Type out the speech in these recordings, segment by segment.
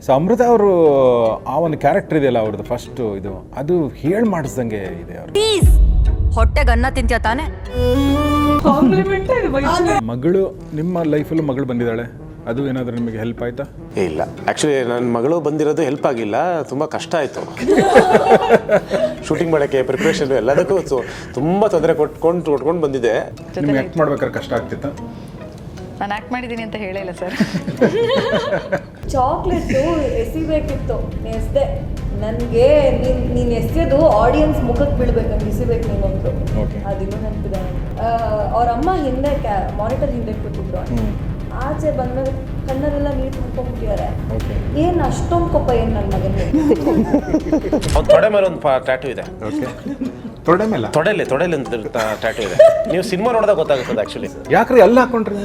So ಅಮೃತ ಅವರು ಆ ಒಂದು ಕ್ಯಾರೆಕ್ಟರ್ ಇದೆಯಲ್ಲ ಅವ್ರದ್ದು ಫಸ್ಟ್ ಇದು ಅದು ಹೇಳಿ ಮಾಡಿಸ್ದಂಗೆ ಇದೆ ಅವ್ರು. ಪ್ಲೀಸ್ ಹೊಟ್ಟೆಗೆ ಅನ್ನ ತಿಂತ್ಯಾ ತಾನೆ? ಮಗಳು ನಿಮ್ಮ ಲೈಫಲ್ಲೂ ಮಗಳು ಬಂದಿದ್ದಾಳೆ, ಅದು ಏನಾದರೂ ನಿಮಗೆ ಹೆಲ್ಪ್ ಆಯ್ತಾ? ಇಲ್ಲ, ಆ್ಯಕ್ಚುಲಿ ನನ್ನ ಮಗಳು ಬಂದಿರೋದು ಹೆಲ್ಪ್ ಆಗಿಲ್ಲ, ತುಂಬ ಕಷ್ಟ ಆಯಿತು. ಶೂಟಿಂಗ್ ಮಾಡೋಕ್ಕೆ ಪ್ರಿಪ್ರೇಷನ್ ಎಲ್ಲದಕ್ಕೂ ತುಂಬ ತೊಂದರೆ ಕೊಟ್ಕೊಂಡು ಬಂದಿದೆ. ನಿಮ್ಗೆ ಆ್ಯಕ್ಟ್ ಮಾಡ್ಬೇಕಾದ್ರೆ ಕಷ್ಟ ಆಗ್ತಿತ್ತಾ? ನಾನು ಆ್ಯಕ್ಟ್ ಮಾಡಿದ್ದೀನಿ ಅಂತ ಹೇಳಿಲ್ಲ ಸರ್. ಚಾಕ್ಲೇಟು ಎಸಿಬೇಕಿತ್ತು, ಎಸ್ದೆ. ನನಗೆ ನೀನು ಎಸೆಯೋದು ಆಡಿಯನ್ಸ್ ಮುಖಕ್ಕೆ ಬೀಳ್ಬೇಕಂತ ಎಸಿಬೇಕು ನೀನಂತು. ಅದಿನ್ನೂ ನೆನಪಿದೆ. ಅವ್ರ ಅಮ್ಮ ಹಿಂದೆ ಮಾನಿಟರ್ ಹಿಂದೆ ಕೂತಿದ್ರು. ಆಚೆ ಬಂದ್ಮೇಲೆ ಕಣ್ಣಲ್ಲೆಲ್ಲ ನೀರು ತುಂಬ್ಕೊಂಡ್ಬಿಟ್ಟಿದ್ದಾರೆ. ಏನು ಅಷ್ಟೊಂದು ಕೋಪ ಏನು ನನ್ನ ಮಗನಿಗೆ? ಅವ್ರ ತೊಡೆ ಮೇಲೆ ಒಂದು ಟ್ಯಾಟೂ ಇದೆ. ತೊಡೆಲಿ ಒಂದು ಟ್ಯಾಟೂ ಇದೆ. ನೀವು ಸಿನಿಮಾ ನೋಡಿದಾಗ ಗೊತ್ತಾಗುತ್ತದೆ ಆ್ಯಕ್ಚುಲಿ. ಯಾಕ್ರಿ ಎಲ್ಲ ಹಾಕೊಂಡ್ರಿ?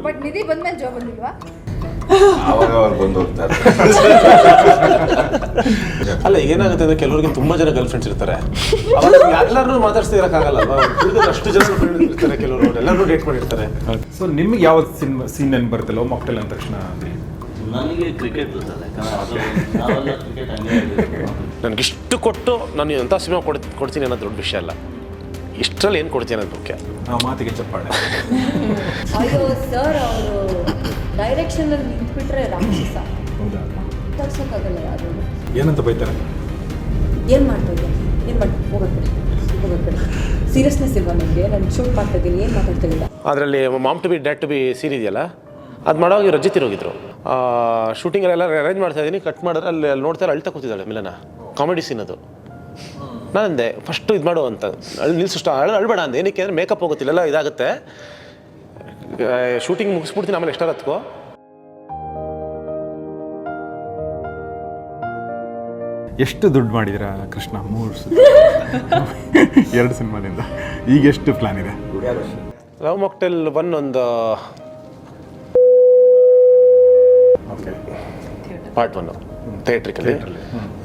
ಬಟ್ ನಿಧಿ ಬಂದ್ಮೇಲೆ ಜೋ ಬಂದಿಲ್ವಾ? ಅಲ್ಲ, ಏನಾಗುತ್ತೆ ಅಂದ್ರೆ ಕೆಲವರಿಗೆ ತುಂಬಾ ಜನ ಗರ್ಲ್ ಫ್ರೆಂಡ್ಸ್ ಇರ್ತಾರೆ. ಎಲ್ಲರೂ ಮಾತಾಡ್ಸ್ತಾ ಇರಕ್ಕಾಗಲ್ಲ. ಅಷ್ಟು ಜನ ಇರ್ತಾರೆ, ಕೆಲವರು ಎಲ್ಲರೂ ಡೇಟ್ ಮಾಡಿರ್ತಾರೆ. ಸೊ ನಿಮ್ಗೆ ಯಾವ ಸೀನ್ ನೆನ್ಪು ಬರುತ್ತೆ ಲವ್ ಮಾಕ್ಟೇಲ್ ಅಂದ ತಕ್ಷಣ? ನನಗೆ ಕ್ರಿಕೆಟ್ ಇರ್ತದೆ. ನನಗಿಷ್ಟು ಕೊಟ್ಟು ನಾನು ಎಂಥ ಸಿನಿಮಾ ಕೊಡ್ತೀನಿ ಅನ್ನೋದು ದೊಡ್ಡ ವಿಷಯ ಅಲ್ಲ. ಇಷ್ಟರಲ್ಲಿ ಏನು ಕೊಡ್ತೀನಿ ಅನ್ನೋದು ಮುಖ್ಯ. ಆ ಮಾತಿಗೆ ಚಪ್ಪಾಳೆ. ಅಯ್ಯೋ ಸರ್, ಅವರು ಡೈರೆಕ್ಷನಲ್ಲಿ ನಿಂತ್ಬಿಟ್ರೆ ರಾಕ್ಷಸ. ಹೌದಾ? ತರ್ಸೋಕ್ಕಾಗಲ್ಲ ಯಾರು. ಏನಂತ ಬೈತಾರೆ? ಏನು ಮಾಡ್ತಾ ಹೋಗಕ್ಕೆ ಸೀರಿಯಸ್ನೆಸ್ ಇಲ್ವಾ ನನಗೆ? ನಾನು ಶೂಟ್ ಮಾಡ್ತಾ ಇದ್ದೀನಿ, ಏನು ಮಾತಾಡ್ತಾ ಇಲ್ಲ. ಅದರಲ್ಲಿ mom to be dad to be scene ಇದೆಯಲ್ಲ, ಅದು ಮಾಡೋವಾಗ ರಜಿತ್ ಹೋಗಿದ್ರು. ಶೂಟಿಂಗಲ್ಲೆಲ್ಲ ಅರೇಂಜ್ ಮಾಡ್ತಾ ಇದ್ದೀನಿ, ಕಟ್ ಮಾಡಿದ್ರೆ ಅಲ್ಲಿ ನೋಡ್ತಾರೆ ಅಳ್ತಾ ಕೂತಿದ್ದಾಳೆ ಮಿಲನ. ಕಾಮಿಡಿ ಸೀನ್ ಅದು. ನಾನಂದೆ ಫಸ್ಟು ಇದು ಮಾಡು ಅಂತ, ನಿಲ್ಸು, ಅಳ್ಬೇಡ ಅಂದೆ. ಏನಕ್ಕೆ ಅಂದರೆ ಮೇಕಪ್ ಹೋಗುತ್ತಿಲ್ಲ, ಇದಾಗುತ್ತೆ. ಶೂಟಿಂಗ್ ಮುಗಿಸ್ಬಿಡ್ತೀನಿ, ಆಮೇಲೆ ಎಷ್ಟಾರ ಹತ್ಕೋ. ಎಷ್ಟು ದುಡ್ಡು ಮಾಡಿದಿರಾ ಕೃಷ್ಣ? 2 ಸಿನಿಮಾದಿಂದ ಈಗ ಎಷ್ಟು ಪ್ಲಾನ್ ಇದೆ? ಲವ್ ಮಾಕ್ಟೇಲ್ 1 ಒಂದು ಪಾರ್ಟ್ 1 ಥಿಯೇಟ್ರಿಕಲ್ಲಿ,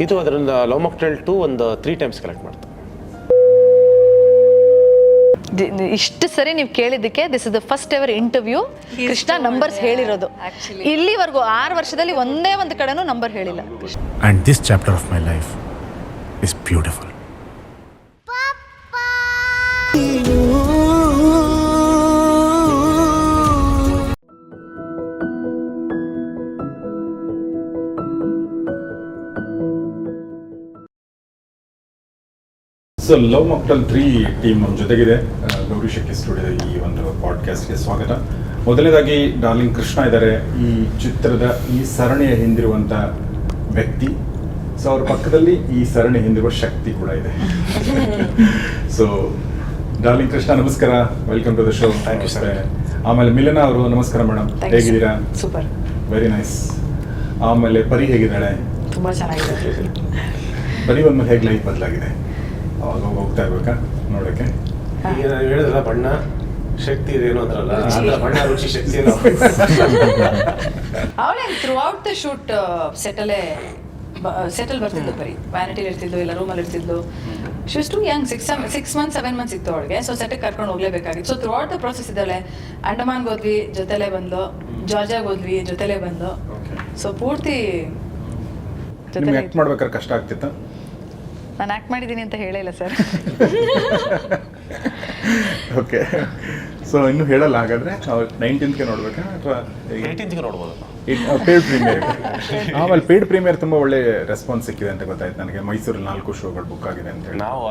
ಇದು ಅದರಿಂದ ಲವ್ ಮಾಕ್ಟೇಲ್ 2 ಒಂದು 3 ಟೈಮ್ಸ್ ಕಲೆಕ್ಟ್ ಮಾಡ್ತು. ಇಷ್ಟು ಸರಿ ನೀವು ಕೇಳಿದ್ದಕ್ಕೆ this is the first ever interview Krishna numbers ಹೇಳಿರೋದು. ಇಲ್ಲಿವರೆಗೂ 6 ವರ್ಷದಲ್ಲಿ ಒಂದೇ ಒಂದು ಕಡೆನೂ ನಂಬರ್ ಹೇಳಿಲ್ಲ. And this chapter of my life is beautiful. So love mocktail 3 team ನಮ್ಮ ಜೊತೆಗಿದೆ. ಗೌರಿ ಶೆಟ್ಟಿ ಸ್ಟುಡಿಯೋದ ಈ ಒಂದು ಪಾಡ್ಕಾಸ್ಟ್ಗೆ ಸ್ವಾಗತ. ಮೊದಲನೇದಾಗಿ ಡಾರ್ಲಿಂಗ್ ಕೃಷ್ಣ ಇದ್ದಾರೆ, ಈ ಚಿತ್ರದ ಈ ಸರಣಿಯ ಹಿಂದಿರುವಂಥ ವ್ಯಕ್ತಿ. ಸೊ ಅವ್ರ ಪಕ್ಕದಲ್ಲಿ ಈ ಸರಣಿ ಹಿಂದಿರುವ ಶಕ್ತಿ ಕೂಡ ಇದೆ. ಸೊ ಡಾರ್ಲಿಂಗ್ ಕೃಷ್ಣ ನಮಸ್ಕಾರ, welcome to the show. Thank you sir. ಆಮೇಲೆ ಮಿಲನ ಅವರು ನಮಸ್ಕಾರ ಮೇಡಮ್, ಹೇಗಿದ್ದೀರಾ? Super, very nice. ಆಮೇಲೆ ಪರಿ ಹೇಗಿದ್ದಾಳೆ? ತುಂಬಾ ಚೆನ್ನಾಗಿದೆ. ಪರಿ ಬಂದ್ಮೇಲೆ ಹೇಗೆ ಲೈಫ್ ಬದಲಾಗಿದೆ? ಅವಾಗ ಹೋಗ್ತಾ ಇರ್ಬೇಕಾ ನೋಡೋಕ್ಕೆ? ಈಗ ನಾನು ಹೇಳಿದ್ರಲ್ಲ, ಬಣ್ಣ ಶಕ್ತಿ ಇದೇನು ಅಂದ್ರಲ್ಲ, ಬಣ್ಣ ರುಚಿ ಶಕ್ತಿ ಏನೋ. ಅವಳೇ ಥ್ರೂ ಔಟ್ ದ ಶೂಟ್ ಸೆಟಲ್ ಬರ್ತಿದ್ಲು, ಬರೀ ವ್ಯಾನಿಟಿಲಿ ಇರ್ತಿದ್ಲು, ಇಲ್ಲ ರೂಮಲ್ಲಿ ಇರ್ತಿದ್ಲು. She's too young, 6 months 7 months ಇತ್ತು ಅವಳಿಗೆ. ಸೊ ಸೆಟ್ಟಿಗೆ ಕರ್ಕೊಂಡು ಹೋಗ್ಲೇಬೇಕಾಗಿತ್ತು. So throughout the process ಇದ್ದಾಳೆ. ಅಂಡಮಾನ್ಗೆ ಹೋದ್ವಿ, ಜೊತೆಲೇ ಬಂದು. ಜಾರ್ಜಿಯಾಗೆ ಹೋದ್ವಿ, ಜೊತೆಲೇ ಬಂದು. ಸೊ ಪೂರ್ತಿ ನಿಮ್ಗೆ ಆ್ಯಕ್ಟ್ ಮಾಡ್ಬೇಕಾದ್ರೆ ಕಷ್ಟ ಆಗ್ತಿತ್ತಾ? ನಾನು ಆ್ಯಕ್ಟ್ ಮಾಡಿದ್ದೀನಿ ಅಂತ ಹೇಳಿಲ್ಲ ಸರ್. ಓಕೆ. ಸೊ ಇನ್ನೂ ಹೇಳಲ್ಲ ಹಾಗಾದ್ರೆ? 19th ನೋಡ್ಬೇಕಾ ಅಥವಾ 18th ನೋಡ್ಬೋದು. Paid premier? ಆಮೇಲೆ ಪೇಯ್ಡ್ ಪ್ರೀಮಿಯರ್ ತುಂಬ ಒಳ್ಳೆ ರೆಸ್ಪಾನ್ಸ್ ಸಿಕ್ಕಿದೆ ಅಂತ ಗೊತ್ತಾಯ್ತು ನನಗೆ. ಮೈಸೂರಲ್ಲಿ 4 ಶೋಗಳು ಬುಕ್ ಆಗಿದೆ ಅಂತ ಹೇಳಿ. ನಾವು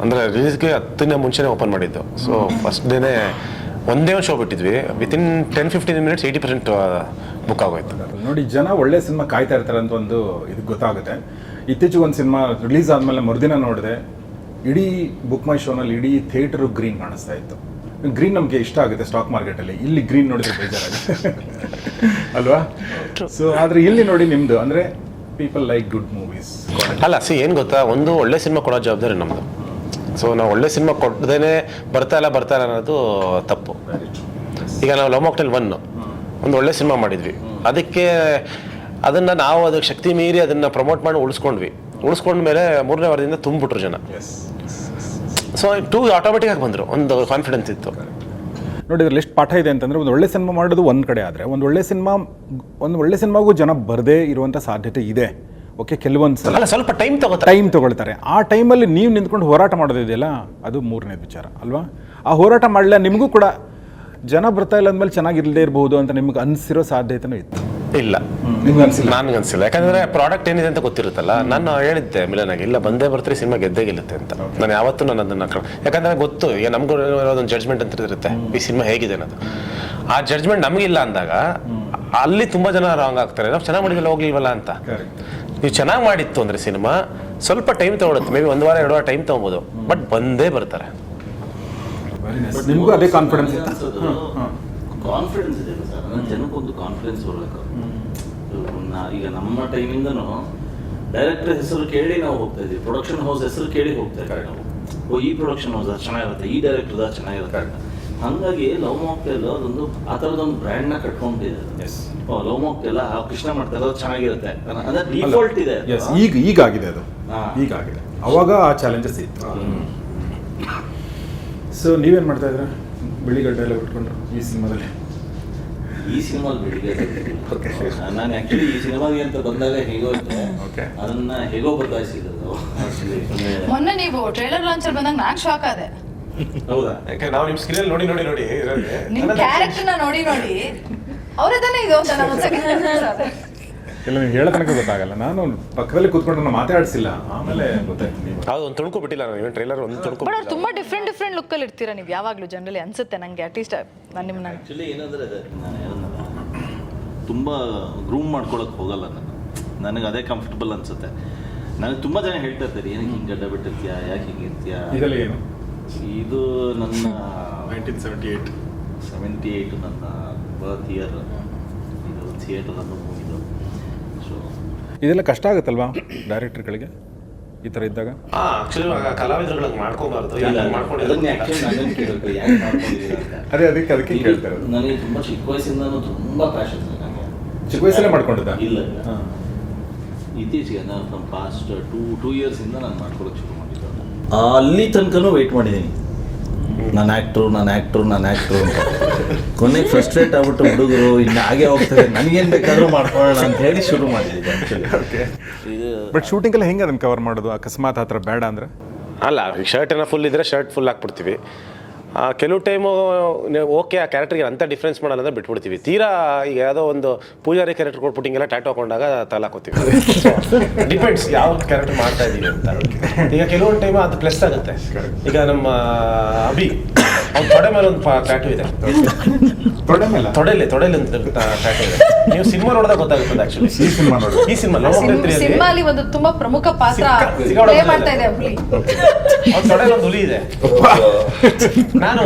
ಅಂದರೆ ರಿಲೀಸ್ಗೆ 10 ದಿನ ಮುಂಚೆನೇ ಓಪನ್ ಮಾಡಿದ್ದು. ಸೊ ಫಸ್ಟ್ ಡೇನೇ ಒಂದೇ ಒಂದು ಶೋ ಬಿಟ್ಟಿದ್ವಿ. ವಿತಿನ್ 10-15 ಮಿನಿಟ್ಸ್ 80% ಬುಕ್ ಆಗೋಯ್ತು. ನೋಡಿ, ಜನ ಒಳ್ಳೆ ಸಿನಿಮಾ ಕಾಯ್ತಾ ಇರ್ತಾರೆ ಅಂತ ಒಂದು ಇದು ಗೊತ್ತಾಗುತ್ತೆ. ಇತ್ತೀಚೆಗೆ ಒಂದು ಸಿನಿಮಾ ರಿಲೀಸ್ ಆದಮೇಲೆ ಮರುದಿನ ನೋಡಿದೆ, ಇಡೀ ಬುಕ್ ಮೈ ಶೋನಲ್ಲಿ ಇಡೀ ಥಿಯೇಟರು ಗ್ರೀನ್ ಕಾಣಿಸ್ತಾ ಇತ್ತು. ಗ್ರೀನ್ ನಮಗೆ ಇಷ್ಟ ಆಗುತ್ತೆ ಸ್ಟಾಕ್ ಮಾರ್ಕೆಟಲ್ಲಿ, ಇಲ್ಲಿ ಗ್ರೀನ್ ನೋಡಿದ್ರೆ ಬೇಜಾರಾಗುತ್ತೆ ಅಲ್ವಾ? ಸೊ ಆದರೆ ಇಲ್ಲಿ ನೋಡಿ ನಿಮ್ಮದು ಅಂದರೆ ಪೀಪಲ್ ಲೈಕ್ ಗುಡ್ ಮೂವೀಸ್. ಅಲ್ಲ, ಏನು ಗೊತ್ತಾ, ಒಂದು ಒಳ್ಳೆ ಸಿನಿಮಾ ಕೊಡೋ ಜವಾಬ್ದಾರಿ ನಮ್ಮದು. ಸೊ ನಾವು ಒಳ್ಳೆ ಸಿನಿಮಾ ಕೊಡ್ದೇನೆ ಬರ್ತಾ ಇಲ್ಲ ಅನ್ನೋದು ತಪ್ಪು. ಈಗ ನಾವು ಲವ್ ಮಾಕ್ಟೇಲ್ 1 ಒಂದು ಒಳ್ಳೆ ಸಿನಿಮಾ ಮಾಡಿದ್ವಿ, ಅದಕ್ಕೆ ಅದಕ್ಕೆ ಶಕ್ತಿ ಮೀರಿ ಅದನ್ನು ಪ್ರಮೋಟ್ ಮಾಡಿ ಉಳಿಸ್ಕೊಂಡ್ಮೇಲೆ 3ನೇ ವಾರದಿಂದ ತುಂಬಿಬಿಟ್ರು ಜನ. ಸೊ 2 ಆಟೋಮೆಟಿಕ್ ಆಗಿ ಬಂದರು, ಒಂದು ಕಾನ್ಫಿಡೆನ್ಸ್ ಇತ್ತು. ನೋಡಿ ಇದ್ರಲ್ಲಿ ಎಷ್ಟು ಪಾಠ ಇದೆ ಅಂತಂದರೆ ಒಂದು ಒಳ್ಳೆ ಸಿನಿಮಾ ಮಾಡೋದು ಒಂದು ಕಡೆ ಆದರೆ ಒಂದು ಒಳ್ಳೆ ಸಿನಿಮಾಗೂ ಜನ ಬರದೇ ಇರುವಂಥ ಸಾಧ್ಯತೆ ಇದೆ. ಓಕೆ, ಕೆಲವೊಂದು ಸಲ ಅಲ್ಲ, ಸ್ವಲ್ಪ ಟೈಮ್ ತಗೊಳ್ತಾರೆ. ಆ ಟೈಮಲ್ಲಿ ನೀವು ನಿಂತ್ಕೊಂಡು ಹೋರಾಟ ಮಾಡೋದಿದೆಯಲ್ಲ, ಅದು ಮೂರನೇದು ವಿಚಾರ ಅಲ್ವಾ. ಆ ಹೋರಾಟ ಮಾಡಲಿಲ್ಲ, ನಿಮಗೂ ಕೂಡ ಜನ ಬರ್ತಾ ಇಲ್ಲ ಅಂದಮೇಲೆ ಚೆನ್ನಾಗಿಲ್ಲದೆ ಇರಬಹುದು ಅಂತ ನಿಮ್ಗೆ ಅನಿಸಿರೋ ಸಾಧ್ಯತೆನೂ ಇತ್ತು? ಇಲ್ಲ, ನಿಮ್ಗೆ ಅನಿಸಿಲ್ಲ? ನನಗೆ ಅನಿಸಿಲ್ಲ. ಯಾಕಂದ್ರೆ ಪ್ರಾಡಕ್ಟ್ ಏನಿದೆ ಅಂತ ಗೊತ್ತಿರುತ್ತಲ್ಲ. ನಾನು ಹೇಳಿದ್ದೆ ಮಿಲನಾಗಿ, ಇಲ್ಲ ಬಂದೇ ಬರ್ತೀರಿ, ಸಿನಿಮಾ ಗೆದ್ದೇ ಗೆಲ್ಲುತ್ತೆ ಅಂತ. ನಾನು ಯಾವತ್ತೂ ನಾನು ಅದನ್ನ ಯಾಕಂದ್ರೆ ಗೊತ್ತು, ಈಗ ನಮಗೂ ಒಂದು ಜಡ್ಜ್ಮೆಂಟ್ ಅಂತ ಇರುತ್ತೆ, ಈ ಸಿನಿಮಾ ಹೇಗಿದೆ ಅನ್ನೋದು. ಆ ಜಡ್ಜ್ಮೆಂಟ್ ನಮಗಿಲ್ಲ ಅಂದಾಗ ಅಲ್ಲಿ ತುಂಬಾ ಜನ ರಾಂಗ್ ಆಗ್ತಾರೆ, ನಾವು ಚೆನ್ನಾಗಿ ಮಾಡಿದ್ವಲ್ಲ, ಹೋಗ್ಲಿಲ್ವಲ್ಲ ಅಂತ. ನೀವು ಚೆನ್ನಾಗಿ ಮಾಡಿತ್ತು ಅಂದ್ರೆ ಸಿನಿಮಾ ಸ್ವಲ್ಪ ಟೈಮ್ ತಗೊಳುತ್ತೆ, ಮೇ ಬಿ 1 ವಾರ 2 ವಾರ ಟೈಮ್ ತಗೊಬೋದು, ಬಟ್ ಬಂದೇ ಬರ್ತಾರೆ. ನಿಮಗೂ ಅದೇ ಕಾನ್ಫಿಡೆನ್ಸ್ ಇತ್ತು? ಕಾನ್ಫಿಡೆನ್ಸ್ ಇದೆ ಸರ್, ನನ್ನ ಜನಕ್ಕೊಂದು ಕಾನ್ಫಿಡೆನ್ಸ್ ಬರಬೇಕು. ಈಗ ನಮ್ಮ ಟೈಮಿಂದನೂ ಡೈರೆಕ್ಟರ್ ಹೆಸರು ಕೇಳಿ ನಾವು ಹೋಗ್ತಾ ಇದ್ದೀವಿ, ಪ್ರೊಡಕ್ಷನ್ ಹೌಸ್ ಹೆಸರು ಕೇಳಿ ಹೋಗ್ತಾ ಇದ್ದೀವಿ ನಾವು. ಈ ಪ್ರೊಡಕ್ಷನ್ ಹೌಸ್ ಚೆನ್ನಾಗಿರುತ್ತೆ, ಈ ಡೈರೆಕ್ಟರ್ ಚೆನ್ನಾಗಿರುತ್ತೆ. ಹಾಗಾಗಿ ಲವ್ ಮಾಕ್ಟೇಲ್ ಅದೊಂದು ಆ ಥರದೊಂದು ಬ್ರ್ಯಾಂಡ್ನ ಕಟ್ಕೊಂಡಿದೆ. ಲವ್ ಮಾಕ್ಟೇಲ್ ಕೃಷ್ಣ ಮಾಡ್ತಾರೆ, ಅದು ಚೆನ್ನಾಗಿರುತ್ತೆ, ಅದೇ ಡಿಫಾಲ್ಟ್ ಇದೆ. ಈಗಾಗಿದೆ ಅದು, ಈಗಾಗಿದೆ. ಅವಾಗ ಆ ಚಾಲೆಂಜಸ್ ಇತ್ತು. ಸೊ ನೀವೇನು ಮಾಡ್ತಾ ಇದ್ರ? ಬಿಳಿಗಡ್ಡೆ ಎಲ್ಲ ಬಿಟ್ಕೊಂಡ್ರು ಈ ಸಿನಿಮಾದಲ್ಲಿ? ಈ ಸಿನಿಮಾಲ್ ಬೆಳಿಗ್ಗೆ ನಾನು ಆಕ್ಚುಲಿ ಈ ಸಿನಿಮಾಗೆ ಅಂತ ಬಂದಾಗ ಹೇಗೋಯ್ತು, ಅದನ್ನ ಹೇಗೋ ಬದಲಾಯಿಸಿದ್ದು. ಮೊನ್ನೆ ನೀವು ಟ್ರೈಲರ್ ಲಾಂಚರ್ ಬಂದಾಗ ನಾನು ಶಾಕ್ ಆದೆ. ಹೌದಾ? ಯಾಕಂದ್ರೆ ನಾವು ನಿಮ್ಮ ಸ್ಕ್ರೀನ್ ನೋಡಿ ನಿಮ್ ಕ್ಯಾರೆಕ್ಟರ್ನ ನೋಡಿ ಅವರೇ ತಾನೇ ಇದು ಅಂತ ನಾನು ಇಲ್ಲ, ನೀವು ಹೇಳೋ ತನಕ ಗೊತ್ತಾಗಲ್ಲ. ನಾನು ಪಕ್ಕದಲ್ಲಿ ಕೂತ್ಕೊಂಡು ನಾನು ಮಾತಾಡಿಸಿಲ್ಲ, ಆಮೇಲೆ ಗೊತ್ತಾಯ್ತು. ನೀವು ಅದು ಒಂದು ತುಣುಕು ನಾನು ಟ್ರೈಲರ್ ಒಂದು ತುಣುಕು. ಬಟ್ ತುಂಬಾ ಡಿಫ್ರೆಂಟ್ ಲುಕ್ಕಲ್ಲಿ ಇರ್ತೀರಾ ನೀವು ಯಾವಾಗಲೂ, ಜನರಲಿ ಅನ್ಸುತ್ತೆ ನನಗೆ. ಅಟ್ಲೀಸ್ಟ್ ನಾನು ನಿಮ್ಮನ್ನ ಆ್ಯಕ್ಚುಲಿ ಏನಂದರೆ ನಾನು ಹೇಳೋದಲ್ಲ, ತುಂಬ ಗ್ರೂಮ್ ಮಾಡ್ಕೊಳಕ್ಕೆ ಹೋಗಲ್ಲ ನಾನು. ನನಗೆ ಅದೇ ಕಂಫರ್ಟಬಲ್ ಅನಿಸುತ್ತೆ. ನನಗೆ ತುಂಬ ಜನ ಹೇಳ್ತಾ ಇರ್ತಾರೆ, ಏನಕ್ಕೆ ಹಿಂಗೆ ಗಡ್ಡ ಬಿಟ್ಟಿರ್ತೀಯಾ, ಯಾಕೆ ಹಿಂಗೆ ಇರ್ತೀಯಾ. ಇದರಲ್ಲಿ ಏನು? ಇದು ನನ್ನ 1978 ನನ್ನ ಬರ್ತ್ ಇಯರ್. ಇದು ಥಿಯೇಟರನ್ನು ಹೋಗಿದ್ದು. ಸೊ ಇದೆಲ್ಲ ಕಷ್ಟ ಆಗುತ್ತಲ್ವಾ ಡೈರೆಕ್ಟರ್ಗಳಿಗೆ ಈ ಥರ ಇದ್ದಾಗ? ಕಲಾವಿದರುಗಳಿಗೆ ಮಾಡ್ಕೋಬಾರ್ದು, ಅದೇ ಅದಕ್ಕೆ ಕೇಳ್ತಾ ಇರೋದು. ನನಗೆ ತುಂಬ ಚಿಕ್ಕ ವಯಸ್ಸಿಂದನೂ ತುಂಬ ಪ್ಯಾಷನ್ ಇದೆ ನನಗೆ. ಚಿಕ್ಕ ವಯಸ್ಸಲ್ಲೇ ಮಾಡ್ಕೊಂಡಿದ್ದ? ಇಲ್ಲ, ಇತ್ತೀಚೆಗೆ ನಾನು ಫ್ರಮ್ ಪಾಸ್ಟ್ 2 ಇಯರ್ಸಿಂದ ನಾನು ಮಾಡ್ಕೊಳಕ್ಕೆ ಶುರು ಮಾಡಿದ್ದು. ಅಲ್ಲಿ ತನಕನೂ ವೆಯ್ಟ್ ಮಾಡಿದ್ದೀನಿ, ನಾನು ಆ್ಯಕ್ಟ್ರು ಅಂತ. ಕೊನೆಗೆ ಫ್ರಸ್ಟ್ರೇಟ್ ಆಗ್ಬಿಟ್ಟು ಹುಡುಗರು ಇನ್ನು ಹಾಗೆ ಹೋಗ್ತಾರೆ, ನನಗೇನು ಬೇಕಾದರೂ ಮಾಡ್ಕೊಳ್ಳೋಣ ಅಂತ ಹೇಳಿ ಶುರು ಮಾಡಿದ್ದೀನಿ ಆ್ಯಕ್ಚುಲಿ. ಬಟ್ ಶೂಟಿಂಗೆಲ್ಲ ಹೆಂಗೆ ಅದನ್ನು ಕವರ್ ಮಾಡೋದು? ಅಕಸ್ಮಾತ್ ಆ ಥರ ಬೇಡ ಅಂದರೆ? ಅಲ್ಲ, ಶರ್ಟ್ ಏನೋ ಫುಲ್ ಇದ್ರೆ ಶರ್ಟ್ ಫುಲ್ ಹಾಕ್ಬಿಡ್ತೀವಿ. ಕೆಲವು ಟೈಮು ಓಕೆ ಆ ಕ್ಯಾರೆಕ್ಟರ್ಗೆ ಅಂತ ಡಿಫ್ರೆನ್ಸ್ ಮಾಡಲ್ಲ ಅಂದರೆ ಬಿಟ್ಬಿಡ್ತೀವಿ. ತೀರಾ ಈಗ ಯಾವುದೋ ಒಂದು ಪೂಜಾರಿ ಕ್ಯಾರೆಕ್ಟರ್ ಕೊಟ್ಬಿಟ್ಟು ಹಿಂಗೆಲ್ಲ ಟ್ಯಾಟೋ ಹಾಕೊಂಡಾಗ ತಲಾಕೋತೀವಿ. ಡಿಪೆಂಡ್ಸ್ ಯಾವ ಕ್ಯಾರೆಕ್ಟರ್ ಮಾಡ್ತಾ ಇದ್ದೀವಿ ಅಂತ. ಈಗ ಕೆಲವೊಂದು ಟೈಮ್ ಅದು ಪ್ಲಸ್ ಆಗುತ್ತೆ. ಈಗ ನಮ್ಮ ಅಭಿ ಅವ್ನ ತೊಡೆ ಮೇಲೆ ಒಂದು ಟ್ಯಾಟೋ ಇದೆ, ತೊಡೆಯಲ್ಲಿ ಒಂದು ಟ್ಯಾಟೋ ಇದೆ. ನೀವು ಸಿನಿಮಾ ನೋಡಿದಾಗ ಗೊತ್ತಾಗುತ್ತದೆ. ಆಕ್ಚುಲಿ ಈ ಸಿನಿಮಾ ಅಲ್ಲಿ ಒಂದು ತುಂಬಾ ಪ್ರಮುಖ ಪಾತ್ರ ಮಾಡ್ತಾ ಇದೆ ಹುಲಿ. ಅವ್ನ ತೊಡೆಯಲ್ಲಿ ಒಂದು ಹುಲಿ ಇದೆ. ನಾನು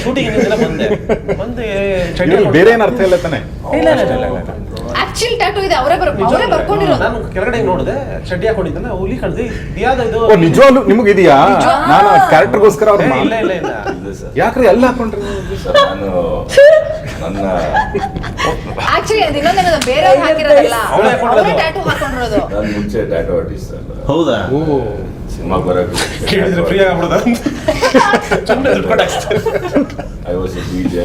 ಶೂಟಿಂಗ್ ಬಂದೆ ಬೇರೆ ಏನು ಅರ್ಥ ಇಲ್ಲ ತಾನೆ? ಆಕ್ಚುಲಿ ಟ್ಯಾಟೂ ಇದೆ, ಅವರೇ ಬರ್ಕೊಂಡಿರೋದು. ನಾನು ಕೆಳಗಡೆ ನೋಡಿದೆ, ಚಡ್ಡಿ ಹಾಕೊಂಡಿದ್ದಲ್ಲ, ಹುಲಿ ಕಾಣಿದೆ. ಇದು ನಿಜವಾಗ್ಲೂ ನಿಮಗೆ ಇದೆಯಾ? ನಾನು ಕ್ಯಾರೆಕ್ಟರ್ಗೋಸ್ಕರ ಅವ್ರು ಇಲ್ಲ ಯಾಕ್ರಿ ಎಲ್ಲ ಹಾಕೊಂಡ್ರಿ? ನನ್ನ ಆಕ್ಚುಲಿ ಅದು ಇನ್ನೊಂದೇನದು, ಬೇರೆಯವ್ರು ಹಾಕಿರೋದಲ್ಲ, ಅವರೇ ಟ್ಯಾಟೂ ಹಾಕೊಂಡಿರೋದು. ನಾನು ಮುಂಚೆ ಟ್ಯಾಟೂ ಆರ್ಟಿಸ್ಟ್ ಅಲ್ಲ. ಹೌದಾ? ಸಿನಿಮಾ ಬರೋಕ್ಕೆ ಕೇಳಿದ್ರೆ ಫ್ರೀ ಆಗ್ಬಿಡೋದು. I was a DJ.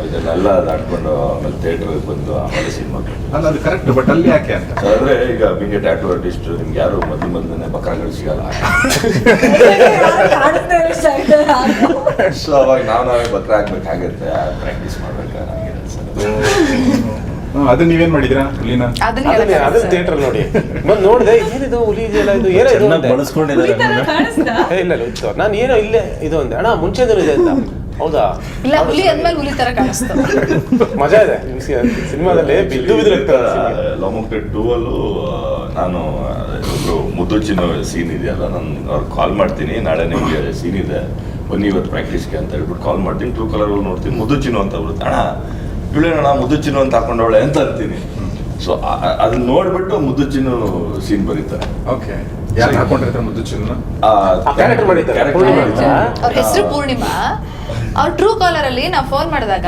ಇದನ್ನೆಲ್ಲ ದಾಟ್ಕೊಂಡು ಆಮೇಲೆ ಥಿಯೇಟರ್ಗೆ ಬಂದು ಆಮೇಲೆ ಸಿನಿಮಾ. ಅಲ್ಲ, ಅದು ಕರೆಕ್ಟ್, ಬಟ್ ಅಲ್ಲಿ ಯಾಕೆ ಅಂತ ಅಂದರೆ ಈಗ ಬಿಂಗೆ ಟ್ಯಾಟೂ ಆರ್ಟಿಸ್ಟ್ ನಿಮ್ಗೆ ಯಾರು ಮೊದಲನೇ ಬಕ್ರಾಗಳು ಸಿಗಲ್ಲ. ಸೊ ಅವಾಗ ನಾವೇ ಬಕ್ರ ಹಾಕ್ಬೇಕಾಗುತ್ತೆ, ಪ್ರಾಕ್ಟೀಸ್ ಮಾಡ್ಬೇಕಾದ್ರೆ. ಅದು ನೀವೇನ್ ಮಾಡಿದ್ರಾ ಹುಲಿನ? ಅದನ್ನ ಥಿಯೇಟರ್ ನೋಡಿ ಬಂದು ನೋಡಿದೆ, ಏನಿದು ಹುಲಿ ಇದೆಯಲ್ಲ, ಇದು ಏನೋ ಇದು ಬಳಸ್ಕೊಂಡಿದ್ದಾರೆ. ಇಲ್ಲ ಇತ್ತು, ನಾನು ಏನೋ ಇಲ್ಲೇ ಇದು ಅಂದೆ, ಅಣ್ಣ ಮುಂಚೆನೂ ಇದೆ ಅಂತ. ಹೌದಾ? ಇಲ್ಲ, ಹುಲಿ ಅಂದ್ಮೇಲೆ ಹುಲಿ ತರ ಕಾಣಿಸ್ತು. ಮಜಾ ಇದೆ ಸಿನಿಮಾದಲ್ಲಿ. ಬಿದ್ದು ಲವ್ ಮಾಕ್ಟೇಲ್ 2 ಅಲ್ಲೂ ನಾನು ಒಬ್ರು ಮುದ್ದುಚ್ಚಿನ ಸೀನ್ ಇದೆಯಲ್ಲ, ನಾನು ಅವ್ರಿಗೆ ಕಾಲ್ ಮಾಡ್ತೀನಿ, ನಾಳೆ ನಿಮಗೆ ಸೀನ್ ಇದೆ ಬನ್ನಿ ಇವತ್ತು ಪ್ರಾಕ್ಟೀಸ್ಗೆ ಅಂತ ಹೇಳ್ಬಿಟ್ಟು ಕಾಲ್ ಮಾಡ್ತೀನಿ. ಟ್ರೂ ಕಲರ್ ನೋಡ್ತೀನಿ, ಮುದ್ದುಚ್ಚಿನು ಅಂತ ಬರುತ್ತೆ. ಅಣ್ಣ ಇವಳೇನಣ್ಣ ಮುದ್ದುಚ್ಚಿನು ಅಂತ ಹಾಕೊಂಡವಳೆ ಅಂತ ಅಂತೀನಿ. ಸೊ ಅದನ್ನ ನೋಡ್ಬಿಟ್ಟು ಮುದ್ದುಚ್ಚಿನು ಸೀನ್ ಬರೀತಾರೆ. ಓಕೆ, ಯಾರು ಹಾಕೊಂಡಿರ್ತಾರೆ ಮುದ್ದುಚ್ಚಿನ? ಕ್ಯಾರೆಕ್ಟರ್ ಮಾಡಿದ್ದಾರೆ. ಅವ್ರ ಹೆಸರು ಪೂರ್ಣಿಮಾ. ಅವ್ರ ಟ್ರೂ ಕಾಲರ್ ಅಲ್ಲಿ ನಾವು ಫೋನ್ ಮಾಡಿದಾಗ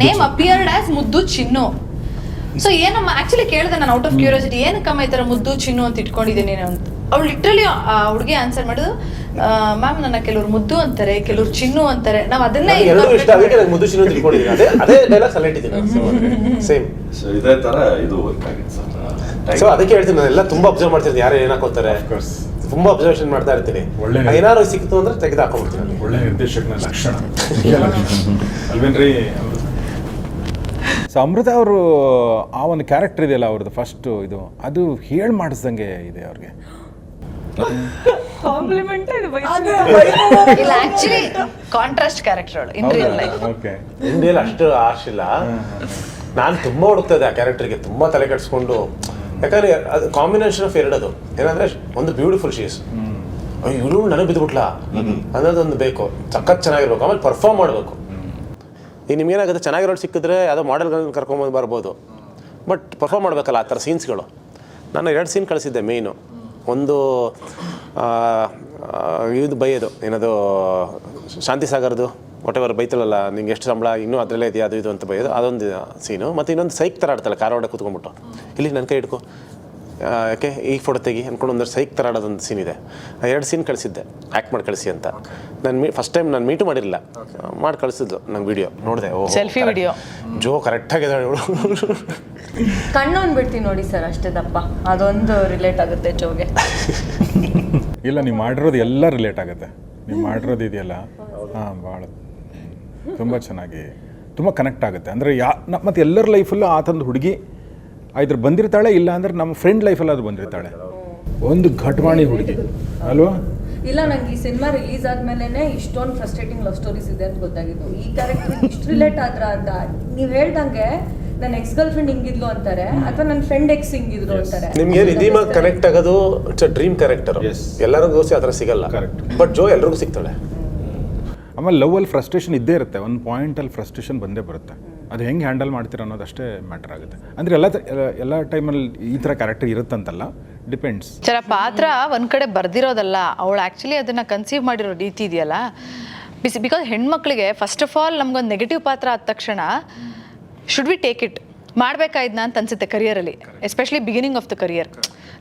ನೇಮ್ ಅಪಿಯರ್ಡ್ ಆಸ್ ಮುದ್ದು ಚಿನ್ನು. ಸೊ ಏನಮ್ಮ ಆಕ್ಚುಲಿ ಕೇಳಿದೆ ನಾನು ಔಟ್ ಆಫ್ ಕ್ಯೂರಿಯಾಸಿಟಿ, ಏನಕ್ಕಮ್ಮ ಈ ತರ ಮುದ್ದು ಚಿನ್ನು ಅಂತ ಇಟ್ಕೊಂಡಿದ್ದೀನಿ ಅಂತ. ಅವಳು ಲಿಟ್ರಲಿ ಹುಡುಗಿ ಆನ್ಸರ್ ಮಾಡೋದು, ಮ್ಯಾಮ್ ನನ್ನ ಕೆಲವ್ರು ಮುದ್ದು ಅಂತಾರೆ, ಕೆಲವ್ರು ಚಿನ್ನು ಅಂತಾರೆ. ನಾವು ಅದನ್ನೇ ಎರಡು ಇಷ್ಟ ಅದಕ್ಕೆ ನಂಗೆ ಮುದ್ದು ಚಿನ್ನು ತಿಳ್ಕೊಂಡಿದ್ದೀನಿ. ಅದೇ ಡೈಲಾಗ್ ಸೆಲೆಕ್ಟ್ ಇದ್ದೀನಿ ಸೇಮ್. ಸೊ ಇದೇ ತರ ಇದು ವರ್ಕ್ ಆಗಿತ್ತು ಸರ್. ಸೊ ಅದಕ್ಕೆ ಹೇಳ್ತೀನಿ, ನಾನು ಎಲ್ಲ ತುಂಬಾ ಅಬ್ಸರ್ವ್ ಮಾಡ್ತಿರ್ತೀನಿ, ಯಾರು ಏನ್ ಹಾಕೋತಾರೆ ತುಂಬಾ ಅಬ್ಸರ್ವೇಷನ್ ಮಾಡ್ತಾ ಇರ್ತೀನಿ. ಏನಾದ್ರು ಸಿಕ್ತು ಅಂದ್ರೆ ತೆಗೆದು ಹಾಕೊಂಡ್ಬಿಡ್ತೀನಿ. ಒಳ್ಳೆ ನಿರ್ದೇಶಕನ ಲಕ್ಷಣ ಅಲ್ವೇನ್ರಿ? ಸೊ ಅಮೃತ ಅವರು ಆ ಒಂದು ಕ್ಯಾರೆಕ್ಟರ್ ಇದೆಯಲ್ಲ ಅವ್ರದ್ದು ಫಸ್ಟ್ ಇದು, ಅದು ಹೇಳಿ ಮಾಡಿಸ್ದಂಗೆ ಇದೆ ಅವ್ರಿಗೆ. ಇಲ್ಲ, ಆಕ್ಚುಲಿ ಕಾಂಟ್ರಾಸ್ಟ್ ಕ್ಯಾರೆಕ್ಟರ್ ಅವಳು ಇನ್ ರಿಯಲ್ ಲೈಫ್. ಓಕೆ, ಇಂಡಿಯಲ್ಲಿ ಅಷ್ಟು ಆರ್ಶ್ ಇಲ್ಲ. ನಾನು ತುಂಬಾ ಹುಡುಕ್ತಾ ಇದ್ದೆ ಆ ಕ್ಯಾರೆಕ್ಟರ್ಗೆ, ತುಂಬಾ ತಲೆ ಕೆಡಿಸ್ಕೊಂಡು. ಯಾಕಂದ್ರೆ ಅದು ಕಾಂಬಿನೇಷನ್ ಆಫ್ ಎರಡದು ಏನಂದ್ರೆ, ಒಂದು ಬ್ಯೂಟಿಫುಲ್ ಶೀಸ್, ಇವಳು ನನಗೆ ಬಿದ್ದುಬಿಟ್ಲಾ ಅನ್ನೋದೊಂದು ಬೇಕು, ಸಖತ್ ಚೆನ್ನಾಗಿರ್ಬೇಕು, ಆಮೇಲೆ ಪರ್ಫಾರ್ಮ್ ಮಾಡಬೇಕು. ಈಗ ನಿಮ್ಗೇನಾಗುತ್ತೆ, ಚೆನ್ನಾಗಿರೋದು ಸಿಕ್ಕಿದ್ರೆ ಯಾವುದೋ ಮಾಡೆಲ್ಗಳನ್ನ ಕರ್ಕೊಂಬಂದು ಬರ್ಬೋದು, ಬಟ್ ಪರ್ಫಾರ್ಮ್ ಮಾಡಬೇಕಲ್ಲ ಆ ಥರ ಸೀನ್ಸ್ಗಳು. ನಾನು 2 ಸೀನ್ ಕಳಿಸಿದ್ದೆ ಮೇಯ್ನು. ಒಂದು ಇದು ಬೈಯೋದು, ಏನದು ಶಾಂತಿ ಸಾಗರ್ದು ವಾಟ್ ಎವರ್ ಬೈತಲಲ್ಲ, ನಿಂಗೆ ಎಷ್ಟು ಸಂಬಳ ಇನ್ನೂ ಅದರಲ್ಲೇ ಇದೆಯಾ ಅದು ಇದು ಅಂತ ಬೈಯೋದು, ಅದೊಂದು ಸೀನು. ಮತ್ತು ಇನ್ನೊಂದು ಸೈಕ್ ಥರ ಆಡ್ತಾಳೆ, ಕಾರ್ ಒಳಗೆ ಕೂತ್ಕೊಂಡ್ಬಿಟ್ಟು, ಇಲ್ಲಿ ನನ್ನ ಕೈ ಹಿಡ್ಕೊ, ಯಾಕೆ ಈ ಫೋಟೋ ತೆಗಿ ಅಂದ್ಕೊಂಡು ಒಂದಷ್ಟು ಸೈಕ್ ಥರ ಆಡೋದೊಂದು ಸೀನ್ ಇದೆ. 2 ಸೀನ್ ಕಳಿಸಿದ್ದೆ, ಆ್ಯಕ್ಟ್ ಮಾಡಿ ಕಳಿಸಿ ಅಂತ. ನಾನು ಫಸ್ಟ್ ಟೈಮ್ ನಾನು ಮೀಟು ಮಾಡಿರಲಿಲ್ಲ, ಮಾಡಿ ಕಳಿಸಿದ್ದು ನಂಗೆ ವಿಡಿಯೋ ನೋಡಿದೆ. ಓ ಸೆಲ್ಫಿ ವಿಡಿಯೋ ಜೋ ಕರೆಕ್ಟಾಗಿದ್ದಾಳೆ ಇವಳು. ಕಣ್ಣೊಂದು ಬಿಡ್ತೀನಿ ನೋಡಿ ಸರ್, ಅಷ್ಟೇ ದಪ್ಪ, ಅದೊಂದು ರಿಲೇಟ್ ಆಗುತ್ತೆ ಜೋಗೆ. ಇಲ್ಲ, ನೀವು ಮಾಡಿರೋದು ಎಲ್ಲ ರಿಲೇಟ್ ಆಗುತ್ತೆ. ನೀವು ಮಾಡಿರೋದು ಇದೆಯಲ್ಲ, ಹಾಂ, ಭಾಳ ತುಂಬ ಚೆನ್ನಾಗಿ ತುಂಬ ಕನೆಕ್ಟ್ ಆಗುತ್ತೆ. ಅಂದರೆ ಮತ್ತು ಎಲ್ಲರ ಲೈಫಲ್ಲೂ ಆತಂದು ಹುಡುಗಿ ಐದ್ರ ಬಂದಿರ್ತಾಳೆ, ಇಲ್ಲ ಅಂದ್ರೆ ನಮ್ಮ ಫ್ರೆಂಡ್ ಲೈಫಲ್ಲಿ ಅದು ಬಂದಿರ್ತಾಳೆ. ಒಂದು ಘಟವಾಣಿ ಹುಡುಗಿ ಅಲ್ವಾ? ಇಲ್ಲ, ನಂಗೆ ಈ ಸಿನಿಮಾ ರಿಲೀಸ್ ಆದ್ಮೇಲೆ ಇಷ್ಟೊಂದು ಫ್ರಸ್ಟ್ರೇಟಿಂಗ್ ಲವ್ ಸ್ಟೋರೀಸ್ ಇದೆ ಅಂತ ಗೊತ್ತಾಗಿದ್ದು. ಈ ಕ್ಯಾರೆಕ್ಟರ್ ಇಷ್ಟು ರಿಲೇಟ್ ಆದ್ರ ಅಂತ ನೀವು ಹೇಳ್ದಂಗೆ, ನನ್ನ ಎಕ್ಸ್ ಗರ್ಲ್ ಫ್ರೆಂಡ್ ಹಿಂಗಿದ್ಲು ಅಂತಾರೆ, ಅಥವಾ ನನ್ನ ಫ್ರೆಂಡ್ ಎಕ್ಸ್ ಹಿಂಗಿದ್ರು ಅಂತಾರೆ. ನಿಮ್ಗೆ ನಿಧಿಮಾಗಿ ಕನೆಕ್ಟ್ ಆಗೋದು ಇಟ್ಸ್ ಅ ಡ್ರೀಮ್ ಕ್ಯಾರೆಕ್ಟರ್. ಎಲ್ಲರಿಗೂ ಆ ಥರ ಸಿಗಲ್ಲ, ಬಟ್ ಜೋ ಎಲ್ರಿಗೂ ಸಿಗ್ತಾಳೆ. ಆಮೇಲೆ ಲವ್ವಲ್ಲಿ ಫ್ರಸ್ಟ್ರೇಷನ್ ಇದ್ದೇ ಇರುತ್ತೆ, ಒಂದು ಪಾಯಿಂಟಲ್ಲಿ ಫ್ರಸ್ಟ್ರೇಷನ್ ಬಂದೇ ಬರುತ್ತೆ. ಅದು ಹೆಂಗೆ ಹ್ಯಾಂಡಲ್ ಮಾಡ್ತೀರ ಅನ್ನೋದಷ್ಟೇ ಮ್ಯಾಟರ್ ಆಗುತ್ತೆ. ಅಂದರೆ ಎಲ್ಲ ಟೈಮಲ್ಲಿ ಈ ಥರ ಕ್ಯಾರೆಕ್ಟರ್ ಇರುತ್ತಂತಲ್ಲ, ಡಿಪೆಂಡ್ಸ್. ಸರ್, ಆ ಪಾತ್ರ ಒಂದು ಕಡೆ ಬರ್ದಿರೋದಲ್ಲ, ಅವಳು ಆ್ಯಕ್ಚುಲಿ ಅದನ್ನು ಕನ್ಸೀವ್ ಮಾಡಿರೋ ರೀತಿ ಇದೆಯಲ್ಲ. ಬಿಕಾಸ್ ಹೆಣ್ಮಕ್ಳಿಗೆ ಫಸ್ಟ್ ಆಫ್ ಆಲ್ ನಮ್ಗೊಂದು ನೆಗೆಟಿವ್ ಪಾತ್ರ ಆದ ತಕ್ಷಣ ಶುಡ್ ವಿ ಟೇಕ್ ಇಟ್, ಮಾಡಬೇಕಾಯ್ದನ ಅಂತ ಅನ್ಸುತ್ತೆ ಕರಿಯರಲ್ಲಿ, especially beginning of the career.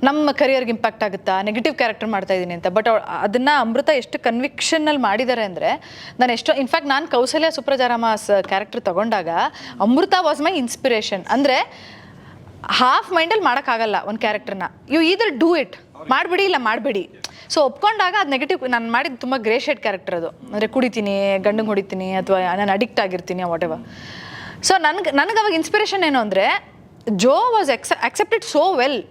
ನಮ್ಮ ಕರಿಯರ್ಗೆ ಇಂಪ್ಯಾಕ್ಟ್ ಆಗುತ್ತಾ, ನೆಗೆಟಿವ್ ಕ್ಯಾರೆಕ್ಟರ್ ಮಾಡ್ತಾ ಇದ್ದೀನಿ ಅಂತ. ಬಟ್ ಅದನ್ನು ಅಮೃತ ಎಷ್ಟು ಕನ್ವಿಕ್ಷನಲ್ಲಿ ಮಾಡಿದ್ದಾರೆ ಅಂದರೆ, ನಾನು ಇನ್ಫ್ಯಾಕ್ಟ್ ನಾನು ಕೌಸಲ್ಯ ಸುಪ್ರಜಾರಾಮಸ್ ಕ್ಯಾರೆಕ್ಟರ್ ತಗೊಂಡಾಗ ಅಮೃತ ವಾಸ್ ಮೈ ಇನ್ಸ್ಪಿರೇಷನ್. ಅಂದರೆ ಹಾಫ್ ಮೈಂಡಲ್ಲಿ ಮಾಡೋಕ್ಕಾಗಲ್ಲ ಒಂದು ಕ್ಯಾರೆಕ್ಟರ್ನ, ಯು ಈದರ್ ಡೂ ಇಟ್, ಮಾಡಿಬಿಡಿ ಇಲ್ಲ ಮಾಡಬೇಡಿ. ಸೊ ಒಪ್ಕೊಂಡಾಗ ಅದು ನೆಗೆಟಿವ್. ನಾನು ಮಾಡಿದ್ದು ತುಂಬ ಗ್ರೇ ಶೇಡ್ ಕ್ಯಾರೆಕ್ಟರ್ ಅದು, ಅಂದರೆ ಕುಡಿತೀನಿ, ಗಂಡಂಗೆ ಹೊಡಿತೀನಿ, ಅಥವಾ ನಾನು ಅಡಿಕ್ಟ್ ಆಗಿರ್ತೀನಿ, ವಾಟ್ ಎವರ್. ಸೊ ನನಗೆ ಅವಾಗ ಇನ್ಸ್ಪಿರೇಷನ್ ಏನು ಅಂದರೆ, Jo was accepted so well.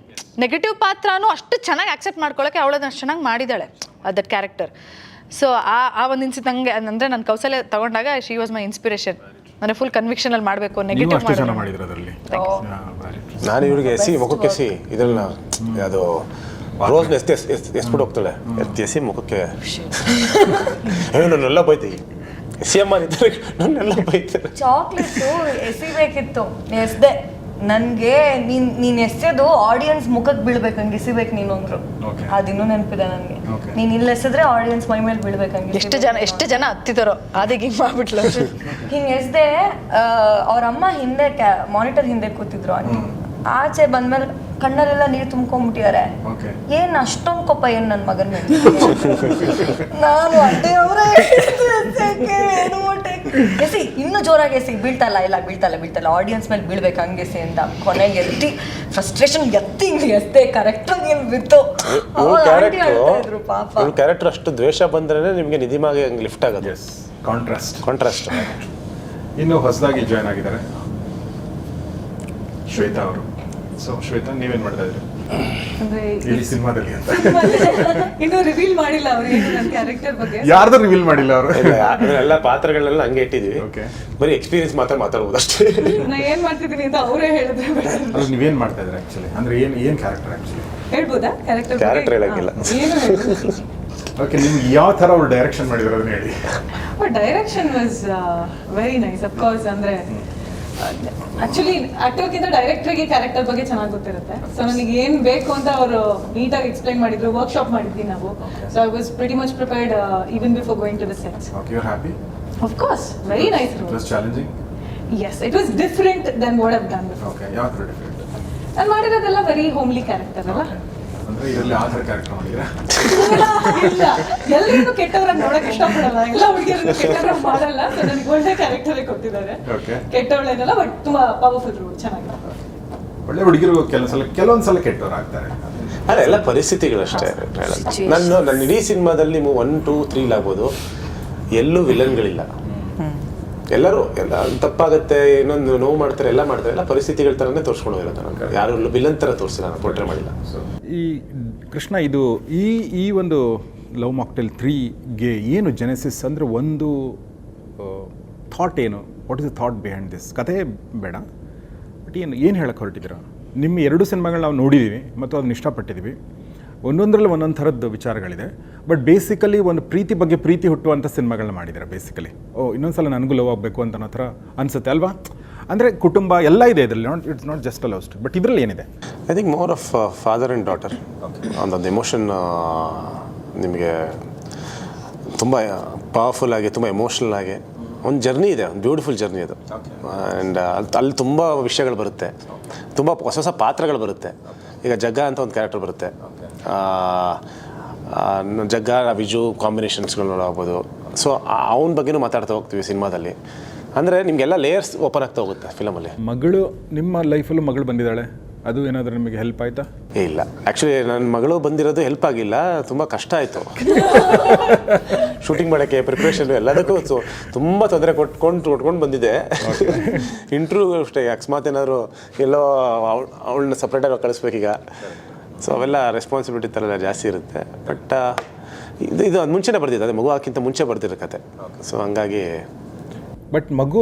Negative ಪಾತ್ರನೂ ಅಷ್ಟು ಚೆನ್ನಾಗಿ ಅಕ್ಸೆಪ್ಟ್ ಮಾಡ್ಕೊಳ್ಳೋಕ್ಕೆ ಅವಳನ್ನ ಅಷ್ಟು ಚೆನ್ನಾಗಿ ಮಾಡಿದ್ದಾಳೆ ದಟ್ ಕ್ಯಾರೆಕ್ಟರ್. ಸೊ ಆ ಒಂದು ಇನ್ಸಿಟ್ ನಂಗೆ ಅಂದರೆ ನಾನು ಕೌಸಲ್ಯ ತಗೊಂಡಾಗ ಶಿ ವಾಸ್ ಮೈ ಇನ್ಸ್ಪಿರೇಷನ್. ಅಂದರೆ ಫುಲ್ ಕನ್ವಿಕ್ಷನಲ್ಲಿ ಮಾಡಬೇಕು, ನೆಗೆಟಿವ್ ಮಾಡಿದ್ರು ಅದರಲ್ಲಿ. ನಾನು ಇವ್ರಿಗೆ ಮುಖಕ್ಕೆ ಇದನ್ನ ಅದು ರೋಸ್ನ ಎಸ್ಬಿಟ್ಟು ಹೋಗ್ತಾಳೆ, ಎಸಿ ಮುಖಕ್ಕೆ ನನ್ನೆಲ್ಲ ಬೈತಿ, ಅಮ್ಮ ನನ್ನೆಲ್ಲ ಬೈತಾರೆ. ಚಾಕ್ಲೇಟು ಎಸಿಬೇಕಿತ್ತು, ಎಸ್ದೆ. ನನಗೆ ನೀನು ಎಸೆದು ಆಡಿಯನ್ಸ್ ಮುಖಕ್ಕೆ ಬೀಳ್ಬೇಕು, ಹಂಗೆ ಎಸಿಬೇಕು ನೀನು ಅಂದ್ರು. ಅದಿನ್ನೂ ನೆನಪಿದೆ ನನಗೆ. ನೀನು ಇಲ್ಲಿ ಎಸೆದ್ರೆ ಆಡಿಯನ್ಸ್ ಮೈ ಮೇಲೆ ಬೀಳ್ಬೇಕಂಗೆ. ಎಷ್ಟು ಜನ ಹತ್ತಿದಾರೋ ಅದಕ್ಕೆ ಹಿಂಗೆ ಮಾಡ್ಬಿಟ್ಲು. ಹಿಂಗೆ ಎಸ್ದೆ. ಅವ್ರ ಅಮ್ಮ ಹಿಂದೆ ಮಾನಿಟರ್ ಹಿಂದೆ ಕೂತಿದ್ರು. ಆಚೆ ಬಂದ್ಮೇಲೆ ಕಣ್ಣಲ್ಲೆಲ್ಲ ನೀರು ತುಂಬ್ಕೊಂಡ್ಬಿಟ್ಟಿದ್ದಾರೆ. ಏನ್ ಅಷ್ಟೊಂದು ಕೋಪ ಏನ್ ನನ್ನ ಮಗನ ಮೇಲೆ? ನಾನು ಎಸಿ ಇನ್ನೂ ಜೋರಾಗಿ ಎಸಿ, ಬೀಳ್ತಲ್ಲ ಆಡಿಯನ್ಸ್ ಮೇಲೆ ಬೀಳ್ಬೇಕು ಹಂಗೆಸಿ ಅಂತ. ಕೊನೆಗೆ ಎತ್ತಿ ಫ್ರಸ್ಟ್ರೇಷನ್ ಎತ್ತಿ ಎಸ್ತೆ, ಕರೆಕ್ಟಾಗಿ ಏನು ಬಿತ್ತು. ಕ್ಯಾರೆಕ್ಟರ್ ಅಷ್ಟು ದ್ವೇಷ ಬಂದ್ರೆ ನಿಮ್ಗೆ ನಿಧಿಮಾಗೆ ಹಂಗೆ ಲಿಫ್ಟ್ ಆಗೋದು. ಕಾಂಟ್ರಾಸ್ಟ್. ಇನ್ನು ಹೊಸದಾಗಿ ಜಾಯ್ನ್ ಆಗಿದ್ದಾರೆ ಶ್ವೇತಾ ಅವರು. ಸೊ ಶ್ವೇತಾ, ನೀವೇನ್ ಮಾಡ್ತಾ ಇದ್ರಿ ಈ ಸಿನಿಮಾದಲ್ಲಿ ಅಂತ? ಇನ್ನೂ ರಿವೀಲ್ ಮಾಡಿಲ್ಲ ಅವರು ನನ್ನ ಕ್ಯಾರೆಕ್ಟರ್ ಬಗ್ಗೆ. ಯಾರ್ದು ರಿವೀಲ್ ಮಾಡಿಲ್ಲ ಅವರು? ಎಲ್ಲ ಪಾತ್ರಗಳನ್ನೆಲ್ಲ ಹಂಗೆ ಇಟ್ಟಿದೀವಿ, ಬರೀ ಎಕ್ಸ್ಪೀರಿಯನ್ಸ್ ಮಾತಾಡ್ಬೋದು ಅಷ್ಟೇ. ನಾ ಏನ್ ಮಾಡ್ತಿದ್ದೀನಿ ಅಂತ ಅವರೇ ಹೇಳಿದ್ರೆ. ಅದು ನೀವೇನ್ ಮಾಡ್ತಾ ಇದ್ರಿ ಆಕ್ಚುಲಿ? ಅಂದ್ರೆ ಏನ್ ಕ್ಯಾರೆಕ್ಟರ್ ಆಕ್ಚುಲಿ ಹೇಳ್ಬೋದಾ? ಕ್ಯಾರೆಕ್ಟರ್ ಹೇಳಂಗಿಲ್ಲ. ಓಕೆ, ನಿಮ್ಗೆ ಯಾವ ತರ ಅವ್ರು ಡೈರೆಕ್ಷನ್ ಮಾಡಿದ್ರು ಅದನ್ನ ಹೇಳಿ. Direction was very nice. Of course ಅಂದ್ರೆ ಆಕ್ಚುಲಿ ಆಕ್ಟರ್ಗಿಂತ ಡೈರೆಕ್ಟರ್ಗೆ ಕ್ಯಾರೆಕ್ಟರ್ ಬಗ್ಗೆ ಚೆನ್ನಾಗಿ ಗೊತ್ತಿರುತ್ತೆ. ಸೊ ನನಗೆ ಏನ್ ಬೇಕು ಅಂತ ಅವರು ನೀಟಾಗಿ ಎಕ್ಸ್ಪ್ಲೈನ್ ಮಾಡಿದ್ರು. ವರ್ಕ್ಶಾಪ್ ಮಾಡಿದ್ವಿ ನಾವು. So I was pretty much prepared even before going to the sets. Okay, you are happy? Of course, very nice. It was challenging? Yes, it was different then what I have done before. Okay, ಯಾವ ತರ different? ನಾನು ಮಾಡಿರೋದೆಲ್ಲ very homely character ಅಲ್ಲ. ಇದರಲ್ಲಿ ಆ ಥರ character ಮಾಡಿದ್ರೆ ಇಲ್ಲ, ಎಲ್ಲರೂ ಕೆಟ್ಟವರಾಗಿ ನೋಡಕ್ ಇಷ್ಟಪಡಲ್ಲ, ಎಲ್ಲ ಹುಡುಗಿಯರು ಕೆಟ್ಟವರಾಗಿ ಮಾಡಲ್ಲ. ಸೊ ನನಗೆ ಒಳ್ಳೆ ಕ್ಯಾರೆಕ್ಟರ್ ಕೊಟ್ಟಿದ್ದಾರೆ. Okay. ಕೆಟ್ಟವಳೇನಲ್ಲ, ಬಟ್ ತುಂಬಾ ಪವರ್ಫುಲ್ ಚೆನ್ನಾಗಿ. ಒಳ್ಳೆ ಹುಡುಗಿರು ಕೆಲವೊಂದ್ಸಲ ಕೆಟ್ಟವ್ರು ಆಗ್ತಾರೆ. ಅದೇ ಎಲ್ಲ ಪರಿಸ್ಥಿತಿಗಳಷ್ಟೇ. ನನ್ನ ಇಡೀ ಸಿನಿಮಾದಲ್ಲಿ 1, 2, 3 ಆಗ್ಬೋದು, ಎಲ್ಲೂ ವಿಲನ್ಗಳಿಲ್ಲ. ಎಲ್ಲರೂ ಎಲ್ಲ ತಪ್ಪಾಗುತ್ತೆ, ಇನ್ನೊಂದು ನೋವು ಮಾಡ್ತಾರೆ, ಎಲ್ಲ ಮಾಡ್ತಾರೆ, ಎಲ್ಲ ಪರಿಸ್ಥಿತಿಗಳ ಥರನೇ ತೋರಿಸ್ಕೊಂಡು ಹೋಗಿರೋದು. ನನಗೆ ಯಾರು ವಿಲನ್ ಥರ ತೋರಿಸಿಲ್ಲ, ನಾನು ಪೋರ್ಟ್ರೇ ಮಾಡಿಲ್ಲ. ಸೊ ಈ ಕೃಷ್ಣ, ಇದು ಈ ಒಂದು ಲವ್ ಮಾಕ್ಟೇಲ್ 3ಗೆ ಏನು ಜೆನೆಸಿಸ್ ಅಂದರೆ, ಒಂದು ಥಾಟ್ ಏನು, what is the thought behind this? ಕಥೆ ಬೇಡ, ಬಟ್ ಏನು ಹೇಳಕ್ಕೆ ಹೊರಟಿದ್ದೀರಾ? ನಿಮ್ಮ 2 ಸಿನಿಮಾಗಳು ನಾವು ನೋಡಿದ್ದೀವಿ ಮತ್ತು ಅದನ್ನ ಇಷ್ಟಪಟ್ಟಿದ್ದೀವಿ. ಒಂದೊಂದರಲ್ಲಿ ಒಂದೊಂದು ಥರದ್ದು ವಿಚಾರಗಳಿದೆ, ಬಟ್ ಬೇಸಿಕಲಿ ಒಂದು ಪ್ರೀತಿ ಬಗ್ಗೆ ಪ್ರೀತಿ ಹುಟ್ಟುವಂಥ ಸಿನಿಮಾಗಳನ್ನ ಮಾಡಿದ್ದಾರೆ ಬೇಸಿಕಲಿ. ಇನ್ನೊಂದ್ಸಲ ನನಗೂ ಲವ್ ಆಗಬೇಕು ಅಂತ ಅನ್ನೋ ಥರ ಅನಿಸುತ್ತೆ ಅಲ್ವಾ? ಅಂದರೆ ಕುಟುಂಬ ಎಲ್ಲ ಇದೆ ಇದರಲ್ಲಿ, it's not just a love story. But ಇದರಲ್ಲಿ ಏನಿದೆ? I think more of father and daughter. ಒಂದೊಂದು ಎಮೋಷನ್ ನಿಮಗೆ ತುಂಬ ಪವರ್ಫುಲ್ ಆಗಿ, ತುಂಬ ಎಮೋಷ್ನಲ್ ಆಗಿ ಒಂದು ಜರ್ನಿ ಇದೆ, ಒಂದು ಬ್ಯೂಟಿಫುಲ್ ಜರ್ನಿ ಅದು. ಆ್ಯಂಡ್ ಅಲ್ಲಿ ತುಂಬ ವಿಷಯಗಳು ಬರುತ್ತೆ, ತುಂಬ ಹೊಸ ಹೊಸ ಪಾತ್ರಗಳು ಬರುತ್ತೆ. ಈಗ ಜಗ್ಗ ಅಂತ ಒಂದು ಕ್ಯಾರೆಕ್ಟರ್ ಬರುತ್ತೆ, ಜಗ್ಗ ವಿಜು ಕಾಂಬಿನೇಷನ್ಸ್ಗಳು ನೋಡಬಹುದು. ಸೊ ಅವನ ಬಗ್ಗೆನೂ ಮಾತಾಡ್ತಾ ಹೋಗ್ತೀವಿ ಸಿನಿಮಾದಲ್ಲಿ. ಅಂದರೆ ನಿಮಗೆಲ್ಲ ಲೇಯರ್ಸ್ ಓಪನ್ ಆಗ್ತಾ ಹೋಗುತ್ತೆ ಫಿಲಮಲ್ಲಿ. ಮಗಳು, ನಿಮ್ಮ ಲೈಫಲ್ಲೂ ಮಗಳು ಬಂದಿದ್ದಾಳೆ, ಅದು ಏನಾದರೂ ನಿಮಗೆ ಹೆಲ್ಪ್ ಆಯಿತಾ? ಇಲ್ಲ, ಆ್ಯಕ್ಚುಲಿ ನನ್ನ ಮಗಳು ಬಂದಿರೋದು ಹೆಲ್ಪ್ ಆಗಿಲ್ಲ, ತುಂಬ ಕಷ್ಟ ಆಯಿತು ಶೂಟಿಂಗ್ ಮಾಡೋಕ್ಕೆ, ಪ್ರಿಪ್ರೇಷನ್ ಎಲ್ಲದಕ್ಕೂ. ಸೊ ತುಂಬ ತೊಂದರೆ ಕೊಟ್ಕೊಂಡು ಬಂದಿದೆ. ಇಂಟ್ರ್ವ್ಯೂ ಅಷ್ಟೇ, ಅಕಸ್ಮಾತ್ ಏನಾದರೂ ಎಲ್ಲೋ ಅವಳನ್ನ ಸಪ್ರೇಟಾಗಿ ಕಳಿಸ್ಬೇಕೀಗ. ಸೊ ಅವೆಲ್ಲ ರೆಸ್ಪಾನ್ಸಿಬಿಲಿಟಿ ಥರ ಜಾಸ್ತಿ ಇರುತ್ತೆ. ಬಟ್ ಇದು ಅದು ಮುಂಚೆನೇ ಬರ್ತಿದೆ, ಅದೇ ಮಗು ಹಾಕಿಂತ ಮುಂಚೆ ಬರ್ತಿರೋ ಕತೆ. ಸೊ ಹಂಗಾಗಿ. ಬಟ್ ಮಗು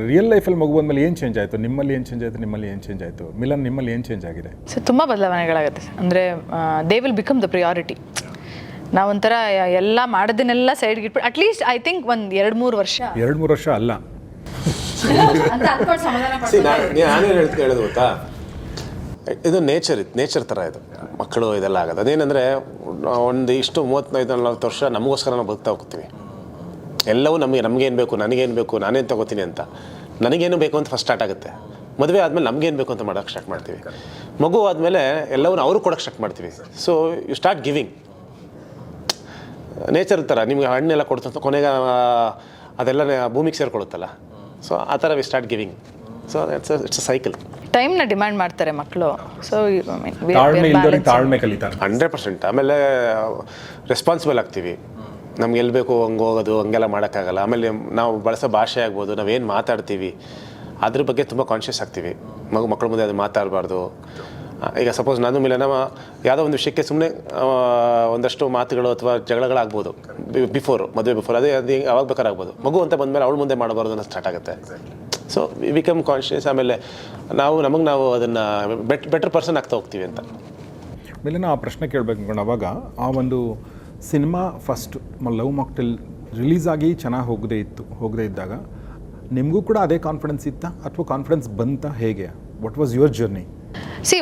ರಿಯಲ್ ಲೈಫಲ್ಲಿ ಮಗು ಬಂದಮೇಲೆ ಏನು ಚೇಂಜ್ ಆಯಿತು? ನಿಮ್ಮಲ್ಲಿ ಏನು ಚೇಂಜ್ ಆಯಿತು, ನಿಮ್ಮಲ್ಲಿ ಏನು ಚೇಂಜ್ ಆಯಿತು? ಮಿಲನ್, ನಿಮ್ಮಲ್ಲಿ ಏನು ಚೇಂಜ್ ಆಗಿದೆ? ಸೊ ತುಂಬ ಬದಲಾವಣೆಗಳಾಗುತ್ತೆ. ಅಂದರೆ they will become the priority. ನಾವೊಂಥರ ಎಲ್ಲ ಮಾಡೋದನ್ನೆಲ್ಲ ಸೈಡ್ಗೆ ಇಟ್ಬಿಟ್ಟು ಅಟ್ಲೀಸ್ಟ್ ಐ ಥಿಂಕ್ ಒಂದು 2-3 ವರ್ಷ 2-3 ವರ್ಷ ಅಲ್ಲ ಅಂತ ಅನ್ಕೊಂಡು ಸಮಾಧಾನ ನಾನೇನು ಹೇಳೋದು ಗೊತ್ತಾ, ಇದು ನೇಚರ್ ಥರ ಇದು ಮಕ್ಕಳು ಇದೆಲ್ಲ ಆಗೋದು. ಅದೇನೆಂದರೆ ಒಂದು ಇಷ್ಟು 35-40 ವರ್ಷ ನಮಗೋಸ್ಕರ ನಾವು ಬದುಕ್ತಾ ಹೋಗ್ತೀವಿ. ಎಲ್ಲವೂ ನಮಗೇನು ಬೇಕು, ನನಗೇನು ಬೇಕು, ನಾನೇನು ತಗೋತೀನಿ ಅಂತ, ನನಗೇನು ಬೇಕು ಅಂತ ಫಸ್ಟ್ ಸ್ಟಾರ್ಟ್ ಆಗುತ್ತೆ. ಮದುವೆ ಆದಮೇಲೆ ನಮಗೇನು ಬೇಕು ಅಂತ ಮಾಡೋಕ್ಕೆ ಸ್ಟಾರ್ಟ್ ಮಾಡ್ತೀವಿ. ಮಗು ಆದಮೇಲೆ ಎಲ್ಲವನ್ನೂ ಅವರು ಕೊಡೋಕ್ಕೆ ಸ್ಟಾರ್ಟ್ ಮಾಡ್ತೀವಿ. So you start giving. Nature ಥರ ನಿಮಗೆ ಹಣ್ಣೆಲ್ಲ ಕೊಡ್ತಂತ ಕೊನೆಗೆ ಅದೆಲ್ಲ ಭೂಮಿಗೆ ಸೇರ್ಕೊಳ್ಳುತ್ತಲ್ಲ. ಸೊ ಆ ಥರ we start giving. So it's a cycle. ಟೈಮ್ನ ಡಿಮ್ಯಾಂಡ್ ಮಾಡ್ತಾರೆ ಮಕ್ಕಳು. ಸೊ ತಾಳ್ಮೆ ಕಲಿತಾರೆ 100%. ಆಮೇಲೆ ರೆಸ್ಪಾನ್ಸಿಬಲ್ ಆಗ್ತೀವಿ. ನಮ್ಗೆ ಎಲ್ಲಿ ಬೇಕು ಹಂಗೆ ಹೋಗೋದು, ಹಂಗೆಲ್ಲ ಮಾಡೋಕ್ಕಾಗಲ್ಲ. ಆಮೇಲೆ ನಾವು ಬಳಸೋ ಭಾಷೆ ಆಗ್ಬೋದು, ನಾವೇನು ಮಾತಾಡ್ತೀವಿ ಅದ್ರ ಬಗ್ಗೆ ತುಂಬ ಕಾನ್ಷಿಯಸ್ ಆಗ್ತೀವಿ. ಮಕ್ಕಳ ಮುಂದೆ ಅದು ಮಾತಾಡಬಾರ್ದು. ಈಗ ಸಪೋಸ್ ನಾನು ಮಿಲನ ಯಾವುದೋ ಒಂದು ವಿಷಯಕ್ಕೆ ಸುಮ್ಮನೆ ಒಂದಷ್ಟು ಮಾತುಗಳು ಅಥವಾ ಜಗಳಗಳಾಗ್ಬೋದು ಮದುವೆ ಬಿಫೋರ್, ಅದೇ ಯಾವಾಗ ಬೇಕಾದ್ರೆ ಆಗ್ಬೋದು. ಮಗು ಅಂತ ಬಂದಮೇಲೆ ಅವಳ ಮುಂದೆ ಮಾಡಬಾರ್ದು ಅನ್ನೋ ಸ್ಟಾರ್ಟ್ ಆಗುತ್ತೆ. So we become conscious. ಆಮೇಲೆ ನಾವು ಅದನ್ನು ಬೆಟರ್ ಪರ್ಸನ್ ಆಗ್ತಾ ಹೋಗ್ತೀವಿ ಅಂತ. ಮಿಲನ, ಆ ಪ್ರಶ್ನೆ ಕೇಳಬೇಕು ಅನ್ಕೊಂಡು, ಅವಾಗ ಆ ಒಂದು cinema first love mocktail release ಆಗಿ ಚೆನ್ನಾಗಿ ಹೋಗದೇ ಇದ್ದಾಗ ನಿಮಗೂ ಕೂಡ ಅದೇ ಕಾನ್ಫಿಡೆನ್ಸ್ ಇತ್ತಾ ಅಥವಾ ಕಾನ್ಫಿಡೆನ್ಸ್ ಬಂತ? ಹೇಗೆ, ವಾಟ್ ವಾಸ್ ಯುವರ್ ಜರ್ನಿ?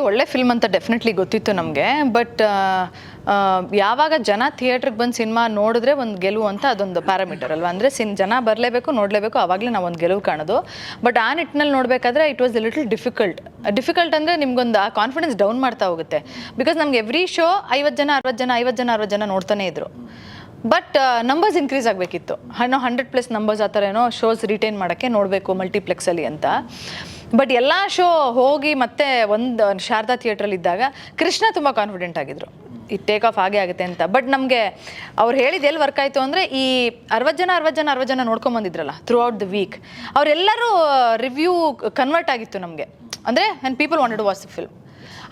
ಒಳ್ಳೆ ಫಿಲ್ಮ್ ಅಂತ ಡೆಫಿನೆಟ್ಲಿ ಗೊತ್ತಿತ್ತು ನಮಗೆ. ಬಟ್ ಯಾವಾಗ ಜನ ಥಿಯೇಟ್ರಿಗೆ ಬಂದು ಸಿನಿಮಾ ನೋಡಿದ್ರೆ ಒಂದು ಗೆಲುವು ಅಂತ ಅದೊಂದು ಪ್ಯಾರಾಮೀಟರ್ ಅಲ್ವಾ. ಅಂದರೆ ಜನ ಬರಲೇಬೇಕು, ನೋಡಲೇಬೇಕು, ಆವಾಗಲೇ ನಾವು ಒಂದು ಗೆಲುವು ಕಾಣೋದು. ಬಟ್ ಆ ನಿಟ್ಟಿನಲ್ಲಿ ನೋಡಬೇಕಾದ್ರೆ it was A little difficult ಅಂದರೆ ನಿಮ್ಗೊಂದು ಆ ಕಾನ್ಫಿಡೆನ್ಸ್ ಡೌನ್ ಮಾಡ್ತಾ ಹೋಗುತ್ತೆ. ಬಿಕಾಸ್ ನಮ್ಗೆ ಎವ್ರಿ ಶೋ 50 ಜನ ನೋಡ್ತಾನೆ ಇದ್ರು. ಬಟ್ ನಂಬರ್ಸ್ ಇನ್ಕ್ರೀಸ್ ಆಗಬೇಕಿತ್ತು. ನಾವು 100+ ನಂಬರ್ಸ್ ಆ ಥರ ಏನೋ ಶೋಸ್ ರಿಟೈನ್ ಮಾಡೋಕ್ಕೆ ನೋಡಬೇಕು ಮಲ್ಟಿಪ್ಲೆಕ್ಸಲ್ಲಿ ಅಂತ. ಬಟ್ ಎಲ್ಲ ಶೋ ಹೋಗಿ ಮತ್ತೆ ಒಂದು ಶಾರದಾ ಥಿಯೇಟ್ರಲ್ಲಿ ಇದ್ದಾಗ ಕೃಷ್ಣ ತುಂಬ ಕಾನ್ಫಿಡೆಂಟ್ ಆಗಿದ್ರು, ಇದು ಟೇಕ್ ಆಫ್ ಆಗೇ ಆಗುತ್ತೆ ಅಂತ. ಬಟ್ ನಮಗೆ ಅವ್ರು ಹೇಳಿದ್ದು ಎಲ್ಲಿ ವರ್ಕ್ ಆಯಿತು ಅಂದರೆ, ಈ 60 ಜನ ನೋಡ್ಕೊಂಬಂದಿದ್ರಲ್ಲ ಥ್ರೂ ಔಟ್ ದ ವೀಕ್, ಅವರೆಲ್ಲರೂ ರಿವ್ಯೂ ಕನ್ವರ್ಟ್ ಆಗಿತ್ತು ನಮಗೆ. ಅಂದರೆ and people wanted to watch the film.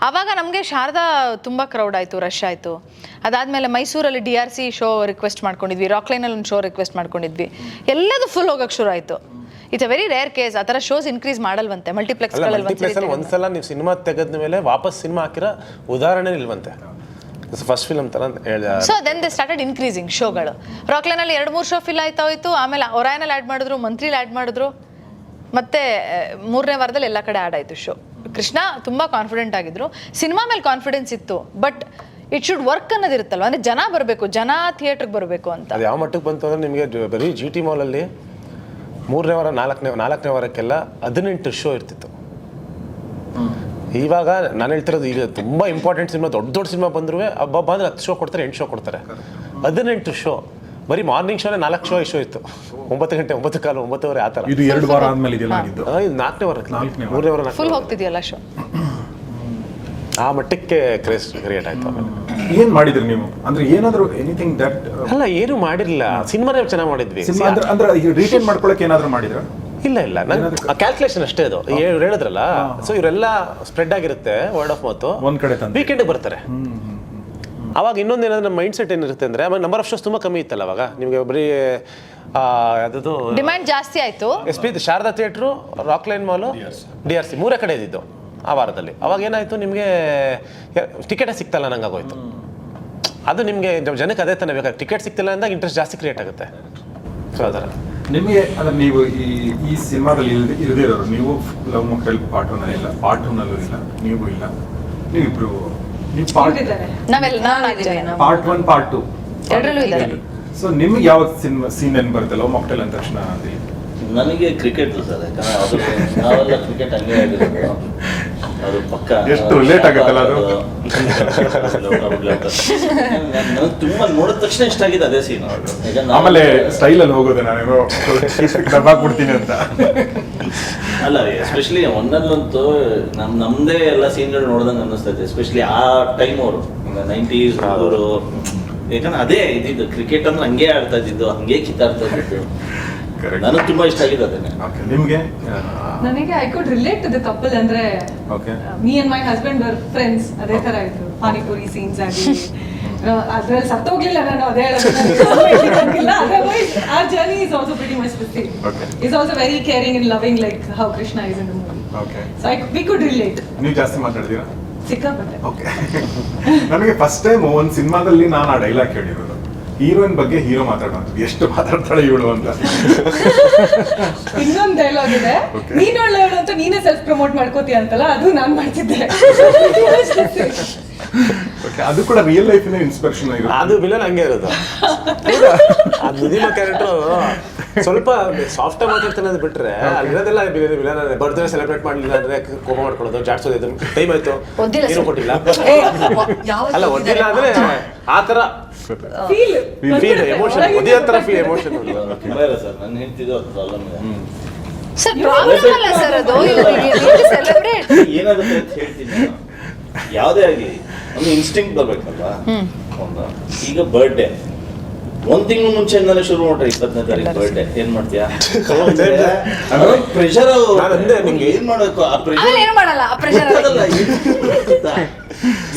ಆವಾಗ ನಮಗೆ ಶಾರದಾ ತುಂಬ ಕ್ರೌಡ್ ಆಯಿತು, ರಶ್ ಆಯಿತು. ಅದಾದಮೇಲೆ ಮೈಸೂರಲ್ಲಿ DRC ಶೋ ರಿಕ್ವೆಸ್ಟ್ ಮಾಡ್ಕೊಂಡಿದ್ವಿ, ರಾಕ್ಲೈನಲ್ಲಿ ಒಂದು ಶೋ ರಿಕ್ವೆಸ್ಟ್ ಮಾಡ್ಕೊಂಡಿದ್ವಿ. ಎಲ್ಲದು ಫುಲ್ ಹೋಗೋಕ್ಕೆ ಶುರು ಆಯಿತು. It's a very rare case. ಆ ಥರ ಶೋಸ್ ಇನ್ಕ್ರೀಸ್ ಮಾಡಲ್ವಂತೆ ಮಲ್ಟಿಪ್ಲೆಕ್ಸ್ಗಳಲ್ಲಿ. ಒಂದ್ಸಲ ನೀವು ಸಿನಿಮಾ ತೆಗೆದ ಮೇಲೆ ವಾಪಸ್ ಸಿನಿಮಾ ಹಾಕಿರೋ ಉದಾಹರಣೆ ಇಲ್ವಂತೆ. ಫಸ್ಟ್ ಫಿಲಮ್ ಥರ ಹೇಳಿದೆ. So then they started increasing ಶೋಗಳು. ರಾಕ್ಲೈನಲ್ಲಿ 2-3 ಶೋ ಫಿಲ್ ಆಯ್ತಾ ಹೋಯ್ತು. ಆಮೇಲೆ ಒರಾಯನಲ್ಲಿ ಆ್ಯಡ್ ಮಾಡಿದ್ರು, ಮಂತ್ರಿಲಿ ಆ್ಯಡ್ ಮಾಡಿದ್ರು, ಮತ್ತೆ 3ನೇ ವಾರದಲ್ಲಿ ಎಲ್ಲ ಕಡೆ ಆ್ಯಡ್ ಆಯಿತು ಶೋ. ಕೃಷ್ಣ ತುಂಬ ಕಾನ್ಫಿಡೆಂಟ್ ಆಗಿದ್ರು, ಸಿನಿಮಾ ಮೇಲೆ ಕಾನ್ಫಿಡೆನ್ಸ್ ಇತ್ತು. ಬಟ್ ಇಟ್ ಶುಡ್ ವರ್ಕ್ ಅನ್ನೋದಿರುತ್ತಲ್ವ, ಅಂದರೆ ಜನ ಬರಬೇಕು, ಜನ ಥಿಯೇಟ್ರಿಗೆ ಬರಬೇಕು ಅಂತ. ಅದು ಯಾವ ಮಟ್ಟಕ್ಕೆ ಬಂತು ಅಂದರೆ, ನಿಮಗೆ ಬರೀ GT ಮಾಲಲ್ಲಿ 3ನೇ ವಾರ 4ನೇ ವಾರಕ್ಕೆಲ್ಲ 18 ಶೋ ಇರ್ತಿತ್ತು. ಇವಾಗ ನಾನು ಹೇಳ್ತಿರೋದು ಈಗ ತುಂಬ ಇಂಪಾರ್ಟೆಂಟ್ ಸಿನಿಮಾ, ದೊಡ್ಡ ದೊಡ್ಡ ಸಿನಿಮಾ ಬಂದರೂ ಹಬ್ಬ ಅಂದರೆ 10 ಶೋ ಕೊಡ್ತಾರೆ, 8 ಶೋ ಕೊಡ್ತಾರೆ. 18 ಶೋ ಬರೀ ಮಾರ್ನಿಂಗ್ ಶೋನೇ 4 ಶೋ ಇತ್ತು. 9 ಗಂಟೆ, 9:15, 9:30 ಆ ಥರ. ಇದು 2 ವಾರ ಆದ್ಮೇಲೆ ಇದೆಲ್ಲ ಆಗಿದ್ದು. ಇದು 4ನೇ ವಾರ, 3ನೇ ವಾರ ಫುಲ್ ಹೋಗ್ತಿದೆಯಲ್ಲ ಶೋ. ಆ ಮಟ್ಟಕ್ಕೆ ಕ್ರೇಜ್ ಕ್ರಿಯೇಟ್ ಆಯ್ತು. ಏನ್ ಮಾಡಿದ್ರಿ ನೀವು? ಅಂದ್ರೆ ಏನಾದ್ರು ಎನಿಥಿಂಗ್ ದಟ್ ಅಲ್ಲ, ಏನು ಮಾಡಿರಲಿಲ್ಲ, ಸಿನಿಮಾನೇ ಚೆನ್ನಾಗಿ ಮಾಡಿದ್ವಿ. ಅಂದ್ರೆ ರಿಟೇನ್ ಮಾಡ್ಕೊಳಕ್ಕೆ ಏನಾದ್ರು ಮಾಡಿದ್ರ? ಇಲ್ಲ ನಾನು ಕ್ಯಾಲ್ಕುಲೇಷನ್ ಅಷ್ಟೇ ಅದು. ಇವ್ರು ಹೇಳಿದ್ರಲ್ಲ, ಸೊ ಇವರೆಲ್ಲ ಸ್ಪ್ರೆಡ್ ಆಗಿರುತ್ತೆ ವರ್ಡ್ ಆಫ್ ಮೌತ್, ಒಂದ್ ಕಡೆ ತಂದು ವೀಕೆಂಡ್ಗೆ ಬರ್ತಾರೆ. ಅವಾಗ ಇನ್ನೊಂದು ಏನಾದ್ರೆ ನಮ್ಮ ಮೈಂಡ್ ಸೆಟ್ ಏನಿರುತ್ತೆ ಅಂದರೆ, ಆಮೇಲೆ ನಂಬರ್ ಆಫ್ ಶೋಸ್ ತುಂಬ ಕಮ್ಮಿ ಇತ್ತಲ್ಲ ಅವಾಗ. ನಿಮಗೆ ಬರೀ ಯಾವುದು ಡಿಮ್ಯಾಂಡ್ ಜಾಸ್ತಿ ಆಯಿತು. SP Sharada theatre, Rockline mall, DRC 3 ಕಡೆ ಇದ್ದಿದ್ದು ಆ ವಾರದಲ್ಲಿ. ಅವಾಗ ಏನಾಯಿತು, ನಿಮಗೆ ಟಿಕೆಟೇ ಸಿಗ್ತಲ್ಲ ನಂಗಾಗೋಯ್ತು. ಅದು ನಿಮಗೆ ಜನಕ್ಕೆ ಅದೇ ತಾನೇ ಬೇಕಾದ್ರೆ, ಟಿಕೆಟ್ ಸಿಗ್ತಿಲ್ಲ ಅಂದಾಗ ಇಂಟ್ರೆಸ್ಟ್ ಜಾಸ್ತಿ ಕ್ರಿಯೇಟ್ ಆಗುತ್ತೆ. ಸೊ ಅದರ ನಿಮಗೆ ಅಂದ್ರೆ ನೀವು ಈ ಸಿನಿಮಾದಲ್ಲಿ ಇರದಿರೋರು, ನೀವು ಲವ್ ಮೊಕ್ಟೈಲ್ ಪಾರ್ಟ್ 1 ಇಲ್ಲ, ಪಾರ್ಟ್ 2 ಇಲ್ಲ, ನೀವು ಇಲ್ಲ, ನೀವಿಬ್ರು ನೀವು ಪಾರ್ಟ್ ಪಾರ್ಟ್ 1 ಪಾರ್ಟ್ 2 ಎರಡರಲ್ಲೂ ಇದ್ದಾರೆ. ಸೊ ನಿಮ್ಗೆ ಯಾವ ಸೀನ್ ಏನ್ ಬರುತ್ತೆ ಲವ್ ಮೊಕ್ಟೈಲ್ ಅಂದ ತಕ್ಷಣ? ನನಗೆ ಕ್ರಿಕೆಟ್ ಸರ್, ಯಾಕಂದ್ರೆ ಅದು ನಾವೆಲ್ಲ ಕ್ರಿಕೆಟ್ ಹಂಗೆ ಆಗಿರೋದು. ಅದು ಪಕ್ಕ ಎಷ್ಟು ಲೇಟ್ ಆಗುತ್ತಲ್ಲ ಅದು. ನನಗೆ ತುಂಬಾ ನೋಡಿದ ತಕ್ಷಣ ಇಷ್ಟ ಆಗಿದೆ ಅದೇ ಸೀನ್. ಆಮೇಲೆ ಸ್ಟೈಲ್ ಅಲ್ಲಿ ಹೋಗೋದು, ನಾನೇನೋ ದಬ್ಬಾಕ್ಬಿಡ್ತೀನಿ ಅಂತ. ಅಲ್ಲ, ಎಸ್ಪೆಷಲಿ ಒಂದಲ್ಲಂತೂ ನಮ್ದೇ ಎಲ್ಲ ಸೀನ್ಗಳು ನೋಡ್ದಂಗೆ ಅನ್ನಿಸ್ತೈತೆ. ಎಸ್ಪೆಷಲಿ ಆ ಟೈಮ್ ಅವರು 90s ಅವರು, ಯಾಕಂದ್ರೆ ಅದೇ ಇದ್ದಿದ್ದು ಕ್ರಿಕೆಟ್ ಅಂದ್ರೆ ಹಂಗೆ ಆಡ್ತಾ ಇದ್ದಿದ್ದು, ಹಂಗೆ ಕಿತ್ತಾಡ್ತಾ ಇದ್ದಿದ್ದು. ನನಗೆ ತುಂಬಾ ಇಷ್ಟ ಆಗಿದೆ ಅದನ್ನೇ. ನಿಮ್ಗೆ? ನನಗೆ I could relate to the couple. ಅಂದ್ರೆ me and my husband were friends, ಅದೇ ತರ ಇತ್ತು. ಪಾನಿಪುರಿ ಸೀನ್ಸ್ ಆಗಲಿ ಅದ್ರಲ್ಲಿ ಸತ್ತೋಗ್ಲಿಲ್ಲ ನಾನು, ಅದೇ ಹೇಳೋದಿಲ್ಲ. Otherwise our journey is also pretty much the same. Is also very caring and loving like how Krishna is in the movie. So we could relate. ನೀವು ಜಾಸ್ತಿ ಮಾತಾಡ್ತೀರಾ? ಸಿಕ್ಕಾಪಟ್ಟೆ. ಓಕೆ. ನನಗೆ ಫಸ್ಟ್ ಟೈಮ್ ಒಂದು ಸಿನಿಮಾದಲ್ಲಿ ನಾನು ಆ ಡೈಲಾಗ್ ಕೇಳಿರೋದು, ಹೀರೋಯಿನ್ ಬಗ್ಗೆ ಹೀರೋ ಮಾತಾಡೋದು, ಎಷ್ಟು ಮಾತಾಡ್ತಾಳೆ ಇವಳು ಅಂತ. ಇನ್ನೊಂದು ಡೈಲಾಗ್ ಇದೆ, ನೀನ್ ಒಳ್ಳೆಯವಳು ಅಂತ ನೀನೇ ಸೆಲ್ಫ್ ಪ್ರಮೋಟ್ ಮಾಡ್ಕೋತೀಯ ಅಂತಲ್ಲ, ಅದು ನಾನ್ ಮಾಡ್ತಿದ್ದೆ. ಅದು ಕೂಡ ರಿಯಲ್ ಲೈಫ್ ಇನ್ಸ್ಪಿರೇಷನ್ ಆಗಿರುತ್ತೆ. ಅದು ವಿಲನ್ ಹಂಗೆ ಇರೋದು. ಅದು ನಿಧಿಮಾ ಕ್ಯಾರೆಕ್ಟರ್ ಸ್ವಲ್ಪ ಸಾಫ್ಟ್ ಆಗಿ ಮಾತಾಡ್ತಾನೆ, ಅದು ಬಿಟ್ರೆ ಅಲ್ಲಿರೋದೆಲ್ಲ ವಿಲನ್. ಬರ್ತ್ಡೇ ಸೆಲೆಬ್ರೇಟ್ ಮಾಡಲಿಲ್ಲ ಅಂದ್ರೆ ಕೋಪ ಮಾಡ್ಕೊಳ್ಳೋದು, ಜಾಡ್ಸೋದು, ಟೈಮ್ ಆಯ್ತು ಏನು ಕೊಟ್ಟಿಲ್ಲ, ಅಲ್ಲ ಒದ್ದಿಲ್ಲ ಅಂದ್ರೆ ಆ ತರ ಫೀಲ್ ಎಮೋಷನ್, ಒದಿಯೋ ತರ ಫೀಲ್ ಎಮೋಷನ್. ಸರ್ ನನ್ನ ಹೇಳ್ತಿದ್ದು ಅದು ಪ್ರಾಬ್ಲಮ್ ಇದೆ ಸರ್. ಪ್ರಾಬ್ಲಮ್ ಅಲ್ಲ ಸರ್, ಅದು ಸೆಲೆಬ್ರೇಟ್ ಏನಾಗುತ್ತೆ ಅಂತ ಹೇಳ್ತೀನಿ. ಯಾವುದೇ ಆಗಲಿ ಒಂದು ಇನ್ಸ್ಟಿಂಕ್ಟ್ ಬರ್ಬೇಕಲ್ವಾ. ಒಂದು ಈಗ ಬರ್ಡೇ 1 ತಿಂಗಳು ಮುಂಚೆಯಿಂದಾನೆ ಶುರು ಮಾಡ್ರಿ, 20ನೇ ತಾರೀಕು ಬರ್ಡೇ, ಏನ್ ಮಾಡ್ತೀಯಾ? ಪ್ರೆಷರ್ ಏನ್ ಮಾಡ್ಬೇಕು, ಆ ಪ್ರೆಷರ್ ಏನು ಮಾಡಲ್ಲ. ಆ pressure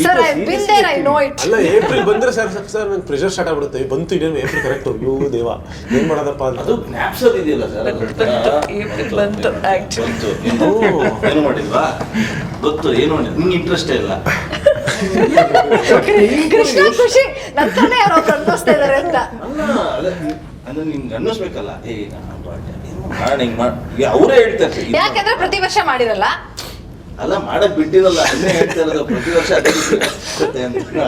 sir, I been there, I know it. ಅಲ್ಲ, ಏಪ್ರಿಲ್ ಬಂದ್ರೆ ಸರ್ ನಂಗೆ ಪ್ರೆಷರ್ ಸ್ಟಾರ್ಟ್ ಆಗ್ಬಿಡುತ್ತೆ. ಬಂತು ಇನ್ನೇನು ಏಪ್ರಿಲ್ ಕರೆಕ್ಟ್, ಅಯ್ಯೋ ದೇವ ಏನ್ ಮಾಡೋದಪ್ಪ ಅಂತ. ಅದು ಜ್ಞಾಪಿಸೋದು ಇದೆಯಲ್ಲ ಸರ್, ಬಂತು ಏನು ಮಾಡಿಲ್ವಾ ಗೊತ್ತು, ಏನು ಮಾಡಿಲ್ಲ, ನಿಮ್ಗೆ ಇಂಟ್ರೆಸ್ಟೇ ಇಲ್ಲ. ಕೃಷ್ಣ ಖುಷಿ ನಂತಾನೆ ಯಾರೋ ಸಂತೋಷಿಸ್ತಾ ಇದಾರೆ ಅಂತ. ಅಂದ್ರೆ ನಿಮ್ಗೆ ಅನ್ನಿಸ್ಬೇಕಲ್ಲ, ಹಿಂಗ್ ಮಾಡಿ ಅವರೇ ಹೇಳ್ತಾರೆ. ಯಾಕಂದ್ರೆ ಪ್ರತಿ ವರ್ಷ ಮಾಡಿರಲ್ಲ, ಅಲ್ಲ ಮಾಡಕ್ ಬಿಟ್ಟಿರಲ್ಲ, ಅದನ್ನೇ ಹೇಳ್ತಾ ಇರೋದು, ಪ್ರತಿ ವರ್ಷ ಅದೇ ಅಂತ.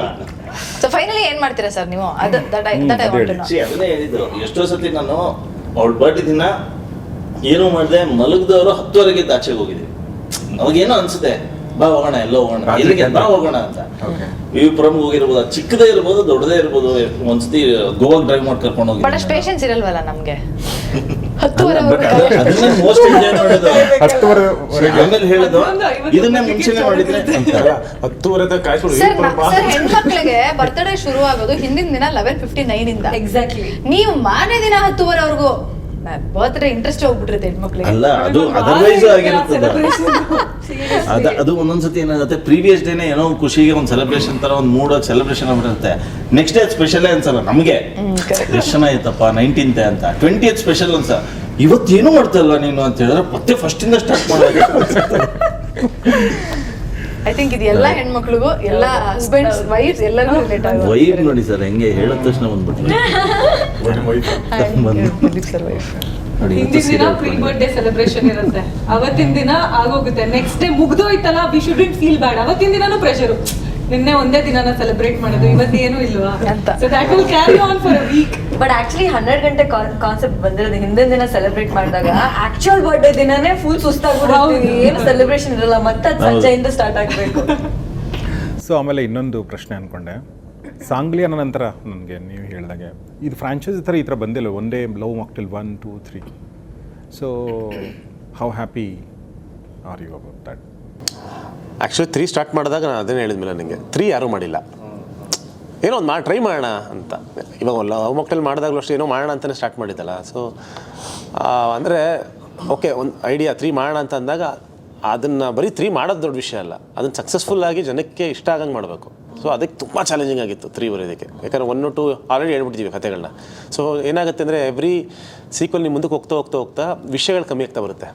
ಸೊ ಫೈನಲಿ ಏನ್ ಮಾಡ್ತೀರಾ ಸರ್ ನೀವು? ಅದನ್ನೇ ಹೇಳಿದ್ದು. ಎಷ್ಟೋ ಸತಿ ನಾನು ಅವಳ ಬರ್ಡೇ ದಿನ ಏನು ಮಾಡಿದೆ, ಮಲಗದವರು 10ವರೆಗೆ ಆಚೆಗೆ ಹೋಗಿದ್ವಿ. ಅವಾಗೇನೋ ಅನ್ಸುತ್ತೆ, ಬಾ ಹೋಗೋಣ, ಎಲ್ಲ ಹೋಗೋಣ, ಎಲ್ಲಿಗೆ ಬಾ ಹೋಗೋಣ ಅಂತ. ವಿವಿಪುರಂ ಹೋಗಿರ್ಬೋದು, ಚಿಕ್ಕದೇ ಇರ್ಬೋದು, ದೊಡ್ಡದೇ ಇರ್ಬೋದು. ಒಂದ್ಸತಿ ಗೋವಾಗ್ ಡ್ರೈವ್ ಮಾಡಿ ಕರ್ಕೊಂಡು ಹೋಗಿ. ಬಟ್ ಪೇಷನ್ಸ್ ಇರಲ್ವಲ್ಲ ನಮ್ಗೆ. 10ವರೆಗೆ ಮೋಸ್ಟ್ ಎಂಜಾಯ್ ಮಾಡೋದು. 10ವರೆಗೆ ಆಮೇಲೆ ಹೇಳೋದು, ಇದನ್ನೇ ಮುಂಚೆನೆ ಮಾಡಿದ್ರೆ ಅಂತ. 10ವರೆ ತನಕ ಕಾಯ್ಕೊಂಡು ಸರ್, ಹೆಣ್ಮಕ್ಳಿಗೆ ಬರ್ತ್ಡೇ ಶುರು ಆಗೋದು ಹಿಂದಿನ ದಿನ 11:59 ಇಂದ. ಎಕ್ಸಾಕ್ಟ್ಲಿ. ನೀವು ಮಾರನೇ ದಿನ 10ವರೆವರೆಗೂ ಬರ್ತ್ಡೇ ಇಂಟ್ರೆಸ್ಟ್ ಹೋಗ್ಬಿಟ್ಟಿರುತ್ತೆ ಹೆಣ್ಮಕ್ಳಿಗೆ. ಅಲ್ಲ, ಅದು ಅದರ್ವೈಸ್ ಆಗಿರುತ್ತದೆ. ಅದು ಒಂದೊಂದ್ಸತಿ ಏನಾಗುತ್ತೆ, ಪ್ರೀವಿಯಸ್ ಡೇನೆ ಏನೋ ಖುಷಿಗೆ ಒಂದು ಸೆಲೆಬ್ರೇಷನ್ ತರ ಒಂದು ಮೂಡ್ ಸೆಲೆಬ್ರೇಷನ್ ಆಗಿರುತ್ತೆ. ನೆಕ್ಸ್ಟ್ ಡೇ ಸ್ಪೆಷಲ್ ಅನ್ಸಲ್ಲ ನಮಗೆ. ಎಷ್ಟು ಚೆನ್ನಾಗಿತ್ತಪ್ಪ 19th ಅಂತ, 20th ಸ್ಪೆಷಲ್ ಅನ್ಸ. ಇವತ್ತೇನು ಮಾಡ್ತಲ್ಲ ನೀನು ಅಂತ ಹೇಳಿದ್ರೆ ಮತ್ತೆ ಫಸ್ಟ್ ಇಂದ ಸ್ಟಾರ್ಟ್ ಮಾಡಬೇಕು. ಐ ಥಿಂಕ್ ಇದು ಎಲ್ಲ ಹೆಣ್ಮಕ್ಳಿಗೂ, ಎಲ್ಲ ಹಸ್ಬೆಂಡ್ಸ್ ವೈಫ್ಸ್ ಎಲ್ಲರಿಗೂ ರಿಲೇಟ್ ಆಗುತ್ತೆ. ವೈಫ್ ನೋಡಿ ಸರ್, ಹೆಂಗೆ ಹೇಳಿದ ತಕ್ಷಣ ಬಂದ್ಬಿಟ್ರು. ಹಿಂದಿನ ದಿನ ಪ್ರೀ ಬರ್ಡೇ ಸೆಲೆಬ್ರೇಷನ್ ಇರುತ್ತೆ, ಅವತ್ತಿನ ದಿನ ಆಗೋಗುತ್ತೆ. ನೆಕ್ಸ್ಟ್ ಡೇ ಮುಗ್ದೋಯ್ತಲ್ಲ, ವಿ ಶುಡ್ಂಟ್ ಫೀಲ್ ಬ್ಯಾಡ್. ಅವತ್ತಿನ ದಿನಾನು ಪ್ರೆಷರು, ನಿನ್ನೆ ಒಂದೇ ದಿನ ಸೆಲೆಬ್ರೇಟ್ ಮಾಡೋದು, ಇವತ್ತೇನು ಇಲ್ವಾ ಅಂತ. So that will carry on for a week. But actually 12 ಗಂಟೆ ಕಾನ್ಸೆಪ್ಟ್ ಬಂದಿರೋದು ಹಿಂದಿನ ದಿನ ಸೆಲೆಬ್ರೇಟ್ ಮಾಡಿದಾಗ ಆಕ್ಚುಯಲ್ ಬರ್ಡೇ ದಿನನೇ ಫುಲ್ ಸುಸ್ತಾಗ್ಬಿಡ್ತೀವಿ, ಏನು ಸೆಲೆಬ್ರೇಷನ್ ಇರಲ್ಲ, ಮತ್ತೆ ಅದು ಸಂಜೆಯಿಂದ ಸ್ಟಾರ್ಟ್ ಆಗಬೇಕು. ಸೊ ಆಮೇಲೆ ಇನ್ನೊಂದು ಪ್ರಶ್ನೆ ಅಂದ್ಕೊಂಡೆ, ಸಾಂಗ್ಲಿ ಅನ್ನೋ ನಂತರ ನನಗೆ ನೀವು ಹೇಳಿದಾಗೆ ಇದು ಫ್ರಾಂಚೈಸಿ ಥರ ಈ ಥರ ಬಂದಿಲ್ಲ, ಒಂದೇ love mocktail 1, 2, 3. So how happy are you about that? Actually 3 start ಮಾಡಿದಾಗ ನಾನು ಅದನ್ನೇ ಹೇಳಿದ್ಮೇಲೆ ನನಗೆ 3 ಯಾರೂ ಮಾಡಿಲ್ಲ, ಏನೋ ಒಂದು ಟ್ರೈ ಮಾಡೋಣ ಅಂತ. ಇವಾಗ ಲವ್ ಮಾಕ್ಟೇಲ್ ಮಾಡಿದಾಗಲೂ ಅಷ್ಟೇ ಏನೋ ಮಾಡೋಣ ಅಂತಲೇ ಸ್ಟಾರ್ಟ್ ಮಾಡಿದ್ದಲ್ಲ. ಸೊ ಅಂದರೆ ಓಕೆ, ಒಂದು ಐಡಿಯಾ 3 ಮಾಡೋಣ ಅಂತ ಅಂದಾಗ ಅದನ್ನು ಬರೀ 3 ಮಾಡೋದು ದೊಡ್ಡ ವಿಷಯ ಅಲ್ಲ, ಅದನ್ನು ಸಕ್ಸಸ್ಫುಲ್ಲಾಗಿ ಜನಕ್ಕೆ ಇಷ್ಟ ಆಗಂಗೆ ಮಾಡಬೇಕು. ಸೊ ಅದಕ್ಕೆ ತುಂಬ ಚಾಲೆಂಜಿಂಗ್ ಆಗಿತ್ತು 3 ಬರೋದಕ್ಕೆ, ಯಾಕಂದರೆ 1 or 2 ಆಲ್ರೆಡಿ ಹೇಳ್ಬಿಟ್ಟಿದ್ದೀವಿ ಕಥೆಗಳನ್ನ. ಸೊ ಏನಾಗುತ್ತೆ ಅಂದರೆ ಎವ್ರಿ ಸೀಕ್ವಲ್ ನೀವು ಮುಂದಕ್ಕೆ ಹೋಗ್ತಾ ವಿಷಯಗಳು ಕಮ್ಮಿ ಆಗ್ತಾ ಬರುತ್ತೆ.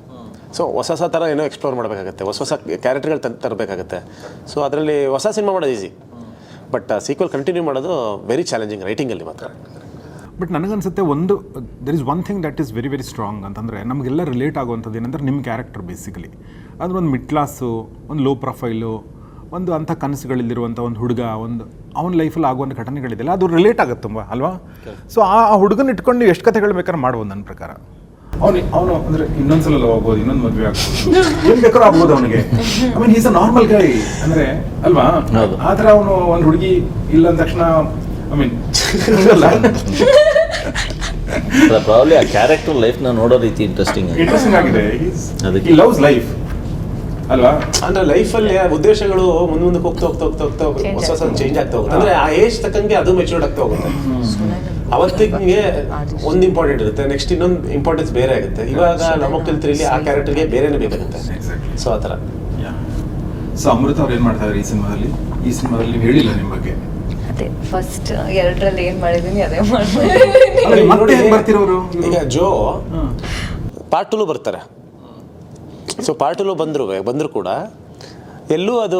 ಸೊ ಹೊಸ ಥರ ಏನೋ ಎಕ್ಸ್ಪ್ಲೋರ್ ಮಾಡಬೇಕಾಗತ್ತೆ, ಹೊಸ ಕ್ಯಾರೆಕ್ಟರ್ಗಳು ತರಬೇಕಾಗತ್ತೆ. ಸೊ ಅದರಲ್ಲಿ ಹೊಸ ಸಿನಿಮಾ ಮಾಡೋದು ಈಸಿ, ಬಟ್ ಸೀಕ್ವಲ್ ಕಂಟಿನ್ಯೂ ಮಾಡೋದು ವೆರಿ ಚಾಲೆಂಜಿಂಗ್ ರೈಟಿಂಗಲ್ಲಿ ಮಾತ್ರ. ಬಟ್ ನನಗನ್ಸುತ್ತೆ there is one thing that is very very strong ಅಂತಂದರೆ ನಮಗೆಲ್ಲ ರಿಲೇಟ್ ಆಗುವಂಥದ್ದು ಏನಂದ್ರೆ ನಿಮ್ಮ ಕ್ಯಾರೆಕ್ಟರ್ ಬೇಸಿಕಲಿ. ಅಂದರೆ ಒಂದು ಮಿಡ್ ಕ್ಲಾಸು, ಒಂದು ಲೋ ಪ್ರೊಫೈಲು, ಒಂದು ಅಂಥ ಕನಸುಗಳಿಲ್ಲಿರುವಂಥ ಒಂದು ಹುಡುಗ, ಒಂದು ಅವನ ಲೈಫಲ್ಲಿ ಆಗುವಂಥ ಘಟನೆಗಳಿದೆಯಲ್ಲ ಅದು ರಿಲೇಟ್ ಆಗುತ್ತೆ ತುಂಬ ಅಲ್ವಾ? ಸೊ ಆ ಹುಡುಗನ ಇಟ್ಕೊಂಡು ನೀವು ಎಷ್ಟು ಕಥೆಗಳು ಬೇಕಾದ್ರೆ ಮಾಡ್ಬೋದು ನನ್ನ ಪ್ರಕಾರ. ಅವನು ಅಂದರೆ ಇನ್ನೊಂದ್ಸಲ ಲವ್ ಆಗ್ಬೋದು, ಇನ್ನೊಂದು ಮದುವೆ ಆಗ್ಬೋದು, ಏನು ಬೇಕಾದ್ರೂ ಆಗ್ಬೋದು ಅವನಿಗೆ. I mean is a normal guy ಅಂದರೆ ಅಲ್ವಾ? ಆ ಥರ ಅವನು ಒಂದು ಹುಡುಗಿ ಇಲ್ಲ ಅಂದ ತಕ್ಷಣ ಐ ಮೀನ್ ಪ್ರಾಬ್ಲಿ ಆ ಕ್ಯಾರೆಕ್ಟರ್ ಲೈಫ್ನ ನೋಡೋ ರೀತಿ ಇಂಟ್ರೆಸ್ಟಿಂಗ್ ಆಗಿದೆ. ಅದಕ್ಕೆ he loves life ಅಲ್ವಾ? ಅಂದರೆ ಲೈಫಲ್ಲಿ ಉದ್ದೇಶಗಳು ಮುಂದಕ್ಕೆ ಹೋಗ್ತಾ ಹೊಸ ಚೇಂಜ್ ಆಗ್ತಾ ಹೋಗುತ್ತೆ. ಅಂದರೆ ಆ ಏಜ್ ತಕ್ಕಂಗೆ ಅದು ಮೆಚೂರ್ಡ್ ಆಗ್ತಾ ಹೋಗುತ್ತೆ. ಅವತ್ತಿಗೆ ಒಂದು ಇಂಪಾರ್ಟೆಂಟ್ ಇರುತ್ತೆ, ನೆಕ್ಸ್ಟ್ ಇನ್ನೊಂದು ಇಂಪಾರ್ಟೆನ್ಸ್ ಬೇರೆ ಆಗುತ್ತೆ. ಇವಾಗ ಲವ್ ಮಾಕ್ಟೇಲ್ 3 ಆ ಕ್ಯಾರೆಕ್ಟರ್ಗೆ ಬೇರೆನೇ ಬೇಕಾಗುತ್ತೆ. ಸೊ ಆ ಥರ. ಸೊ ಅಮೃತ ಅವ್ರು ಏನು ಮಾಡ್ತಾ ಇದ್ದಾರೆ ಈ ಸಿನಿಮಾದಲ್ಲಿ? ಈ ಸಿನಿಮಾದಲ್ಲಿ ನೀವು ಹೇಳಿಲ್ಲ ನಿಮ್ಮ ಬಗ್ಗೆ. ಅದೇ ಫಸ್ಟ್ 2ರಲ್ಲಿ ಏನು ಮಾಡಿದ್ದೀನಿ ಅದೇ ಮಾಡ್ತೀನಿ. ಮತ್ತೆ ಹೆಂಗ್ ಬರ್ತಿರೋರು? ಈಗ ಜೋ ಪಾರ್ಟ್ 2 ಬರ್ತಾರೆ. ಸೊ ಪಾರ್ಟ್ 2 ಬಂದರೂ ಕೂಡ ಎಲ್ಲೂ ಅದು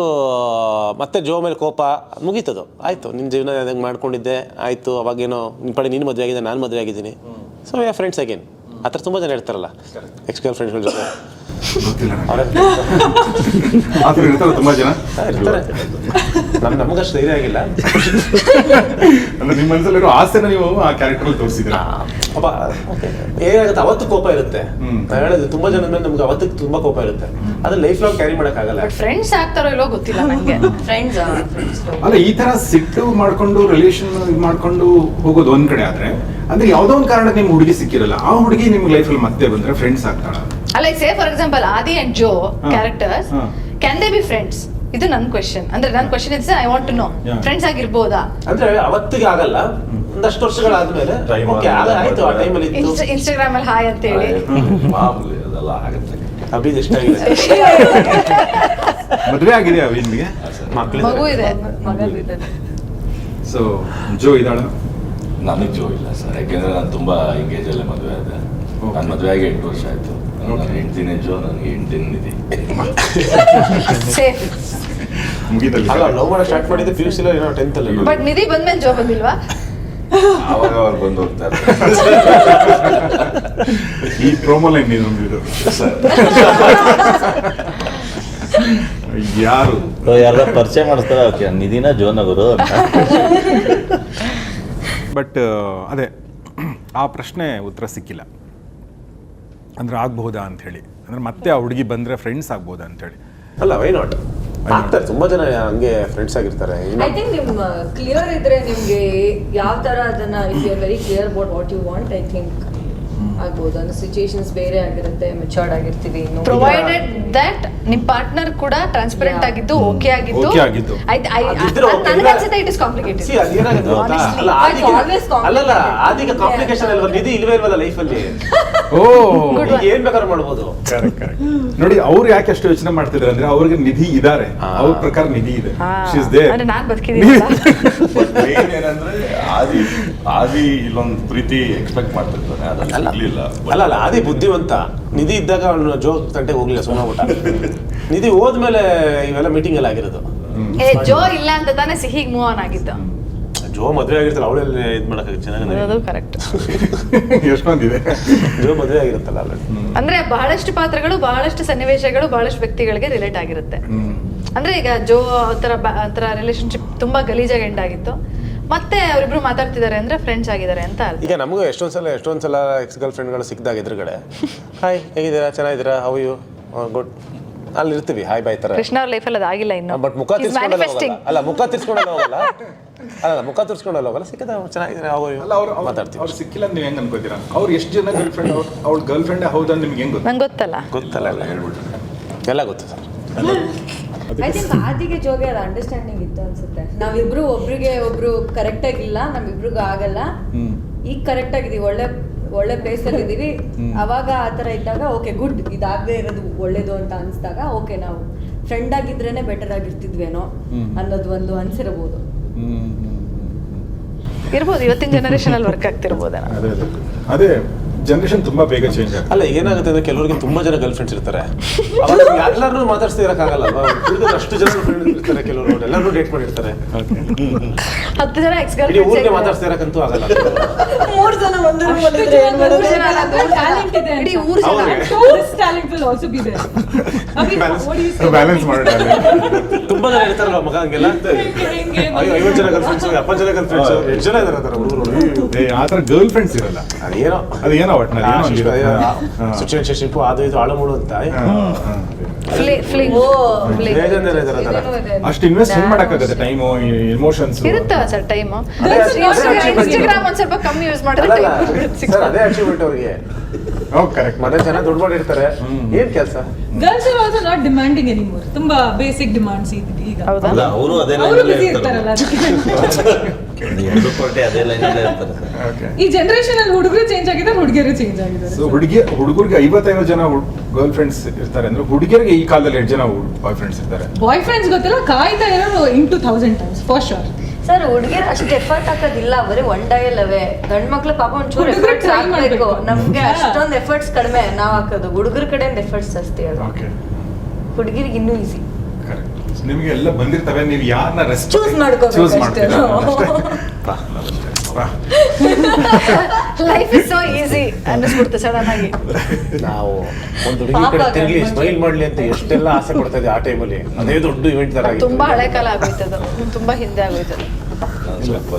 ಮತ್ತೆ ಜೋ ಮೇಲೆ ಕೋಪ ಮುಗೀತದು. ಆಯಿತು, ನಿನ್ನ ಜೀವನ ಅದಂಗೆ ಮಾಡ್ಕೊಂಡಿದ್ದೆ, ಆಯಿತು, ಅವಾಗೇನೋ ನಿಮ್ಮ ಪಡೆ ನೀನು ಮದುವೆ ಆಗಿದೆ, ನಾನು ಮದುವೆ ಆಗಿದ್ದೀನಿ, so we are friends again. ಆ ಥರ ತುಂಬ ಜನ ಹೇಳ್ತಾರಲ್ಲ ಎಕ್ಸ್ ಗರ್ಲ್ ಫ್ರೆಂಡ್ಸ್ಗಳ ಜೊತೆ. ತುಂಬಾ ಜನ ಇರ್ತಾರೆ. ನಮಗಷ್ಟು ಧೈರ್ಯ ಆಗಿಲ್ಲ. ಅಂದ್ರೆ ನಿಮ್ಮ ಮನಸ್ಸಲ್ಲಿರೋ ಆಸೆನ ನೀವು ಆ ಕ್ಯಾರೆಕ್ಟರ್ ತೋರಿಸಿದ್ರೆ ಪಾಪ ಏನಾಗುತ್ತೆ, ಅವತ್ತು ಕೋಪ ಇರುತ್ತೆ. ನಾನು ಹೇಳಿದ್ರೆ ತುಂಬಾ ಜನ ಮೇಲೆ ನಮ್ಗೆ ಅವತ್ತಿಗೆ ತುಂಬಾ ಕೋಪ ಇರುತ್ತೆ, ಅದನ್ನ ಲೈಫ್ ಲಾಂಗ್ ಕ್ಯಾರಿ ಮಾಡೋಕ್ಕಾಗಲ್ಲ. ಫ್ರೆಂಡ್ಸ್ ಆಗ್ತಾರೋ ಇಲ್ಲೋ ಗೊತ್ತಿಲ್ಲ ನನಗೆ. ಫ್ರೆಂಡ್ಸ್ ಅಲ್ಲ, ಈ ತರ ಸಿಟ್ಟು ಮಾಡ್ಕೊಂಡು ರಿಲೇಷನ್ ಮಾಡ್ಕೊಂಡು ಹೋಗೋದು ಒಂದ್ ಕಡೆ ಆದ್ರೆ, ಅಂದ್ರೆ ಯಾವ್ದೋ ಒಂದು ಕಾರಣಕ್ಕೆ ನಿಮ್ಗೆ ಹುಡುಗಿ ಸಿಕ್ಕಿರಲ್ಲ, ಆ ಹುಡುಗಿ ನಿಮ್ಗೆ ಲೈಫಲ್ಲಿ ಮತ್ತೆ ಬಂದ್ರೆ ಫ್ರೆಂಡ್ಸ್ ಆಗ್ತಾಳ? ಅಲ್ಲ, say for example Aadi and Jo characters, can they be friends? ಇದು ನನ್ನ ಕ್ವೆಶ್ಚನ್. ಅಂದ್ರೆ ನನ್ನ question is I want to know, friends ಆಗಿರ್ಬೋದಾ? ಅಂದ್ರೆ ಅವತ್ತಿಗೆ ಆಗಲ್ಲ, ಒಂದಷ್ಟು ವರ್ಷಗಳಾದ್ಮೇಲೆ ಆಯ್ತು, ಆ ಟೈಮಲ್ಲಿ ಇನ್ಸ್ಟಾಗ್ರಾಮ್ ಅಲ್ಲಿ ಹಾಯ್ ಅಂತ ಹೇಳಿ ಮಾಮೂಲಿ ಅದೆಲ್ಲ ಆಗುತ್ತೆ. ಅಭಿದ್ ಎಷ್ಟಾಗಿದೆ? ಮದುವೆ ಆಗಿದೆ ಅವಿನ್ಗೆ, ಮಗು ಇದೆ. ಸೊ ಜೋ ಇದ್ದಾಳ? ನನಗೆ ಜೋ ಇಲ್ಲ ಸರ್, ಯಾಕೆಂದ್ರೆ ನಾನು ತುಂಬಾ ಎಂಗೇಜ್ ಅಲ್ಲೇ ಮದುವೆ ಆದೆ. ನಾನು ಮದುವೆ ಆಗಿ 8 ವರ್ಷ ಆಯ್ತು. ನನ್ನ ಹೆಂಡ್ತಿನೇ ಜೋ, ನನಗೆ ಹೆಂಡ್ತಿನ ನಿಧಿ. ಸೇಫ್. ಮುಗಿದಲ್ಲಿ ಅಲ್ಲ, ಲವ್ ಮಾಡೋ ಸ್ಟಾರ್ಟ್ ಮಾಡಿದ್ದೆ PUC ಅಲ್ಲಿ, ಏನೋ 10th ಅಲ್ಲಿ. ಬಟ್ ನಿಧಿ ಬಂದ್ಮೇಲೆ ಜೋ ಬಂದಿಲ್ವಾ? ಅವಾಗ ಅವ್ರು ಬಂದು ಹೋಗ್ತಾರೆ. ಈ ಪ್ರೋಮೋ ಲೈನ್ ನೀನು ಯಾರು ಯಾರ ಪರಿಚಯ ಮಾಡಿಸ್ತಾರೆ, ಓಕೆ ನಿಧಿನ ಜೋನಗರು ಅಂತ. ಬಟ್ ಅದೇ ಆ ಪ್ರಶ್ನೆ ಉತ್ತರ ಸಿಕ್ಕಿಲ್ಲ. ಅಂದ್ರೆ ಆಗ್ಬಹುದಾ ಅಂತ ಹೇಳಿ, ಅಂದ್ರೆ ಮತ್ತೆ ಆ ಹುಡುಗಿ ಬಂದ್ರೆ ಫ್ರೆಂಡ್ಸ್ ಆಗ್ಬೋದಾ ಅಂತ ಹೇಳಿ. ಅಲ್ಲ, ವೈ ನಾಟ್ ಆಗ್ತಾರೆ, ತುಂಬಾ ಜನ ಹಂಗೆ ಫ್ರೆಂಡ್ಸ್ ಆಗಿರ್ತಾರೆ. ಐ ಥಿಂಕ್ ನಿಮ್ ಕ್ಲಿಯರ್ ಇದ್ರೆ ನಿಮ್ಗೆ ಯಾವ ತರ ಅದನ್ನ, if you are very clear about what you want, I think ಆಗ್ಬೋದು. ಅಂದ್ರೆ ಸಿಚುಯೇಷನ್ಸ್ ಬೇರೆ ಆಗಿರುತ್ತೆ, ಮೆಚೂರ್ಡ್ ಆಗಿರ್ತೀವಿ. ಪ್ರೊವೈಡೆಡ್ ದಟ್ ನಿಮ್ ಪಾರ್ಟ್ನರ್ ಕೂಡ ಟ್ರಾನ್ಸ್ಪರೆಂಟ್ ಆಗಿದ್ದು, ಓಕೆ ಆಗಿದ್ದು. ನನಗನ್ಸುತ್ತೆ ಇಟ್ ಇಸ್ ಕಾಂಪ್ಲಿಕೇಟೆಡ್. See, ಅದೇನಾಗುತ್ತೆ ಗೊತ್ತಾ? ಅಲ್ಲ, ಅಲ್ಲಲ್ಲ, ಆದಿಗೆ ಕಾಂಪ್ಲಿಕೇಶನ್ ಅಲ್ವಾ, ನಿಧಿ ಇಲ್ವೇ ಇಲ್ವಲ್ಲ ಲೈಫಲ್ಲಿ. ಓ, ಏನ್ ಬೇಕಾದ್ರೂ ಮಾಡ್ಬೋದು. ನೋಡಿ, ಅವ್ರು ಯಾಕೆ ಅಷ್ಟು ಯೋಚನೆ ಮಾಡ್ತಿದ್ದಾರೆ ಅಂದ್ರೆ ಅವ್ರಿಗೆ ನಿಧಿ ಇದಾರೆ, ಅವ್ರ ಪ್ರಕಾರ ನಿಧಿ ಇದೆ. She is there. ಅಂದ್ರೆ ನಾನ್ ಬದುಕಿದ್ದೀನಿ. ಏನಂದ್ರೆ ಆದಿ ಇಲ್ಲೊಂದು ಪ್ರೀತಿ ಎಕ್ಸ್ಪೆಕ್ಟ್ ಮಾಡ್ತಿರ್ತಾನೆ, ಅದನ್ನ ಸಿಗ್ಲಿಲ್ಲ. ಅಲ್ಲ, ಆದಿ ಬುದ್ಧಿವಂತ. ನಿಧಿ ಇದ್ದಾಗ ಅವನು ಜೋ ತಂಟೆಗೆ ಹೋಗ್ಲಿಲ್ಲ, ಸುಮ್ಮನೆ ನಿಧಿ ಹೋದ್ಮೇಲೆ ಇವೆಲ್ಲ ಮೀಟಿಂಗ್ ಎಲ್ಲ ಆಗಿರೋದು. ಜೋ ಇಲ್ಲ ಅಂತ ತಾನೇ ಸಿಹಿಗ್ ಮೂವ್ ಆನ್ ಆಗಿದ್ದು. ಜೋ ಮದುವೆ ಆಗಿರ್ತಲ್ಲ, ಅವಳೆಲ್ಲ ಇದು ಮಾಡಕ್ಕೆ ಚೆನ್ನಾಗಿ. ಅದು ಕರೆಕ್ಟ್. ಎಷ್ಟೊಂದಿದೆ. ಜೋ ಮದುವೆ ಆಗಿರುತ್ತಲ್ಲ ಆಲ್ರೆಡಿ. ಅಂದ್ರೆ ಬಹಳಷ್ಟು ಪಾತ್ರಗಳು, ಬಹಳಷ್ಟು ಸನ್ನಿವೇಶಗಳು, ಬಹಳಷ್ಟು ವ್ಯಕ್ತಿಗಳಿಗೆ ರಿಲೇಟ್ ಆಗಿರುತ್ತೆ. ಅಂದ್ರೆ ಈಗ ಜೋ ತರ ರಿಲೇಶನ್ಶಿಪ್ ತುಂಬಾ ಗಲೀಜಾಗಿ ಎಂಡ್ ಆಗಿತ್ತು. ಮತ್ತೆ ಅವರಿಬ್ರು ಮಾತಾಡ್ತಿದ್ದಾರೆ ಅಂದ್ರೆ ಫ್ರೆಂಡ್ಸ್ ಆಗಿದ್ದಾರೆ ಅಂತ ಅರ್ಥ. ಈಗ ನಮಗೂ ಎಷ್ಟೊಂದು ಸಲ ಎಕ್ಸ್ ಗರ್ಲ್ ಫ್ರೆಂಡ್ಗಳು ಸಿಕ್ಕಿದಾಗ ಎದುರುಗಡೆ ಹಾಯ್ ಹೇಗಿದ್ದೀರಾ ಚೆನ್ನಾಗಿದ್ದೀರಾ ಹೌ ಯು ಗುಡ್ ಅಲ್ಲಿ ಇರ್ತೀವಿ ಹಾಯ್ ಬಾಯ್ ಥರ. ಕೃಷ್ಣ ಅವ್ರ ಲೈಫಲ್ಲಿ ಅದು ಆಗಿಲ್ಲ ಇನ್ನು. ಬಟ್ ಮುಖ ತಿರ್ಸ್ಕೊಂಡೆಲ್ಲ ಹೋಗಲ್ಲ. ಅಲ್ಲ ಮುಖ ತಿರ್ಸ್ಕೊಂಡೆಲ್ಲ ಹೋಗಲ್ಲ. ಅಲ್ಲ ಮುಖ ತಿರ್ಸ್ಕೊಂಡೆಲ್ಲ ಹೋಗಲ್ಲ. ಸಿಕ್ಕಿದ ಚೆನ್ನಾಗಿದ್ದೀರಾ ಹೌ ಯು ಅಲ್ಲ ಅವ್ರು ಮಾತಾಡ್ತೀವಿ. ಅವ್ರು ಸಿಕ್ಕಿಲ್ಲ ಅಂತ ನೀವು ಹೆಂಗೆ ಅನ್ಕೋತೀರಾ? ಅವ್ರು ಎಷ್ಟು ಜನ ಗರ್ಲ್ ಫ್ರೆಂಡ್ ಅವ್ಳ ಗರ್ಲ್ ಫ್ರೆಂಡ್ ಹೌದಾ ನಿಮ್ಗೆ ಹೆಂಗೆ ಗೊತ್ತು? ನಂಗೆ ಗೊತ್ತಲ್ಲ ಎಲ್ಲ ಎಲ್ಲ ಗೊತ್ತು ಸರ್. ಐ ಥಿಂಕ್ ಆದಿಗೆ ಜೋಗೆ ಅದು ಅಂಡರ್ಸ್ಟ್ಯಾಂಡಿಂಗ್ ಇತ್ತು ಅನ್ಸುತ್ತೆ. ನಾವಿಬ್ರು ಒಬ್ರಿಗೆ ಒಬ್ರು ಕರೆಕ್ಟ್ ಆಗಿಲ್ಲ, ನಮ್ಮಿಬ್ರಿಗೂ ಆಗಲ್ಲ, ಈಗ ಕರೆಕ್ಟ್ ಆಗಿದೀವಿ, ಒಳ್ಳೆ ಪ್ಲೇಸ್ ಅಲ್ಲಿ ಇದೀವಿ. ಅವಾಗ ಆ ಥರ ಇದ್ದಾಗ ಓಕೆ ಗುಡ್, ಇದಾಗದೆ ಇರೋದು ಒಳ್ಳೇದು ಅಂತ ಅನ್ಸ್ದಾಗ ಓಕೆ ನಾವು ಫ್ರೆಂಡ್ ಆಗಿದ್ರೇನೆ ಬೆಟರ್ ಆಗಿರ್ತಿದ್ವೇನೋ ಅನ್ನೋದು ಒಂದು ಅನ್ಸಿರಬಹುದು. ಇರ್ಬೋದು, ಇವತ್ತಿನ ಜನರೇಷನ್ ಅಲ್ಲಿ ವರ್ಕ್ ಆಗ್ತಿರ್ಬೋದೇನೋ. ಅದೇ ಜನರೇಷನ್ ತುಂಬಾ ಬೇಗ ಚೇಂಜ್ ಆಗುತ್ತೆ. ಅಲ್ಲ ಏನಾಗುತ್ತೆ ಅಂದ್ರೆ ಕೆಲವರಿಗೆ ತುಂಬಾ ಜನ ಗರ್ಲ್ ಫ್ರೆಂಡ್ಸ್ ಇರ್ತಾರೆ. ಅವಾಗ ಎಲ್ಲರೂ ಮಾತಾಡ್ಸ್ತಾ ಇರಕ್ಕಾಗಲ್ಲ. ಅಷ್ಟು ಜನ ಫ್ರೆಂಡ್ ಇರ್ತಾರೆ, ಕೆಲವರು ಎಲ್ಲರೂ ಡೇಟ್ ಮಾಡಿರ್ತಾರೆ. 10 ಜನ ಎಕ್ಸ್ ಗರ್ಲ್ ಇಡೀ ಊರಿಗೆ ಮಾತಾಡ್ಸ್ತಾ ಇರಕ್ಕಂತೂ ಆಗಲ್ಲ. 3 ಜನ ಒಂದು ಟ್ಯಾಲೆಂಟ್ ಇದೆ. ಇಡೀ ಊರು ಜನ. This talent will also be there. Balance ಮಾಡೋಣ. ತುಂಬಾ ಜನ ಇರ್ತಾರಲ್ಲ ಮಗ ಹಂಗೆಲ್ಲ. ಅಯ್ಯೋ 50 ಜನ ಗರ್ಲ್ ಫ್ರೆಂಡ್ಸ್, 70 ಜನ ಗರ್ಲ್ ಫ್ರೆಂಡ್ಸ್, 8 ಜನ ಇದಾರೆ ಹುಡುಗರು. ಆ ಥರ ಗರ್ಲ್ ಫ್ರೆಂಡ್ಸ್ ಇರಲ್ಲ. ಅದೇನೋ ಸಿಚುವೇಶನ್ಶಿಪ್ ಅದು ಇದು ಆಳಮೂಳು ಅಂತ ಅಷ್ಟು ಇನ್ವೆಸ್ಟ್ ಹೆಂಗ್ ಮಾಡಕ್ಕಾಗತ್ತೆ? ಟೈಮು, ಇಮೋಷನ್ಸ್ ಇರುತ್ತಲ್ಲ ಸರ್ ಟೈಮು. ಇನ್ಸ್ಟಾಗ್ರಾಮ್ ಒಂದ್ ಸ್ವಲ್ಪ ಕಮ್ಮಿ ಯೂಸ್ ಮಾಡಿದ್ರೆ ಸರ್ ಅದೇ ಅಚೀವ್ಮೆಂಟ್ ಅವ್ರಿಗೆ. ಕರೆಕ್ಟ್. ಮನೆ ಜನ ದುಡ್ಡು ಮಾಡಿರ್ತಾರೆ, ಏನ್ ಕೆಲಸ. Girls are also not demanding anymore. ತುಂಬಾ ಬೇಸಿಕ್ ಡಿಮಾಂಡ್ಸ್ ಈಗ. ಹೌದಾ? ಅಲ್ಲ ಅವರು ಅದೇ ಅವರು ಲೈನಲ್ಲೇ ಬಿಸಿ ಇರ್ತಾರೆ. ಇರ್ತಾರಲ್ಲ ಅದಕ್ಕೆ. ಎರಡು ಪಾರ್ಟಿ ಅದೇ ಲೈನಲ್ಲೇ ಇರ್ತಾರೆ ಸರ್. ಈ ಜನರೇಷನ್ ಅಲ್ಲಿ ಹುಡುಗರು ಚೇಂಜ್ ಆಗಿದ್ದಾರೆ, ಹುಡುಗಿಯರು ಚೇಂಜ್ ಆಗಿದ್ದಾರೆ. ಸೊ ಹುಡುಗರಿಗೆ 55 ಜನ ಗರ್ಲ್ ಫ್ರೆಂಡ್ಸ್ ಇರ್ತಾರೆ ಅಂದ್ರೆ ಹುಡುಗಿಯರಿಗೆ ಈ ಕಾಲದಲ್ಲಿ 8 ಜನ ಬಾಯ್ ಫ್ರೆಂಡ್ಸ್ ಇರ್ತಾರೆ. ಬಾಯ್ ಫ್ರೆಂಡ್ಸ್ ಗೊತ್ತಿಲ್ಲ, ಕಾಯ್ತಾ ಇರೋರು 1000 ಟೈಮ್ಸ್ ಫಾರ್ ಶೋರ್. ಸರ್ ಹುಡುಗಿರು ಅಷ್ಟು ಎಫರ್ಟ್ ಹಾಕೋದಿಲ್ಲ, ಬರೀ ಒನ್ ಡೈಲ್ ಅವೇ. ಗಂಡ್ ಮಕ್ಳು ಪಾಪ ಒಂಚೂರು ಹುಡುಗ್ರು ಎಫರ್ಟ್ಸ್ try ಹಾಕ್ಬೇಕು. ಮಾಡ್ಬೇಕು. ನಮ್ಗೆ ಅಷ್ಟೊಂದು ಎಫರ್ಟ್ಸ್ ಕಡಿಮೆ ನಾವ್ ಹಾಕೋದು, ಹುಡುಗರ ಕಡೆಯಿಂದ ಎಫರ್ಟ್ಸ್ ಜಾಸ್ತಿ ಅದು. ಹುಡುಗಿರಿಗೆ ಇನ್ನೂ ಈಸಿ. ನಿಮಗೆ ಎಲ್ಲ ಬಂದಿರ್ತವೆ, ನೀವು ಯಾರನ್ನ Choose ಮಾಡ್ಕೋಬೇಕು ಚೂಸ್ ಅಷ್ಟೇ. ಲೈಫ್ ಇಸ್ ಸೋ ಈಸಿ ಅನ್ನಿಸ್ಬಿಡ್ತು ಸಡನ್ ಆಗಿ. ನಾವು ಒಂದು ಹುಡುಗಿ ಕಡೆ ತಿರುಗಿ ಸ್ಮೈಲ್ ಮಾಡ್ಲಿ ಅಂತ ಎಷ್ಟೆಲ್ಲ ಆಸೆ ಪಡ್ತಾ ಇದ್ದೆ ಆ ಟೈಮಲ್ಲಿ. ಅದೇ ದೊಡ್ಡ ಇವೆಂಟ್ ತರ ಆಗಿತ್ತು. ತುಂಬಾ ಹಳೆ ಕಾಲ ಆಗೋಯ್ತದು, ತುಂಬಾ ಹಿಂದೆ ಆಗೋಯ್ತದು. ಸ್ವಲ್ಪ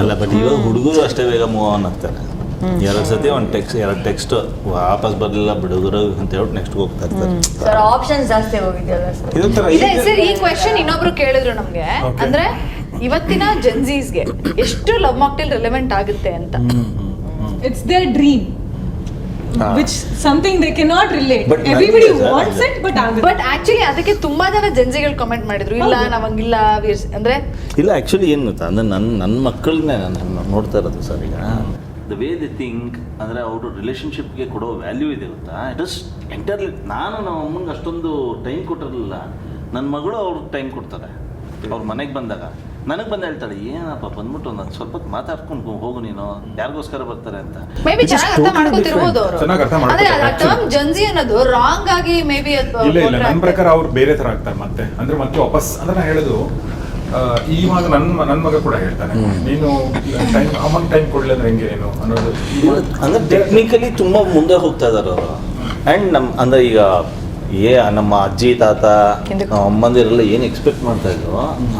ಅಲ್ಲ ಬಟ್ ಇವಾಗ ಹುಡುಗರು ಅಷ್ಟೇ ಬೇಗ ಮೂವ್ ಆನ್ ಆಗ್ತಾರೆ. 2 ಸತಿ ಎರಡು ಟೆಕ್ಸ್ಟ್ ವಾಪಸ್ ಬರಲಿಲ್ಲ ಬಿಡುಗರು ಅಂತ ಹೇಳ್ಬಿಟ್ಟು ನೆಕ್ಸ್ಟ್ ಹೋಗ್ತಾ ಇರ್ತಾರೆ. ಸರ್ ಆಪ್ಷನ್ಸ್ ಜಾಸ್ತಿ ಹೋಗಿದೆಯಲ್ಲ ಸರ್. ಇದೊಂಥರ ಇದೆ ಸರ್. ಈ ಕ್ವೆಶ್ಚನ್ ಇನ್ನೊಬ್ರು ಕೇಳಿದ್ರು ನಮ್ಗೆ, ಅಂದ್ರೆ ಇವತ್ತಿನ ಜೆನ್ಸೀಸ್ಗೆ ಎಷ್ಟು ಲವ್ ಮಾಕ್ಟೇಲ್ ರಿಲೆವೆಂಟ್ ಆಗುತ್ತೆ ಅಂತ. It's their dream which something they cannot relate. But Everybody ನನಗೆ wants it but ಆಗುತ್ತೆ. ಬಟ್ ಆಕ್ಚುಲಿ ಅದಕ್ಕೆ ತುಂಬಾ ಜನ ಜೆನ್ಸಿಗಳು ಕಮೆಂಟ್ ಮಾಡಿದ್ರು, ಇಲ್ಲ ನಾವಂಗಿಲ್ಲ ಅಂದ್ರೆ ಇಲ್ಲ ಆ್ಯಕ್ಚುಲಿ ಏನು ಗೊತ್ತಾ ಅಂದರೆ ನನ್ನ ಮಕ್ಕಳನ್ನೇ ನಾನು ನೋಡ್ತಾ ಇರೋದು ಸರ್. ಈಗ ದ ವೇ ದಿ ಥಿಂಕ್ ಅಂದರೆ ಅವರು ರಿಲೇಷನ್ಶಿಪ್ಗೆ ಕೊಡೋ ವ್ಯಾಲ್ಯೂ ಇದೆ ಗೊತ್ತಾ. It is entirely. ನಾನು ನಮ್ಮ ಅಮ್ಮಂಗೆ ಅಷ್ಟೊಂದು ಟೈಮ್ ಕೊಟ್ಟಿರಲಿಲ್ಲ, ನನ್ನ ಮಗಳು ಅವ್ರಿಗೆ ಟೈಮ್ ಕೊಡ್ತಾರೆ. ಅವ್ರ ಮನೆಗೆ ಬಂದಾಗ ನನಗೆ ಬಂದು ಹೇಳ್ತಾಳೆ, ಏನಪ್ಪ ಬಂದ್ಬಿಟ್ಟು ಒಂದು ಸ್ವಲ್ಪ ಮಾತಾಡ್ಕೊಂಡು ಹೋಗು ನೀನು, ಯಾರಿಗೋಸ್ಕರ ಬರ್ತಾರೆ ಅಂತ. ಮೇ ಬಿ ಚೆನ್ನಾಗಿ ಅರ್ಥ ಮಾಡ್ಕೊತಿರ್ಬೋದು ಅವರು. ಚೆನ್ನಾಗಿ ಅರ್ಥ ಅಂದ್ರೆ ಆ ಮಾಡ್ಕೊತಾರೆ. ಟರ್ಮ್ ಜನ್ಸಿ ಅನ್ನೋದು ರಾಂಗ್ ಆಗಿ ಮೇ ಬಿ ಇಲ್ಲ ನನ್ನ ಪ್ರಕಾರ ಅವ್ರು ಬೇರೆ ತರ ಆಗ್ತಾರೆ ಮತ್ತೆ ವಾಪಸ್ ಅಂದ್ರೆ ನಾ ಹೇಳುದು. ಇವಾಗ ನನ್ನ ಮಗ ಕೂಡ ಹೇಳ್ತಾನೆ, ನೀನು ಅಮ್ಮನ್ ಟೈಮ್ ಕೊಡ್ಲಿ ಅಂದ್ರೆ ಹೆಂಗೆ ಏನು ಅನ್ನೋದು. ಅಂದರೆ ಟೆಕ್ನಿಕಲಿ ತುಂಬ ಮುಂದೆ ಹೋಗ್ತಾ ಇದ್ದಾರೆ ಅವರು. ಆ್ಯಂಡ್ ಅಂದರೆ ಈಗ ನಮ್ಮ ಅಜ್ಜಿ ತಾತ ಅಮ್ಮಂದಿರೆಲ್ಲ ಏನು ಎಕ್ಸ್ಪೆಕ್ಟ್ ಮಾಡ್ತಾ ಇದ್ರು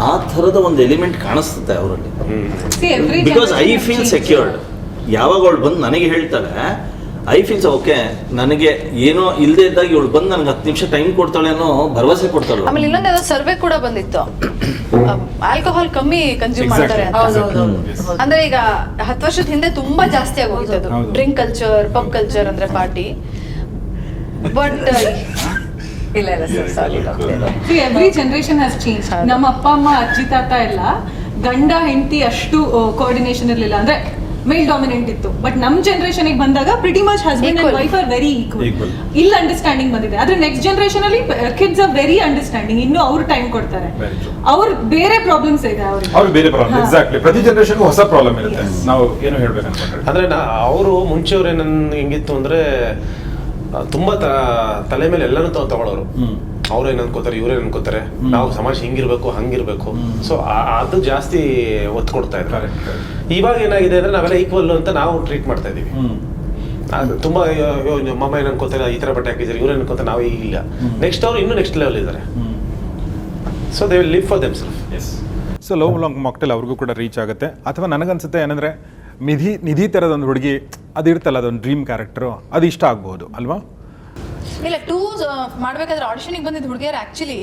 ಆ ಥರದ ಒಂದು ಎಲಿಮೆಂಟ್ ಕಾಣಿಸ್ತದೆ ಅವರಲ್ಲಿ. Because I feel secured. ಯಾವಾಗ ಅವಳು ಬಂದು ನನಗೆ ಹೇಳ್ತಾಳೆ, ಐ ಫೀಲ್ಸ್ ಓಕೆ, ನನಗೆ ಏನೋ ಇಲ್ಲದೆ ಇದ್ದಾಗ ಇವಳು ಬಂದು ನನಗೆ 10 ನಿಮಿಷ ಟೈಮ್ ಕೊಡ್ತಾಳೆ ಅನ್ನೋ ಭರವಸೆ ಕೊಡ್ತಾಳೆ. ಆಮೇಲೆ ಇನ್ನೊಂದು ಸರ್ವೆ ಕೂಡ ಬಂದಿತ್ತು, ಆಲ್ಕೋಹಾಲ್ ಕಮ್ಮಿ ಕನ್ಸ್ಯೂಮ್ ಮಾಡ್ತಾರೆ ಅಂತ. ಅಂದ್ರೆ ಈಗ 10 ವರ್ಷದ ಹಿಂದೆ ತುಂಬಾ ಜಾಸ್ತಿ ಆಗೋಗಿತ್ತು ಡ್ರಿಂಕ್ ಕಲ್ಚರ್, ಪಬ್ ಕಲ್ಚರ್ ಅಂದ್ರೆ ಪಾರ್ಟಿ. ಬಟ್ ಇಲ್ಲ sir every generation has change. ನಮ್ಮ ಅಪ್ಪ ಅಮ್ಮ ಅಜ್ಜಿ ತಾತ ಎಲ್ಲ ಗಂಡ ಹೆಂಡತಿ ಅಷ್ಟು ಕೋಆರ್ಡಿನೇಷನ್ ಇರಲಿಲ್ಲ, ಅಂದ್ರೆ ಮೇಲ್ ಡಾಮಿನೆಂಟ್ ಇತ್ತು. ಬಟ್ ನಮ್ ಜನರೇಷನ್ ಬಂದಾಗ pretty much husband and wife are very equal. ಇಲ್ಲಿ ಅಂಡರ್ಸ್ಟ್ಯಾಂಡಿಂಗ್ ಬಂದಿದೆ. ಆದ್ರೆ ನೆಕ್ಸ್ಟ್ ಜನರೇಷನ್ ಅಲ್ಲಿ ಕಿಡ್ಸ್ ಆರ್ ವೆರಿ ಅಂಡರ್ಸ್ಟ್ಯಾಂಡಿಂಗ್. ಇನ್ನು ಅವ್ರು ಟೈಮ್ ಕೊಡ್ತಾರೆ. ಅವ್ರ ಬೇರೆ ಪ್ರಾಬ್ಲಮ್ಸ್ ಇದೆ ಅವ್ರಿಗೆ ಬೇರೆ ಪ್ರಾಬ್ಲಮ್. ಎಕ್ಸಾಕ್ಟ್ಲಿ. ಪ್ರತಿ ಜನರೇಷನ್ ಹೊಸ ಪ್ರಾಬ್ಲಮ್ ಇರುತ್ತೆ. ನಾವು ಏನು ಹೇಳ್ಬೇಕಂತ ಅಂದ್ರೆ ಅವರು ಮುಂಚೆಯವ್ರು ಏನನ್ನ ಹೆಂಗಿತ್ತು ಅಂದ್ರೆ ತುಂಬಾ ತಲೆ ಮೇಲೆ ಎಲ್ಲಾನು ತಗೊಳ್ಳೋರು. ಅವ್ರೇನ್ ಅನ್ಕೋತಾರೆ, ಇವ್ರೇನ್ ಅನ್ಕೋತಾರೆ, ನಾವು ಸಮಾಜ ಹಿಂಗಿರ್ಬೇಕು ಹಂಗಿರ್ಬೇಕು. ಸೊ ಅದು ಜಾಸ್ತಿ ಒತ್ತು ಕೊಡ್ತಾ ಇದ್ದಾರೆ. ಇವಾಗ ಏನಾಗಿದೆ ಅಂದ್ರೆ ನಾವೆಲ್ಲ ಈಕ್ವಲ್ ಅಂತ ನಾವು ಟ್ರೀಟ್ ಮಾಡ್ತಾ ಇದೀವಿ. ಅದು ತುಂಬಾ ಮಮ್ಮ ಏನ್ ಅನ್ಕೋತಾರೆ, ಈ ತರ ಬಟ್ಟೆ ಹಾಕಿದ್ದಾರೆ, ಇವ್ರೇನ್ ಅನ್ಕೋತಾರೆ, ನಾವು ಇಲ್ಲ. ನೆಕ್ಸ್ಟ್ ಅವ್ರು ಇನ್ನೂ ನೆಕ್ಸ್ಟ್ ಲೆವೆಲ್ ಇದ್ದಾರೆ. So they will live for themselves. So love mocktail ಅವ್ರಿಗೂ ಕೂಡ ರೀಚ್ ಆಗುತ್ತೆ. ಅಥವಾ ನನಗನ್ಸುತ್ತೆ ಏನಂದರೆ ನಿಧಿ ಥರದೊಂದು ಹುಡುಗಿ ಅದು ಇರ್ತಲ್ಲ, ಅದೊಂದು ಡ್ರೀಮ್ ಕ್ಯಾರೆಕ್ಟರು, ಅದು ಇಷ್ಟ ಆಗ್ಬೋದು ಅಲ್ವಾ? ಇಲ್ಲ, 2 ಮಾಡ್ಬೇಕಾದ್ರೆ ಆಡಿಷನಿಗೆ ಬಂದಿದ್ದ ಹುಡುಗಿಯರು ಆ್ಯಕ್ಚುಲಿ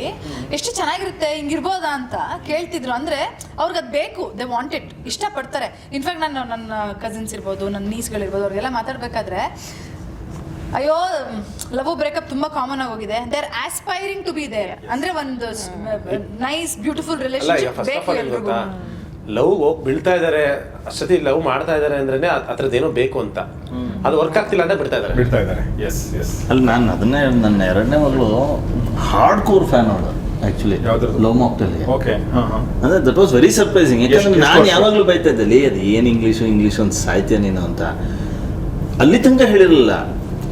ಎಷ್ಟು ಚೆನ್ನಾಗಿರುತ್ತೆ, ಹಿಂಗಿರ್ಬೋದಾ ಅಂತ ಕೇಳ್ತಿದ್ರು. ಅಂದರೆ ಅವ್ರಿಗೆ ಅದು ಬೇಕು, ದೇ ವಾಂಟ್ ಇಟ್, ಇಷ್ಟಪಡ್ತಾರೆ. ಇನ್ಫ್ಯಾಕ್ಟ್ ನಾನು ನನ್ನ ಕಸಿನ್ಸ್ ಇರ್ಬೋದು, ನನ್ನ ನೀಸ್ಗಳಿರ್ಬೋದು, ಅವ್ರಿಗೆಲ್ಲ ಮಾತಾಡಬೇಕಾದ್ರೆ ಅಯ್ಯೋ ಲವ್ ಬ್ರೇಕಪ್ ತುಂಬ ಕಾಮನ್ ಆಗೋಗಿದೆ, they are aspiring to be there. ಅಂದರೆ ಒಂದು ನೈಸ್ ಬ್ಯೂಟಿಫುಲ್ ರಿಲೇಶನ್ಶಿಪ್ ಬೇಕು ಎಲ್ರಿಗೂ. ಲವ್ ಹೋಗಿ ಬೀಳ್ತಾ ಇದ್ದಾರೆ, ಅಷ್ಟೊತ್ತಿ ಲವ್ ಮಾಡ್ತಾ ಇದ್ದಾರೆ ಅಂದ್ರೆ ಅದ್ರದ್ದೇನೋ ಬೇಕು ಅಂತ, ಅದು ವರ್ಕ್ ಆಗ್ತಿಲ್ಲ ಅಂತ ಬಿಡ್ತಾ ಇದ್ದಾರೆ. Yes yes. ಅಲ್ಲಿ ನಾನು ಅದನ್ನೇ ನನ್ನ 2ನೇ ಮಗಳು ಹಾರ್ಡ್ ಕೋರ್ ಫ್ಯಾನ್ ಅವಳು ಆ್ಯಕ್ಚುಲಿ ಲವ್ ಮಾಕ್ಟೇಲ್. ಓಕೆ. ಅಂದರೆ ದಟ್ ವಾಸ್ ವೆರಿ ಸರ್ಪ್ರೈಸಿಂಗ್. ಯಾಕಂದ್ರೆ ನಾನು ಯಾವಾಗಲೂ ಬೈತಾ ಇದ್ದಲ್ಲಿ ಅದು ಏನು ಇಂಗ್ಲೀಷು ಅಂತ ಸಾಯ್ತೀಯ ನೀನು ಅಂತ. ಅಲ್ಲಿ ತನಕ ಹೇಳಿರಲಿಲ್ಲ.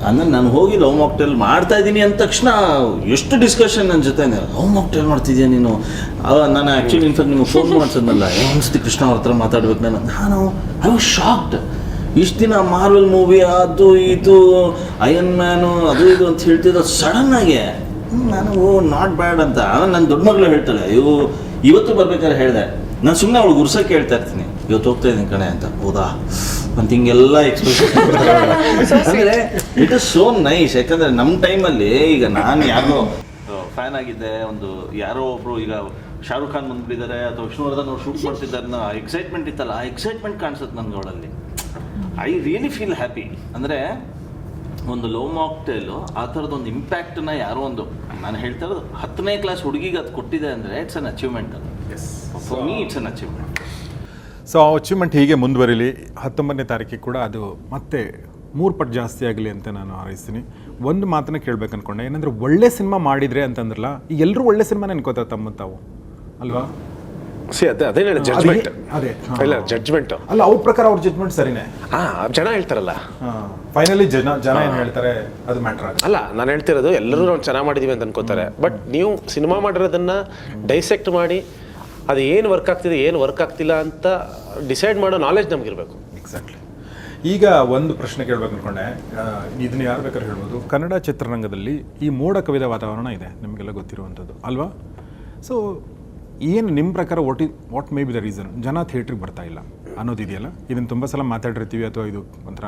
ಅಂದರೆ ನಾನು ಹೋಗಿ ಲವ್ ಮಾಕ್ಟೇಲ್ ಮಾಡ್ತಾ ಇದ್ದೀನಿ ಅಂದ ತಕ್ಷಣ ಎಷ್ಟು ಡಿಸ್ಕಷನ್ ನನ್ನ ಜೊತೆ. ಲವ್ ಮಾಕ್ಟೇಲ್ ಮಾಡ್ತಿದ್ಯಾ ನೀನು? ನಾನು ಆ್ಯಕ್ಚುಲಿ ಇನ್ಫ್ಯಾಕ್ಟ್ ನಿಮ್ಗೆ ಫೋನ್ ಮಾಡ್ಸೋದಲ್ಲ, ಅನಿಸ್ತಿ ಕೃಷ್ಣ ಅವ್ರ ಹತ್ರ ಮಾತಾಡ್ಬೇಕು ನಾನು ಐ ವಾಸ್ ಶಾಕ್ಡ್. ಇಷ್ಟು ದಿನ ಮಾರ್ವೆಲ್ ಮೂವಿ ಅದು ಇದು ಅಯನ್ ಮ್ಯಾನು ಅದು ಇದು ಅಂತ ಹೇಳ್ತಿದ್ದ, ಸಡನ್ನಾಗೆ ನಾನು ನಾಟ್ ಬ್ಯಾಡ್ ಅಂತ. ಆಮೇಲೆ ನನ್ನ ದೊಡ್ಡ ಮಗಳು ಹೇಳ್ತಾಳೆ, ಇವತ್ತು ಬರ್ಬೇಕಾದ್ರೆ ಹೇಳಿದೆ, ನಾನು ಸುಮ್ಮನೆ ಅವಳು ಗುರ್ಸಕ್ಕೆ ಹೇಳ್ತಾ ಇರ್ತೀನಿ, ಇವತ್ತು ಹೋಗ್ತಾ ಇದ್ದೀನಿ ಕಣೆ ಅಂತ. ಹೌದಾ ಅಂತ ಹಿಂಗೆಲ್ಲ ಎಕ್ಸ್ಪ್ರೆಷನ್. ಅಂದರೆ ಇಟ್ ಇಸ್ ಸೋ ನೈಸ್. ಯಾಕಂದರೆ ನಮ್ಮ ಟೈಮಲ್ಲಿ ಈಗ ನಾನು ಯಾರೋ ಫ್ಯಾನ್ ಆಗಿದ್ದೆ, ಒಂದು ಯಾರೋ ಒಬ್ರು ಈಗ ಶಾರುಖ್ ಖಾನ್ ಬಂದ್ಬಿಟ್ಟಿದ್ದಾರೆ ಅಥವಾ ವಿಷ್ಣುವರ್ಧನ್ ಅವ್ರು ಶೂಟ್ ಮಾಡ್ತಿದ್ದಾರೆ, ಎಕ್ಸೈಟ್ಮೆಂಟ್ ಇತ್ತಲ್ಲ, ಆ ಎಕ್ಸೈಟ್ಮೆಂಟ್ ಕಾಣಿಸುತ್ತೆ ನನಗೆ ಅವಳಲ್ಲಿ. I really feel happy. ಅಂದರೆ ಒಂದು ಲವ್ ಮಾಕ್ಟೇಲು ಆ ಥರದೊಂದು ಇಂಪ್ಯಾಕ್ಟನ್ನ ಯಾರೋ ಒಂದು, ನಾನು ಹೇಳ್ತಾ ಇರೋದು 10ನೇ ಕ್ಲಾಸ್ ಹುಡುಗಿಗೆ ಅದು ಕೊಟ್ಟಿದೆ ಅಂದರೆ ಇಟ್ಸ್ ಅನ್ ಅಚೀವ್ಮೆಂಟ್. ಅದು for me it's an achievement. So ಆ ಅಚೀವ್ಮೆಂಟ್ ಹೀಗೆ ಮುಂದುವರಿಲಿ. 19ನೇ ತಾರೀಕಿಗೆ ಕೂಡ ಅದು ಮತ್ತೆ 3 ಪಟ್ಟು ಜಾಸ್ತಿ ಆಗಲಿ ಅಂತ ನಾನು ಹಾರೈಸ್ತೀನಿ. ಒಂದು ಮಾತನ್ನ ಕೇಳ್ಬೇಕು ಅನ್ಕೊಂಡೆ, ಏನಂದ್ರೆ ಒಳ್ಳೆ ಸಿನಿಮಾ ಮಾಡಿದ್ರೆ ಅಂತಂದ್ರಲ್ಲ, ಈಗ ಎಲ್ಲರೂ ಒಳ್ಳೆ ಸಿನಿಮಾನೇ ಅನ್ಕೋತಾರೆ ತಮ್ಮ ತಾವು ಅಲ್ವಾ? ಅದೇ ಜಡ್ಜ್ಮೆಂಟ್. ಅದೇ ಇಲ್ಲ ಜಡ್ಜ್ಮೆಂಟ್ ಅಲ್ಲ, ಅವ್ರ ಪ್ರಕಾರ ಅವ್ರ ಜಡ್ಜ್ಮೆಂಟ್ ಸರಿನೇ. ಜನ ಹೇಳ್ತಾರಲ್ಲ, ಫೈನಲಿ ಜನ ಏನು ಹೇಳ್ತಾರೆ ಅದು ಮ್ಯಾಟ್ರ್ ಆಗುತ್ತೆ. ಅಲ್ಲ, ನಾನು ಹೇಳ್ತಿರೋದು ಎಲ್ಲರೂ ನಾವು ಚೆನ್ನಾಗಿ ಮಾಡಿದೀವಿ ಅಂತ ಅನ್ಕೋತಾರೆ. ಬಟ್ ನೀವು ಸಿನಿಮಾ ಮಾಡಿರೋದನ್ನ ಡೈಸೆಕ್ಟ್ ಮಾಡಿ ಅದು ಏನು ವರ್ಕ್ ಆಗ್ತಿದೆ ಏನು ವರ್ಕ್ ಆಗ್ತಿಲ್ಲ ಅಂತ ಡಿಸೈಡ್ ಮಾಡೋ ನಾಲೆಜ್ ನಮಗಿರಬೇಕು. ಎಕ್ಸಾಕ್ಟ್ಲಿ. ಈಗ ಒಂದು ಪ್ರಶ್ನೆ ಕೇಳಬೇಕು ಅಂದ್ಕೊಂಡೆ, ಇದನ್ನ ಯಾರು ಬೇಕಾದ್ರೂ ಹೇಳ್ಬೋದು. ಕನ್ನಡ ಚಿತ್ರರಂಗದಲ್ಲಿ ಈ ಮೋಡ ಕವಿದ ವಾತಾವರಣ ಇದೆ, ನಿಮಗೆಲ್ಲ ಗೊತ್ತಿರುವಂಥದ್ದು ಅಲ್ವಾ? ಸೊ ಏನು ನಿಮ್ಮ ಪ್ರಕಾರ what may be the reason ಜನ ಥಿಯೇಟ್ರಿಗೆ ಬರ್ತಾ ಇಲ್ಲ ಅನ್ನೋದಿದೆಯಲ್ಲ? ಇದನ್ನು ತುಂಬ ಸಲ ಮಾತಾಡಿರ್ತೀವಿ, ಅಥವಾ ಇದು ಒಂಥರ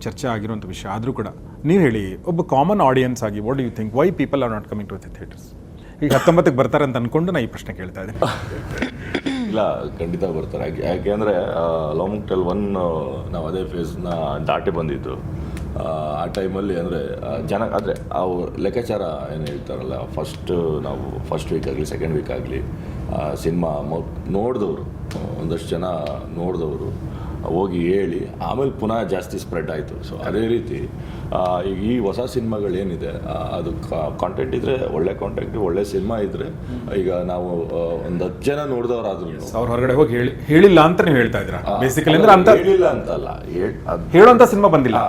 ಚರ್ಚೆ ಆಗಿರುವಂಥ ವಿಷಯ. ಆದರೂ ಕೂಡ ನೀವು ಹೇಳಿ, ಒಬ್ಬ ಕಾಮನ್ ಆಡಿಯನ್ಸ್ ಆಗಿ what do you think why people are not coming to the theatres? ಈಗ 19ಕ್ಕೆ ಬರ್ತಾರೆ ಅಂತ ಅಂದ್ಕೊಂಡು ನಾನು ಈ ಪ್ರಶ್ನೆ ಕೇಳ್ತಾ ಇದ್ದೀನಿ. ಇಲ್ಲ, ಖಂಡಿತ ಬರ್ತಾರೆ. ಯಾಕೆಂದರೆ ಲವ್ ಮಾಕ್ಟೇಲ್ 1 ನಾವು ಅದೇ ಫೇಸ್ನ ದಾಟಿ ಬಂದಿದ್ದು. ಆ ಟೈಮಲ್ಲಿ ಅಂದರೆ ಜನ ಆದರೆ ಅವ್ರ ಲೆಕ್ಕಾಚಾರ ಏನು ಹೇಳ್ತಾರಲ್ಲ, ನಾವು ಫಸ್ಟ್ ವೀಕ್ ಆಗಲಿ ಸೆಕೆಂಡ್ ವೀಕ್ ಆಗಲಿ ಸಿನಿಮಾ ನೋಡಿದವರು, ಒಂದಷ್ಟು ಜನ ನೋಡಿದವರು ಹೋಗಿ ಹೇಳಿ ಆಮೇಲೆ ಪುನಃ ಜಾಸ್ತಿ ಸ್ಪ್ರೆಡ್ ಆಯಿತು. ಸೊ ಅದೇ ರೀತಿ ಈಗ ಈ ಹೊಸ ಸಿನಿಮಾಗಳೇನಿದೆ ಅದು ಕಾಂಟೆಂಟ್ ಇದ್ದರೆ, ಒಳ್ಳೆ ಕಾಂಟೆಂಟ್ ಒಳ್ಳೆ ಸಿನಿಮಾ ಇದ್ದರೆ, ಈಗ ನಾವು ಒಂದು 10 ಜನ ನೋಡಿದವರಾದ್ರೂ ಅವ್ರ ಹೊರಗಡೆ ಹೋಗಿ ಹೇಳಿಲ್ಲ ಅಂತ ನೀವು ಹೇಳ್ತಾ ಇದ್ದೀರಾ ಬೇಸಿಕಲಿ? ಅಂದ್ರೆ ಅಂತ ಹೇಳಿಲ್ಲ ಅಂತಲ್ಲ, ಹೇಳುವಂಥ ಸಿನಿಮಾ ಬಂದಿಲ್ಲ,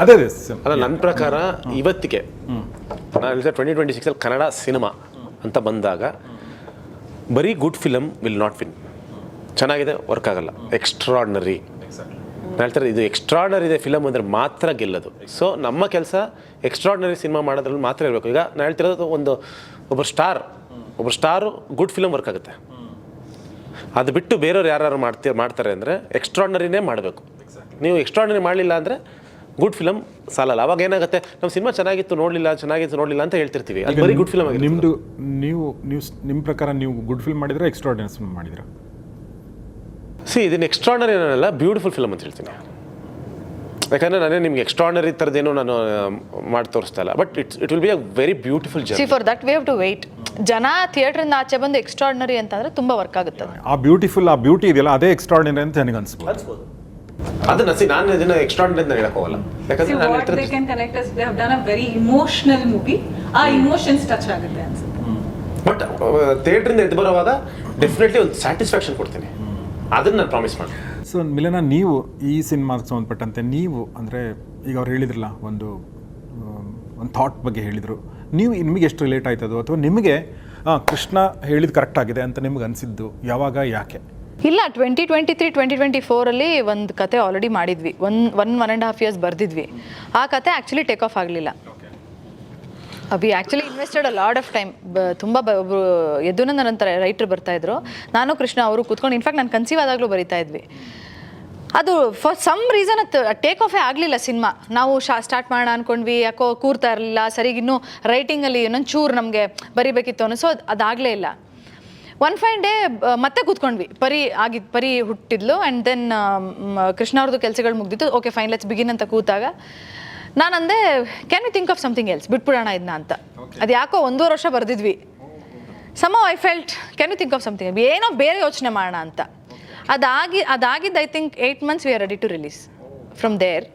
ಅದೇ ಅಲ್ಲ. ನನ್ನ ಪ್ರಕಾರ ಇವತ್ತಿಗೆ ನಾನು 2026 ಕನ್ನಡ ಸಿನಿಮಾ ಅಂತ ಬಂದಾಗ ಬರೀ good film will not win. ಚೆನ್ನಾಗಿದೆ ವರ್ಕ್ ಆಗಲ್ಲ, ಎಕ್ಸ್ಟ್ರಾರ್ಡಿನರಿ ನಾನು ಹೇಳ್ತಾರೆ, ಇದು ಎಕ್ಸ್ಟ್ರಾರ್ಡಿನರಿ ಇದೆ ಫಿಲಮ್ ಅಂದರೆ ಮಾತ್ರ ಗೆಲ್ಲೋದು. ಸೊ ನಮ್ಮ ಕೆಲಸ ಎಕ್ಸ್ಟ್ರಾರ್ಡಿನರಿ ಸಿನಿಮಾ ಮಾಡೋದ್ರಲ್ಲಿ ಮಾತ್ರ ಇರಬೇಕು. ಈಗ ನಾನು ಹೇಳ್ತಿರೋದು, ಒಬ್ಬರು ಸ್ಟಾರು ಗುಡ್ ಫಿಲಮ್ ವರ್ಕ್ ಆಗುತ್ತೆ. ಅದು ಬಿಟ್ಟು ಬೇರೆಯವ್ರು ಯಾರು ಮಾಡ್ತಾರೆ ಅಂದರೆ ಎಕ್ಸ್ಟ್ರಾರ್ಡಿನರಿನೇ ಮಾಡಬೇಕು. ನೀವು ಎಕ್ಸ್ಟ್ರಾರ್ಡಿನರಿ ಮಾಡಲಿಲ್ಲ ಅಂದರೆ ಗುಡ್ ಫಿಲಮ್ ಸಾಲಲ್ಲ. ಅವಾಗ ಏನಾಗುತ್ತೆ, ನಮ್ಮ ಸಿನಿಮಾ ಚೆನ್ನಾಗಿತ್ತು ನೋಡಲಿಲ್ಲ ಅಂತ ಹೇಳ್ತಿರ್ತೀವಿ. ಅದು ಬರೀ ಗುಡ್ ಫಿಲಮ್ ಆಗಿದೆ. ನಿಮ್ಮ ಪ್ರಕಾರ ನೀವು ಗುಡ್ ಫಿಲ್ಮ್ ಮಾಡಿದ್ರೆ ಎಕ್ಸ್ಟ್ರಾರ್ಡಿನರಿ ಫಿಲ್ಮ್ ಮಾಡಿದ್ರೆ? ಇದನ್ನು ಎಕ್ಸ್ಟ್ರಾರ್ಡಿನರಿ ಏನಲ್ಲ, ಬ್ಯೂಟಿಫುಲ್ ಫಿಲಮ್ ಅಂತ ಹೇಳ್ತೀನಿ. ಯಾಕಂದರೆ ನಾನೇ ನಿಮ್ಗೆ ಎಕ್ಸ್ಟ್ರಾರ್ಡಿನರಿ ಥರದ್ದೇನೋ ನಾನು ಮಾಡಿ ತೋರಿಸ್ತಾ ಇಲ್ಲ, but it will be a very beautiful journey. For that we have to wait. ಜನ ಥಿಯೇಟ್ರಿಂದ ಆಚೆ ಬಂದು ಎಕ್ಸ್ಟ್ರಾರ್ಡಿನರಿ ಅಂತಂದ್ರೆ ತುಂಬಾ ವರ್ಕ್ ಆಗುತ್ತೆ. ಆ ಬ್ಯೂಟಿ ಇದೆಯಲ್ಲ, ಅದೇ ಎಕ್ಸ್ಟ್ರಾರ್ಡಿನರಿ ಅಂತ ನನಗೆ ಅನ್ಸ್ಬೋದು. ಅದನ್ನ ನಾನು ಇದನ್ನ ಎಕ್ಸ್ಟ್ರಾರ್ಡಿನರಿ ಅಂತ ಹೇಳಕ್ ಹೋಗಲ್ಲ, ಯಾಕಂದ್ರೆ ನಾನು what they can connect us, they have done a very emotional movie. ಆ ಇಮೋಷನ್ಸ್ ಟಚ್ ಆಗುತ್ತೆ ಅನ್ಸುತ್ತೆ. ಬಟ್ ಥಿಯೇಟ್ರಿಂದ ಎದ್ದು ಬರುವಾಗ ಡೆಫಿನೆಟ್ಲಿ ಒಂದು ಸ್ಯಾಟಿಸ್ಫ್ಯಾಕ್ಷನ್ ಕೊಡ್ತೀನಿ, ಅದನ್ನ ನಾನು ಪ್ರಾಮಿಸ್ ಮಾಡಿ. ಸೊ ಮಿಲನ, ನೀವು ಈ ಸಿನಿಮಾಗೆ ಸಂಬಂಧಪಟ್ಟಂತೆ ನೀವು ಅಂದರೆ ಈಗ ಅವ್ರು ಹೇಳಿದ್ರಲ್ಲ, ಒಂದು ಥಾಟ್ ಬಗ್ಗೆ ಹೇಳಿದರು, ನಿಮಗೆ ಎಷ್ಟು ರಿಲೇಟ್ ಆಯ್ತದು, ಅಥವಾ ನಿಮಗೆ ಕೃಷ್ಣ ಹೇಳಿದ್ದು ಕರೆಕ್ಟ್ ಆಗಿದೆ ಅಂತ ನಿಮ್ಗೆ ಅನಿಸಿದ್ದು ಯಾವಾಗ, ಯಾಕೆ? ಇಲ್ಲ, 2023-2024 ಒಂದು ಕತೆ ಆಲ್ರೆಡಿ ಮಾಡಿದ್ವಿ. 1.5 years ಬರ್ದಿದ್ವಿ. ಆ ಕತೆ ಆ್ಯಕ್ಚುಲಿ ಟೇಕ್ ಆಫ್ ಆಗಲಿಲ್ಲ. V actually invested a lot of time. ತುಂಬ ಒಬ್ಬರು ಯದುನಂದ ನಂತರ ರೈಟ್ರು ಬರ್ತಾಯಿದ್ರು, ನಾನು ಕೃಷ್ಣ ಅವರು ಕೂತ್ಕೊಂಡು, ಇನ್ಫ್ಯಾಕ್ಟ್ ನಾನು ಕನ್ಸೀವ್ ಆದಾಗಲೂ ಬರಿತಾ ಇದ್ವಿ. ಅದು ಫಾರ್ ಸಮ್ ರೀಸನ್ ಅದು ಟೇಕ್ ಆಫೇ ಆಗಲಿಲ್ಲ ಸಿನಿಮಾ. ನಾವು ಸ್ಟಾರ್ಟ್ ಮಾಡೋಣ ಅಂದ್ಕೊಂಡ್ವಿ, ಯಾಕೋ ಕೂರ್ತಾ ಇರಲಿಲ್ಲ ಸರಿಗೆ, ಇನ್ನೂ ರೈಟಿಂಗಲ್ಲಿ ಇನ್ನೊಂದು ಚೂರು ನಮಗೆ ಬರಿಬೇಕಿತ್ತು ಅನ್ನೋ, ಸೊ ಅದಾಗಲೇ ಇಲ್ಲ. ಒನ್ ಫೈನ್ ಡೇ ಮತ್ತೆ ಕೂತ್ಕೊಂಡ್ವಿ, ಪರಿ ಹುಟ್ಟಿದ್ಲು. ಆ್ಯಂಡ್ ದೆನ್ ಕೃಷ್ಣ ಅವ್ರದ್ದು ಕೆಲಸಗಳು ಮುಗ್ದಿತ್ತು. ಓಕೆ ಫೈನ್, ಲೆಟ್ಸ್ ಬಿಗಿನ್ ಅಂತ ಕೂತಾಗ ನಾನು ಅಂದೆ, can we think of something else, ಬಿಟ್ಬಿಡೋಣ ಇದನ್ನ ಅಂತ. ಅದು ಯಾಕೋ 1.5 ವರ್ಷ ಬರೆದಿದ್ವಿ. Some I felt can we think of something, ಏನೋ ಬೇರೆ ಯೋಚನೆ ಮಾಡೋಣ ಅಂತ. ಅದಾಗಿದ್ದು I think 8 months we are ready to release. From there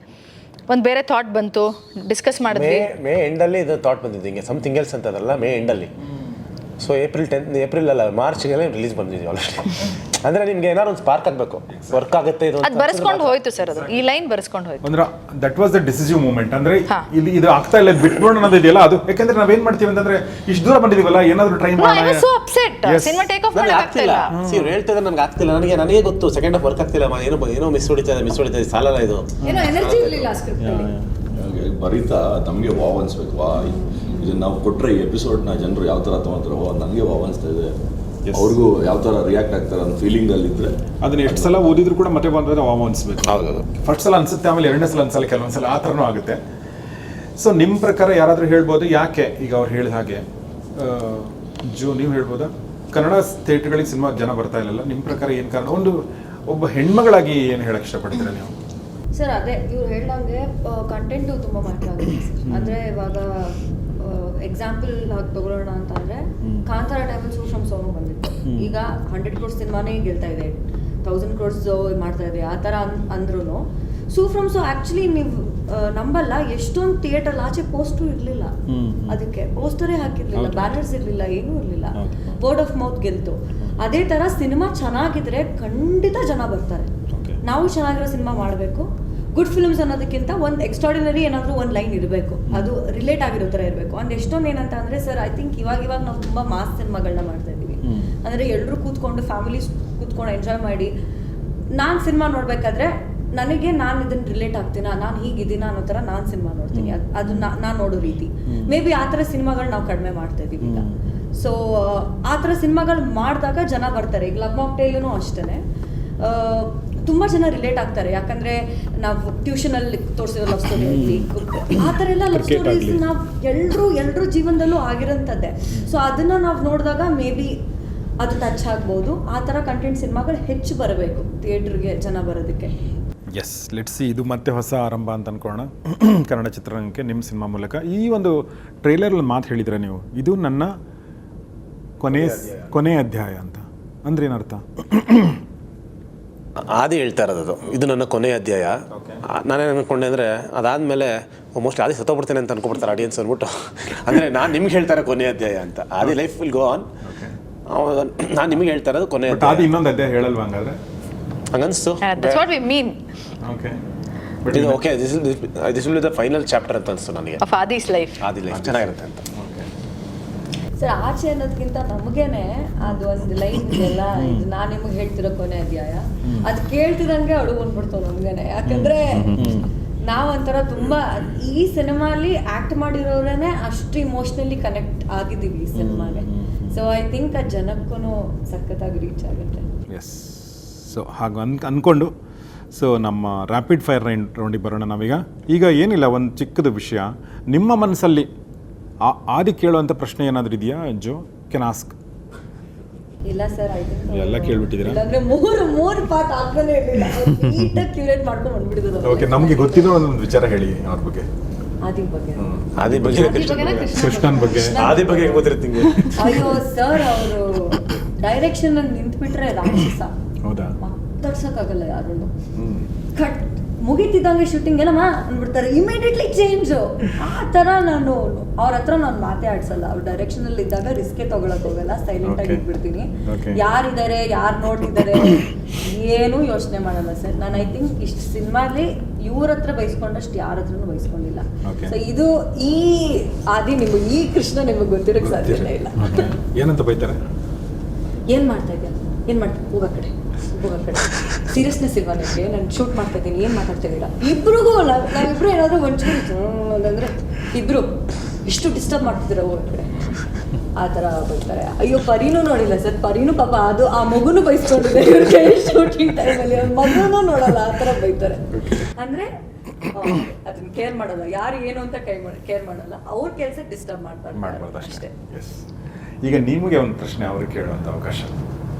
ಒಂದು ಬೇರೆ ಥಾಟ್ ಬಂತು, ಡಿಸ್ಕಸ್ ಮಾಡಿದ್ವಿ. ಮೇ ಎಂಡಲ್ಲಿ ಇದು ಥಾಟ್ ಬಂದಿದ್ದು ಹಿಂಗೆ ಸಮಥಿಂಗ್ ಎಲ್ಸ್ ಅಂತದಲ್ಲ, ಮೇ ಎಂಡಲ್ಲಿ. ಸೊ ಏಪ್ರಿಲ್ ಅಲ್ಲ, ಮಾರ್ಚ್ಗೆಲ್ಲ ರಿಲೀಸ್ ಬಂದಿದ್ವಿ ಆಲ್ರೆಡಿ. ಅಂದರೆ ನಿಮ್ಗೆ ಏನಾದ್ರು ಒಂದು ಸ್ಪಾರ್ಕ್ ಆಗಬೇಕು, ವರ್ಕ್ ಆಗುತ್ತೆ ಇದು ಅದು ಬರ್ಸ್ಕೊಂಡು ಹೋಯ್ತು ಸರ್, ಅದು ಈ ಲೈನ್ ಬರ್ಸ್ಕೊಂಡು ಹೋಯ್ತು. ಅಂದ್ರೆ that was the decisive moment. ಅಂದ್ರೆ ಇಲ್ಲಿ ಇದು ಆಗ್ತಾ ಇಲ್ಲ, ಬಿಟ್ಬಿಡೋಣ ಅನ್ನೋದಿದೆಯಲ್ಲ ಅದು. ಯಾಕಂದ್ರೆ ನಾವೇನ್ ಮಾಡ್ತೀವಿ ಅಂತಂದ್ರೆ ಇಷ್ಟು ದೂರ ಬಂದಿದೀವಲ್ಲ, ಏನಾದ್ರು ಟ್ರೈ ಮಾಡೋಣ. So upset, cinema take off ಮಾಡಕ್ಕೆ ಆಗ್ತಿಲ್ಲ. ಇವ್ರು ಹೇಳ್ತಿದ್ರೆ ನನಗೆ ಆಗ್ತಿಲ್ಲ, ನನಗೆ ಗೊತ್ತು ಸೆಕೆಂಡ್ ಹಾಫ್ ವರ್ಕ್ ಆಗ್ತಿಲ್ಲ, ಏನೋ ಮಿಸ್ ಹೊಡಿತಾ ಸಾಲಲ್ಲ ಇದು. ಏನೋ ಎನರ್ಜಿ ಇರಲಿಲ್ಲ ಸ್ಕ್ರಿಪ್ಟ್ ಅಲ್ಲಿ. ಬರೀತಾ ನಮಗೆ ವಾವ್ ಅನ್ಸ್ಬೇಕು. ಇದನ್ನ ನಾವು ಕೊಟ್ಟರೆ ಈ ಎಪಿಸೋಡ್ನ ಜನರು ಯಾವ ಥರ ತೊಗೊಳ್ತಾರೋ, ನನಗೆ ವಾವ್ ಅನಿಸ್ತಾ ಇದೆ, ಅವ್ರಿಗೂ ಯಾವ ಥರ ರಿಯಾಕ್ಟ್ ಆಗ್ತಾರೆ ಅನ್ನೋ ಫೀಲಿಂಗಲ್ಲಿದ್ದರೆ ಅದನ್ನ ಎಷ್ಟು ಸಲ ಓದಿದ್ರು ಕೂಡ ಮತ್ತೆ ಬಂದ್ರೆ ವಾವ್ ಅನ್ಸ್ಬೇಕು. ಹೌದು, ಫಸ್ಟ್ ಸಲ ಅನ್ಸುತ್ತೆ, ಆಮೇಲೆ 2ನೇ ಸಲ ಅನ್ಸಲ್ಲ, ಕೆಲವೊಂದ್ಸಲ ಆ ಥರನೂ ಆಗುತ್ತೆ. ಸೊ ನಿಮ್ಮ ಪ್ರಕಾರ ಯಾರಾದರೂ ಹೇಳ್ಬೋದು ಯಾಕೆ ಈಗ ಅವ್ರು ಹೇಳಿದ ಹಾಗೆ, ನೀವು ಹೇಳ್ಬೋದಾ, ಕನ್ನಡ ಥಿಯೇಟರ್ಗಳಿಗೆ ಸಿನಿಮಾ ಜನ ಬರ್ತಾ ಇಲ್ಲಲ್ಲ, ನಿಮ್ಮ ಪ್ರಕಾರ ಏನು ಕಾರಣ? ಒಬ್ಬ ಹೆಣ್ಮಗಳಾಗಿ ಏನು ಹೇಳಕ್ಕೆ ಇಷ್ಟಪಡ್ತೀರಾ ನೀವು? ಸರ್ ಅದೇ ಇವ್ರು ಹೇಳ್ದಂಗೆ ಕಂಟೆಂಟು ತುಂಬ ಮ್ಯಾಟ್ರ್ ಆಗುತ್ತೆ ಸರ್. ಅಂದರೆ ಇವಾಗ ಎಕ್ಸಾಂಪಲ್ ಆಗಿ ತಗೊಳ್ಳೋಣ ಅಂತಂದರೆ, ಕಾಂತಾರ ಟೈಮಲ್ಲಿ ಸೂಕ್ಷ್ಮ ಸೋನು ಬಂದಿತ್ತು. ಈಗ 100 crores ಸಿನಿಮಾನೇ ಗೆಲ್ತಾ ಇದೆ, 1000 crores ಮಾಡ್ತಾ ಇದೆ, ಆ ಥರ ಅಂದ್ರೂ ಸೂಫ್ರಮ್ ಸೊ ಆ್ಯಕ್ಚುಲಿ ನೀವು ನಂಬಲ್ಲ, ಎಷ್ಟೊಂದು ಥಿಯೇಟರ್ ಆಚೆ ಪೋಸ್ಟರು ಇರಲಿಲ್ಲ, ಅದಕ್ಕೆ ಪೋಸ್ಟರೇ ಹಾಕಿರ್ಲಿಲ್ಲ, ಬ್ಯಾನರ್ಸ್ ಇರಲಿಲ್ಲ, ಏನೂ ಇರಲಿಲ್ಲ. ವರ್ಡ್ ಆಫ್ ಮೌತ್ ಗೆಲ್ತು. ಅದೇ ಥರ ಸಿನಿಮಾ ಚೆನ್ನಾಗಿದ್ರೆ ಖಂಡಿತ ಜನ ಬರ್ತಾರೆ. ನಾವು ಚೆನ್ನಾಗಿರೋ ಸಿನಿಮಾ ಮಾಡಬೇಕು. ಗುಡ್ ಫಿಲ್ಮ್ಸ್ ಅನ್ನೋದಕ್ಕಿಂತ ಒಂದು ಎಕ್ಸ್ಟ್ರಾಡಿನರಿ ಏನಾದರೂ ಒಂದು ಲೈನ್ ಇರಬೇಕು, ಅದು ರಿಲೇಟ್ ಆಗಿರೋ ಥರ ಇರಬೇಕು. ಒಂದು ಎಷ್ಟೊಂದು ಏನಂತ ಅಂದರೆ ಸರ್, ಐ ಥಿಂಕ್ ಇವಾಗ ನಾವು ತುಂಬ ಮಾಸ್ ಸಿನಿಮಾಗಳನ್ನ ಮಾಡ್ತಾ ಇದ್ದೀವಿ. ಅಂದರೆ ಎಲ್ಲರೂ ಕೂತ್ಕೊಂಡು ಫ್ಯಾಮಿಲೀಸ್ ಕೂತ್ಕೊಂಡು ಎಂಜಾಯ್ ಮಾಡಿ, ನಾನು ಸಿನಿಮಾ ನೋಡಬೇಕಾದ್ರೆ ನನಗೆ ನಾನು ಇದನ್ನು ರಿಲೇಟ್ ಆಗ್ತೀನ, ನಾನು ಹೀಗಿದ್ದೀನ ಅನ್ನೋ ಥರ ನಾನು ಸಿನಿಮಾ ನೋಡ್ತೀನಿ. ಅದು ನಾನು ನೋಡೋ ರೀತಿ. ಮೇ ಬಿ ಆ ಥರ ಸಿನಿಮಾಗಳು ನಾವು ಕಡಿಮೆ ಮಾಡ್ತಾ ಇದ್ದೀವಿ ಈಗ. ಸೊ ಆ ಥರ ಸಿನಿಮಾಗಳು ಮಾಡಿದಾಗ ಜನ ಬರ್ತಾರೆ. ಈಗ ಲವ್ ಮಾಕ್ಟೇಲೂ ಅಷ್ಟೇ, ತುಂಬ ಜನ ರಿಲೇಟ್ ಆಗ್ತಾರೆ. ಯಾಕಂದರೆ ನಾವು ಟ್ಯೂಷನಲ್ಲಿ ತೋರಿಸಿರೋ ಲವ್ ಸ್ಟೋರಿ ಆಗಲಿ, ಆ ಥರ ಎಲ್ಲ ಲವ್ ಸ್ಟೋರೀಸ್ ನಾವು ಎಲ್ಲರೂ ಜೀವನದಲ್ಲೂ ಆಗಿರೋಂಥದ್ದೇ. ಸೊ ಅದನ್ನು ನಾವು ನೋಡಿದಾಗ ಮೇ ಬಿ ಅದು ಟಚ್ ಆಗ್ಬೋದು. ಆ ಥರ ಕಂಟೆಂಟ್ ಸಿನಿಮಾಗಳು ಹೆಚ್ಚು ಬರಬೇಕು ಥಿಯೇಟ್ರಿಗೆ ಜನ ಬರೋದಕ್ಕೆ. ಎಸ್, ಲೆಟ್ಸ್ ಸಿ, ಇದು ಮತ್ತೆ ಹೊಸ ಆರಂಭ ಅಂತ ಅನ್ಕೊಳ್ಳೋಣ ಕನ್ನಡ ಚಿತ್ರರಂಗಕ್ಕೆ ನಿಮ್ಮ ಸಿನಿಮಾ ಮೂಲಕ. ಈ ಒಂದು ಟ್ರೈಲರಲ್ಲಿ ಮಾತು ಹೇಳಿದ್ರೆ ನೀವು, ಇದು ನನ್ನ ಕೊನೆ ಅಧ್ಯಾಯ ಅಂತ. ಅಂದ್ರೆ ಏನರ್ಥ? ಆದಿ ಹೇಳ್ತಾ ಇರೋದು, ಇದು ನನ್ನ ಕೊನೆಯ ಅಧ್ಯಾಯ. ನಾನೇನು ಅನ್ಕೊಂಡೆ ಅಂದರೆ, ಅದಾದಮೇಲೆ ಮೋಸ್ಟ್ಲಿ ಆದಿ ಸತ್ತೋಗ್ಬಿಡ್ತೇನೆ ಅಂತ ಅನ್ಕೊಬಿಡ್ತಾರೆ ಆಡಿಯನ್ಸ್ ಅಂದ್ಬಿಟ್ಟು. ಅಂದರೆ ನಾನು ನಿಮ್ಗೆ ಹೇಳ್ತಾ ಇರೋ ಕೊನೆಯ ಅಧ್ಯಾಯ ಅಂತ. ಆದಿ ಲೈಫ್ ವಿಲ್ ಗೋ ಆನ್. ನಾನು ನಿಮಗೆ ಹೇಳ್ತಾ ಇರೋದು ಕೊನೆಯ ಅಧ್ಯಾಯ. ಆದಿ ಇನ್ನೊಂದು ಅಧ್ಯಾಯ ಹೇಳಲ್ವಾ ಹಂಗಾದ್ರೆ? ಹಂಗನ್ಸ್ತು. That's what we mean. Okay, ಇದು okay, this will be the final chapter ಅಂತ ಅನಿಸ್ತು ನನಗೆ. Of Adi's life. Adi life ಚೆನ್ನಾಗಿರುತ್ತೆ ಅಂತ. ಸರ್ ಆಚೆ ಅನ್ನೋದಕ್ಕಿಂತ ನಮಗೇನೆ ಅದು ಒಂದು ಲೈನ್ ಇದೆಲ್ಲ, ಇದು ನಾನು ನಿಮಗೆ ಹೇಳ್ತಿರೋ ಕೊನೆ ಅಧ್ಯಾಯ, ಅದು ಕೇಳ್ತಿದಂಗೆ ಅಳು ಬಂದ್ಬಿಡ್ತಾವ ನಮ್ಗೇನೆ. ಯಾಕಂದ್ರೆ ನಾವೊಂಥರ ತುಂಬಾ ಈ ಸಿನಿಮಾಲಿ ಆಕ್ಟ್ ಮಾಡಿರೋರೇ ಅಷ್ಟು ಇಮೋಷ್ನಲಿ ಕನೆಕ್ಟ್ ಆಗಿದ್ದೀವಿ ಈ ಸಿನಿಮಾಗೆ. ಸೊ ಐ ಥಿಂಕ್ ಅದು ಜನಕ್ಕೂ ಸಖತ್ತಾಗಿ ರೀಚ್ ಆಗುತ್ತೆ. ಎಸ್, ಸೊ ಹಾಗೆ ಅಂದ್ಕೊಂಡು ಸೊ ನಮ್ಮ ರ್ಯಾಪಿಡ್ ಫೈರ್ ರೌಂಡಿಗೆ ಬರೋಣ ನಾವೀಗ. ಈಗ ಏನಿಲ್ಲ, ಒಂದು ಚಿಕ್ಕದು ವಿಷಯ ನಿಮ್ಮ ಮನಸ್ಸಲ್ಲಿ ಆದಿ ಕೇಳುವಂಥ ಪ್ರಶ್ನೆ ಏನಾದರೂ ಇದೆಯಾ ಜೋ? ಕೆನ್ ಆಸ್ಕ್. ಇಲ್ಲ ಸರ್, ಐ ಥಿಂಕ್ ಎಲ್ಲ ಕೇಳ್ಬಿಟ್ಟಿದ್ದೀರಾ? ಇಲ್ಲಾಂದ್ರೆ ಮೂರು ಪಾರ್ಟ್ ಆಗ್ತಾನೆ ಇರಲಿಲ್ಲ, ನೀಟಾಗಿ ಕ್ಯೂರೇಟ್ ಮಾಡ್ಕೊಂಡು ಬಂದ್ಬಿಟ್ಟಿದ್ರು. ಓಕೆ, ನಮಗೆ ಗೊತ್ತಿರೋ ಒಂದು ವಿಚಾರ ಹೇಳಿ ಅವ್ರ ಬಗ್ಗೆ. ಆದಿ ಬಗ್ಗೆ ಕೃಷ್ಣನ್ ಬಗ್ಗೆ. ಆದಿ ಬಗ್ಗೆ ಹೆಂಗೆ ಗೊತ್ತಿರುತ್ತೆ ನಿಮಗೆ? ಅಯ್ಯೋ ಸರ್, ಅವರು ಡೈರೆಕ್ಷನ್ ಅಲ್ಲಿ ನಿಂತ್ಬಿಟ್ರೆ ರಾಕ್ಷಸ. ಹೌದಾ? ಮಾತಾಡ್ಸಕ್ಕಾಗಲ್ಲ ಯಾರನ್ನು. ಕಟ್ ಮುಗಿತಿದ್ದಂಗೆ ಶೂಟಿಂಗ್ ಏನಮ್ಮ ಅಂದ್ಬಿಡ್ತಾರೆ, ಇಮಿಡಿಯೇಟ್ಲಿ ಚೇಂಜ್. ಆ ಥರ ನಾನು ಅವ್ರ ಹತ್ರ ನಾನು ಮಾತೇ ಆಡ್ಸಲ್ಲ. ಅವ್ರ ಡೈರೆಕ್ಷನಲ್ಲಿ ಇದ್ದಾಗ ರಿಸ್ಕೇ ತೊಗೊಳಕ್ ಹೋಗಲ್ಲ, ಸೈಲೆಂಟ್ ಆಗಿ ಇಟ್ಬಿಡ್ತೀನಿ. ಯಾರಿದ್ದಾರೆ, ಯಾರು ನೋಡ್ತಿದ್ದಾರೆ ಏನೂ ಯೋಚನೆ ಮಾಡಲ್ಲ ಸರ್. ನಾನು ಐ ಥಿಂಕ್ ಇಷ್ಟು ಸಿನಿಮಾಲಿ ಇವ್ರ ಹತ್ರ ಬಯಸ್ಕೊಂಡಷ್ಟು ಯಾರ ಹತ್ರನೂ ಬಯಸ್ಕೊಂಡಿಲ್ಲ. ಸೊ ಇದು ಈ ಆದಿ ನಿಮಗೆ, ಈ ಕೃಷ್ಣ ನಿಮಗೆ ಗೊತ್ತಿರೋಕ್ಕೆ ಸಾಧ್ಯನೇ ಇಲ್ಲ. ಏನಂತ ಬೈತಾರೆ? ಏನು ಮಾಡ್ತಾ ಇದ್ಯಾ, ಏನು ಮಾಡ್ತಾ, ಹೋಗ ಕಡೆ ಸೀರಿಯಸ್ನೆಸ್ ಇಲ್ವಾ ನಿಮಗೆ? ನಾನು ಶೂಟ್ ಮಾಡ್ತಾ ಇದ್ದೀನಿ, ಏನು ಮಾತಾಡ್ತಾ ಇದ್ದೀರಾ? ಇಬ್ರಿಗೂ ನಾವಿಬ್ರು ಏನಾದರೂ ಒಂಚೂರು ಅಂತಂದರೆ ಇಬ್ರು ಇಷ್ಟು ಡಿಸ್ಟರ್ಬ್ ಮಾಡ್ತಿದ್ದೀರ ಹೋಗ್ರೆ ಆ ಥರ ಬೈತಾರೆ. ಅಯ್ಯೋ ಪರಿನೂ ನೋಡಿಲ್ಲ ಸರ್, ಪರಿನೂ ಪಾಪ ಅದು ಆ ಮಗುನೂ ಬೈಸ್ಕೊಂಡಿದೆ ಇವ್ರಿಗೆ ಶೂಟಿಂಗ್ ಟೈಮಲ್ಲಿ, ಅವ್ರ ಮಗುನೂ ನೋಡಲ್ಲ, ಆ ಥರ ಬೈತಾರೆ. ಅಂದರೆ ಅದನ್ನ ಕೇರ್ ಮಾಡಲ್ಲ, ಯಾರು ಏನು ಅಂತ ಕೇರ್ ಮಾಡಲ್ಲ, ಅವ್ರ ಕೆಲಸ ಡಿಸ್ಟರ್ಬ್ ಮಾಡ್ಬಾರ್ದು ಅಷ್ಟೇ. ಎಸ್. ಈಗ ನಿಮಗೆ ಒಂದು ಪ್ರಶ್ನೆ ಅವ್ರಿಗೆ ಕೇಳುವಂಥ ಅವಕಾಶ,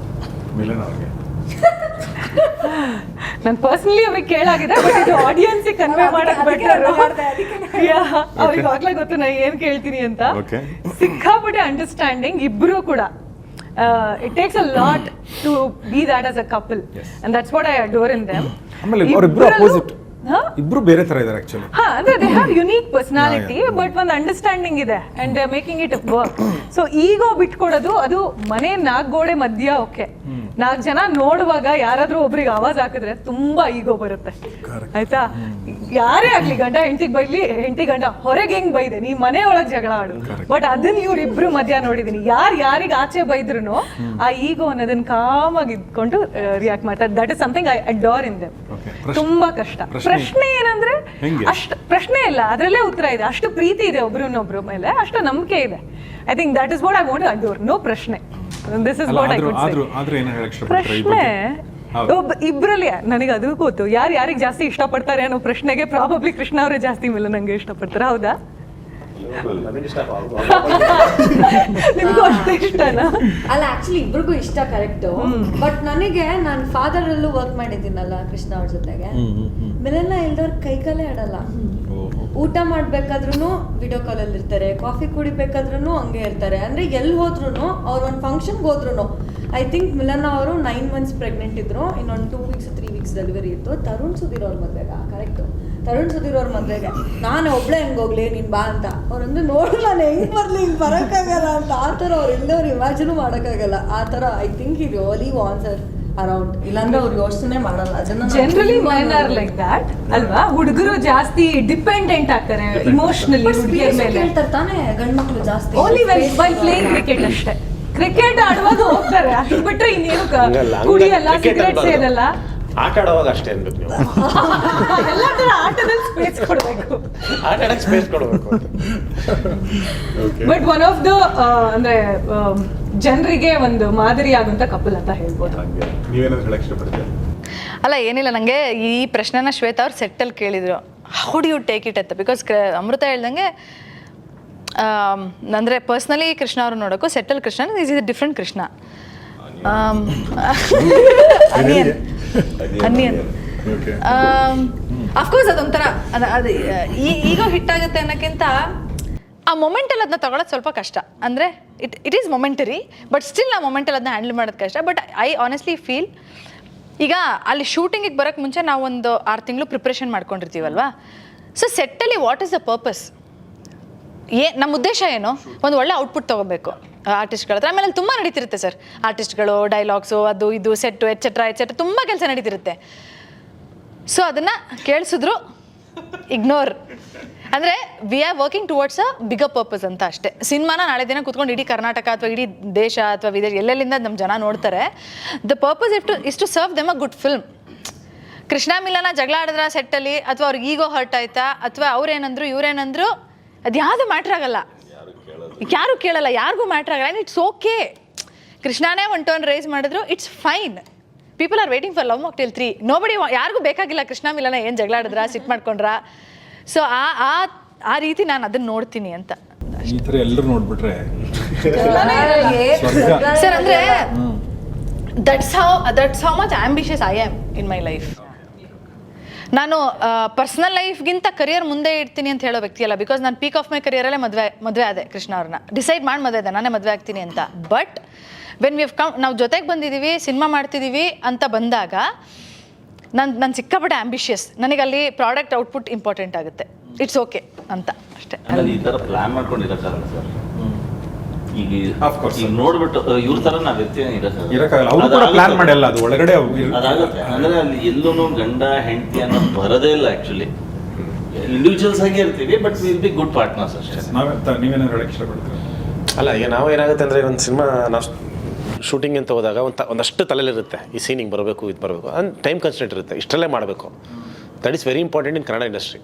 ಮಿಲನ್ ಅವ್ರಿಗೆ. ನಾನು ಪರ್ಸನಲಿ ಅವ್ರಿಗೆ ಕೇಳಾಗಿದೆ, ಬಟ್ ಇದು ಆಡಿಯನ್ಸಿಗೆ ಕನ್ವೆ ಮಾಡಕ್ ಬೆಟರ್. ಅವ್ರಿಗೆ ಆಗ್ಲೇ ಗೊತ್ತು ನಾ ಏನ್ ಕೇಳ್ತೀನಿ ಅಂತ. Okay. ಸಿಕ್ಕಾಪಟ್ಟೆ ಅಂಡರ್ಸ್ಟ್ಯಾಂಡಿಂಗ್ ಇಬ್ರು ಕೂಡ. It takes a lot to be that as a couple, and that's what I adore in them. ಆಮೇಲೆ ಅವರಿಬ್ರು ಅಪೋಸಿಟ್, ಇಬ್ರು ಬೇರೆ ತರ ಇದ್ದಾರೆ ಆಕ್ಚುಲಿ. ಅಂದ್ರೆ they have unique personality, but ಒಂದು ಅಂಡರ್ಸ್ಟ್ಯಾಂಡಿಂಗ್ ಇದೆ and they are making it work. So ಈಗೋ ಬಿಟ್ಕೊಡೋದು, ಅದು ಮನೆ 4 ಗೋಡೆ ಮಧ್ಯ ಓಕೆ, 4 ಜನ ನೋಡುವಾಗ ಯಾರಾದ್ರೂ ಒಬ್ರಿಗೆ ಆವಾಜ್ ಹಾಕಿದ್ರೆ ತುಂಬಾ ಈಗೋ ಬರುತ್ತೆ, ಆಯ್ತಾ? ಯಾರೇ ಆಗ್ಲಿ, ಗಂಡ ಹೆಂಡತಿಗೆ ಬೈಲಿ, ಹೆಂಡತಿ ಗಂಡ ಹೊರಗೆ ಹೆಂಗ್ ಬೈದೆ, ನೀ ಮನೆ ಒಳಗ್ ಜಗಳ ಆಡು, ಬಟ್ ಅದನ್ನ ಇವ್ರಿಬ್ರು ಮಧ್ಯ ನೋಡಿದೀನಿ. ಯಾರಿಗೆ ಆಚೆ ಬೈದ್ರು ಆ ಈಗೋ ಅನ್ನೋದನ್ನ ಕಾಮಾಗಿ ಇದ್ಕೊಂಡು ರಿಯಾಕ್ಟ್ ಮಾಡ್ತಾರೆ. That is something I adore in them. ತುಂಬಾ ಕಷ್ಟ. ಪ್ರಶ್ನೆ ಏನಂದ್ರೆ ಅಷ್ಟು ಪ್ರಶ್ನೆ ಇಲ್ಲ, ಅದ್ರಲ್ಲೇ ಉತ್ತರ ಇದೆ. ಅಷ್ಟು ಪ್ರೀತಿ ಇದೆ ಒಬ್ರನ್ನೊಬ್ರ ಮೇಲೆ, ಅಷ್ಟು ನಂಬಿಕೆ ಇದೆ. I think that is what I want to adore. No ಪ್ರಶ್ನೆ. This is what I could say. ಪ್ರಶ್ನೆ ಇಬ್ರಲ್ಲಿ ನನಗೆ ಅದು ಗೊತ್ತು, ಯಾರಿಗೆ ಜಾಸ್ತಿ ಇಷ್ಟಪಡ್ತಾರೆ ಅನ್ನೋ ಪ್ರಶ್ನೆಗೆ ಪ್ರಾಬಬ್ಲಿ ಕೃಷ್ಣ ಅವರೇ ಜಾಸ್ತಿ ಮೇಲೆ ನಂಗೆ ಇಷ್ಟಪಡ್ತಾರೆ. ಹೌದಾ? ನಿಮ್ಗೂ ಅಷ್ಟೇ ಇಷ್ಟನಾ? ಅಲ್ಲ, ಆಕ್ಚುಲಿ ಇಬ್ರಿಗೂ ಇಷ್ಟ, ಕರೆಕ್ಟ್. ಬಟ್ ನನಗೆ ನಾನು ಫಾದರ್ ಅಲ್ಲೂ ವರ್ಕ್ ಮಾಡಿದ್ದೀನಲ್ಲ ಕೃಷ್ಣ ಅವ್ರ ಜೊತೆಗೆ, ಮಿಲನ ಇಲ್ದವ್ರ ಕೈಕಾಲೇ ಆಡಲ್ಲ. ಊಟ ಮಾಡ್ಬೇಕಾದ್ರೂ ವಿಡಿಯೋ ಕಾಲಲ್ಲಿ ಇರ್ತಾರೆ, ಕಾಫಿ ಕುಡಿಬೇಕಾದ್ರೂ ಹಂಗೆ ಇರ್ತಾರೆ. ಅಂದ್ರೆ ಎಲ್ಲಿ ಹೋದ್ರು, ಅವ್ರು ಒಂದು ಫಂಕ್ಷನ್ಗೆ ಹೋದ್ರು, ಐ ಥಿಂಕ್ ಮಿಲನ ಅವರು 9 months ಪ್ರೆಗ್ನೆಂಟ್ ಇದ್ರು, ಇನ್ನೊಂದು 2 weeks 3 weeks ಡೆಲಿವರಿ ಇತ್ತು. ತರುಣ್ ಸುಧೀರ್ ಅವ್ರ ಮದ್ವೆಗ, ಕರೆಕ್ಟ್, ತರುಣ್ ಸುಧೀರ್ ಅವ್ರ ಮದ್ವೆಗೆ ನಾನು ಒಬ್ಳೆ ಹೆಂಗೆ ಹೋಗ್ಲಿ ನೀನು ಬಾ ಅಂತ. ಅವ್ರಂದ್ರೆ ನೋಡು ನಾನು ಹೆಂಗೆ ಬರಲಿ, ಹಿಂಗೆ ಬರೋಕ್ಕಾಗಲ್ಲ ಅಂತ. ಆ ಥರ ಅವ್ರು ಇಲ್ಲದವ್ರು ಇಮ್ಯಾಜಿನೂ ಮಾಡೋಕ್ಕಾಗಲ್ಲ. ಆ ಥರ ಐ ಥಿಂಕ್ ಈ ರಿಯಲಿ ವಾಂಟ್ಸ್ ಹರ್ ಅರೌಂಡ್, ಇಲ್ಲಾಂದ್ರೆ ಅವ್ರು ಯೋಚನೆ ಮಾಡಲ್ಲ. ಅದನ್ನ generally men are like that ಅಲ್ವಾ? ಹುಡುಗರು ಜಾಸ್ತಿ ಡಿಪೆಂಡೆಂಟ್ ಆಗ್ತಾರೆ ಇಮೋಷನಲಿ ಹುಡುಗಿಯರ ಮೇಲೆ. ಹೇಳ್ತಾರೆ ತಾನೇ ಗಂಡು ಮಕ್ಕಳು ಜಾಸ್ತಿ ಓನ್ಲಿ ಬೈ ಪ್ಲೇಯಿಂಗ್ ಕ್ರಿಕೆಟ್ ಅಷ್ಟೇ. ಕ್ರಿಕೆಟ್ ಆಡುವಾಗ ಹೋಗ್ತಾರೆ, ಅಷ್ಟು ಬಿಟ್ರೆ ಇನ್ನೇನು ಕುಡಿಯಲ್ಲ, ಸಿಗರೇಟ್ ಸೇದಲ್ಲ. ಆಟ ಆಡುವಾಗ ಅಷ್ಟೇ ಅನ್ಬೇಕು ನೀವು. ಎಲ್ಲ ತರ ಆಟದಲ್ಲಿ ಸ್ಪೇಸ್ ಕೊಡಬೇಕು, ಆಟ ಆಡಕ್ಕೆ ಸ್ಪೇಸ್ ಕೊಡಬೇಕು. ಬಟ್ ಒನ್ ಆಫ್ ದ ಅಂದ್ರೆ ಜನರಿಗೆ ಒಂದು ಮಾದರಿ ಆಗುವಂತ ಕಪಲ್ ಅಂತ ಹೇಳ್ಬೋದು. ನೀವೇನಾದ್ರು ಹೇಳಕ್ ಇಷ್ಟಪಡ್ತೀರಾ? ಅಲ್ಲ, ಏನಿಲ್ಲ, ನನಗೆ ಈ ಪ್ರಶ್ನೆನ ಶ್ವೇತಾ ಅವ್ರು ಸೆಟ್ಟಲ್ಲಿ ಕೇಳಿದ್ರು, how do you take it ಅಂತ. ಬಿಕಾಸ್ ಅಮೃತ ಹೇಳ್ದಂಗೆ ಅಂದರೆ ಪರ್ಸ್ನಲಿ ಕೃಷ್ಣ ಅವರು ನೋಡೋಕ್ಕೂ ಸೆಟ್ಟಲ್ Krishna is is different Krishna. ಅನಿಯನ್ ಅಫ್ಕೋರ್ಸ್ ಅದೊಂಥರ ಅದು ಈಗ ಹಿಟ್ಟಾಗುತ್ತೆ ಅನ್ನೋಕ್ಕಿಂತ ಆ ಮೊಮೆಂಟಲ್ಲಿ ಅದನ್ನ ತಗೊಳ್ಳೋದು ಸ್ವಲ್ಪ ಕಷ್ಟ. ಅಂದರೆ it is momentary, but still ಆ ಮೊಮೆಂಟಲ್ಲಿ ಅದನ್ನ ಹ್ಯಾಂಡಲ್ ಮಾಡೋದು ಕಷ್ಟ. ಬಟ್ ಐ ಆನೆಸ್ಟ್ಲಿ ಫೀಲ್, ಈಗ ಅಲ್ಲಿ ಶೂಟಿಂಗಿಗೆ ಬರೋಕ್ಕೆ ಮುಂಚೆ ನಾವು ಒಂದು 6 ತಿಂಗಳು ಪ್ರಿಪ್ರೇಷನ್ ಮಾಡ್ಕೊಂಡಿರ್ತೀವಲ್ವಾ. ಸೊ ಸೆಟ್ಟಲ್ಲಿ ವಾಟ್ ಈಸ್ ದ ಪರ್ಪಸ್, ನಮ್ಮ ಉದ್ದೇಶ ಏನು? ಒಂದು ಒಳ್ಳೆ ಔಟ್ಪುಟ್ ತೊಗೋಬೇಕು ಆರ್ಟಿಸ್ಟ್ಗಳ ಹತ್ರ. ಆಮೇಲೆ ತುಂಬ ನಡೀತಿರುತ್ತೆ ಸರ್, ಆರ್ಟಿಸ್ಟ್ಗಳು, ಡೈಲಾಗ್ಸು, ಅದು ಇದು ಸೆಟ್ಟು ಎಟ್ಸೆಟ್ರಾ ತುಂಬ ಕೆಲಸ ನಡೀತಿರುತ್ತೆ. ಸೊ ಅದನ್ನು ಕೇಳಿಸಿದ್ರು ಇಗ್ನೋರ್. ಅಂದರೆ we are working towards a bigger purpose ಅಂತ ಅಷ್ಟೇ. ಸಿನಿಮಾನ ನಾಳೆ ದಿನ ಕೂತ್ಕೊಂಡು ಇಡೀ ಕರ್ನಾಟಕ ಅಥವಾ ಇಡೀ ದೇಶ ಅಥವಾ ವಿದೇಶ ಎಲ್ಲೆಲ್ಲಿಂದ ನಮ್ಮ ಜನ ನೋಡ್ತಾರೆ. The purpose is to serve them a good film. Krishna Milana ಜಗಳ ಆಡಿದ್ರ ಸೆಟ್ಟಲ್ಲಿ, ಅಥವಾ ಅವ್ರಿಗೆ ಈಗೋ ಹರ್ಟ್ ಆಯ್ತಾ, ಅಥವಾ ಅವ್ರೇನಂದ್ರು ಇವ್ರೇನಂದ್ರು, ಅದು ಯಾವುದು ಮ್ಯಾಟ್ರ್ ಆಗಲ್ಲ, ಯಾರು ಕೇಳಲ್ಲ, ಯಾರಿಗೂ ಮ್ಯಾಟ್ರ್ ಆಗಲ್ಲ. And it's okay. ಕೃಷ್ಣನೇ ಒಂದು ಟರ್ನ್ ರೈಸ್ ಮಾಡಿದ್ರು, it's fine. People are waiting for love mocktail 3. Nobody, ಯಾರಿಗೂ ಬೇಕಾಗಿಲ್ಲ ಕೃಷ್ಣ ಮಿಲನ ಏನು ಜಗಳ ಆಡಿದ್ರ, ಸಿಟ್ ಮಾಡ್ಕೊಂಡ್ರ. ಸೊ ಆ ರೀತಿ ನಾನು ಅದನ್ನ ನೋಡ್ತೀನಿ ಅಂತ. ಈ ಥರ ಎಲ್ಲರೂ ನೋಡ್ಬಿಟ್ರೆ ಸರ್, ಅಂದರೆ that's how much ambitious I am in my life. ನಾನು ಪರ್ಸ್ನಲ್ ಲೈಫ್ಗಿಂತ ಕರಿಯರ್ ಮುಂದೆ ಇಡ್ತೀನಿ ಅಂತ ಹೇಳೋ ವ್ಯಕ್ತಿ ಅಲ್ಲ. ಬಿಕಾಸ್ ನಾನು ಪೀಕ್ ಆಫ್ ಮೈ ಕರಿಯರಲ್ಲೇ ಮದುವೆ ಆದೆ ಕೃಷ್ಣ ಅವ್ರನ್ನ. ಡಿಸೈಡ್ ಮಾಡಿ ಮದುವೆ ಇದೆ, ನಾನೇ ಮದುವೆ ಆಗ್ತೀನಿ ಅಂತ. But when we have come, ನಾವು ಜೊತೆಗೆ ಬಂದಿದ್ದೀವಿ, ಸಿನಿಮಾ ಮಾಡ್ತಿದ್ದೀವಿ ಅಂತ ಬಂದಾಗ ನಾನು ಸಿಕ್ಕಾಪಟ್ಟೆ ಆಂಬಿಷಿಯಸ್. ನನಗೆ ಅಲ್ಲಿ ಪ್ರಾಡಕ್ಟ್ ಔಟ್ಪುಟ್ ಇಂಪಾರ್ಟೆಂಟ್ ಆಗುತ್ತೆ. ಇಟ್ಸ್ ಓಕೆ ಅಂತ ಅಷ್ಟೇ. ಈ ಥರ ಪ್ಲಾನ್ ಮಾಡ್ಕೊಂಡಿರಕ್ಕಾಗಲ್ಲ ಸರ್. ಈಗ ನೋಡ್ಬಿಟ್ಟು ಇವ್ರ ತರ ನಾವ್ ಇರಕ್ಕಾಗಲ್ಲ. ಅವ್ರು ಕೂಡ ಪ್ಲಾನ್ ಮಾಡಲ್ಲ, ಅದು ಒಳಗಡೆ ಅದಾಗುತ್ತೆ. ಅಂದ್ರೆ ಅಲ್ಲಿ ಎಲ್ಲೂ ಗಂಡ ಹೆಂಡತಿ ಅನ್ನೋದು ಬರೋದೇ ಇಲ್ಲ. ಆಕ್ಚುಲಿ ಇಂಡಿವಿಜುವಲ್ಸ್ ಆಗಿ ಇರ್ತೀವಿ, but will be good partners ಅಷ್ಟೇ. ನೀವೇನಾದ್ರು ಹೇಳಕ್ ಇಷ್ಟಪಡ್ತೀರಾ? ಅಲ್ಲ, ಈಗ ನಾವು ಏನಾಗುತ್ತೆ ಅಂದರೆ ಒಂದು ಸಿನಿಮಾ ನಾವು ಶೂಟಿಂಗ್ ಅಂತ ಹೋದಾಗ ಒಂದಷ್ಟು ತಲೆಯಲ್ಲಿರುತ್ತೆ, ಈ ಸೀನ್ ಹಿಂಗೆ ಬರಬೇಕು, ಇದು ಬರಬೇಕು, ಅಂಡ್ ಟೈಮ್ ಕನ್ಸ್ಟೆಂಟ್ ಇರುತ್ತೆ, ಇಷ್ಟರಲ್ಲೇ ಮಾಡಬೇಕು. That is very important in Kannada industry.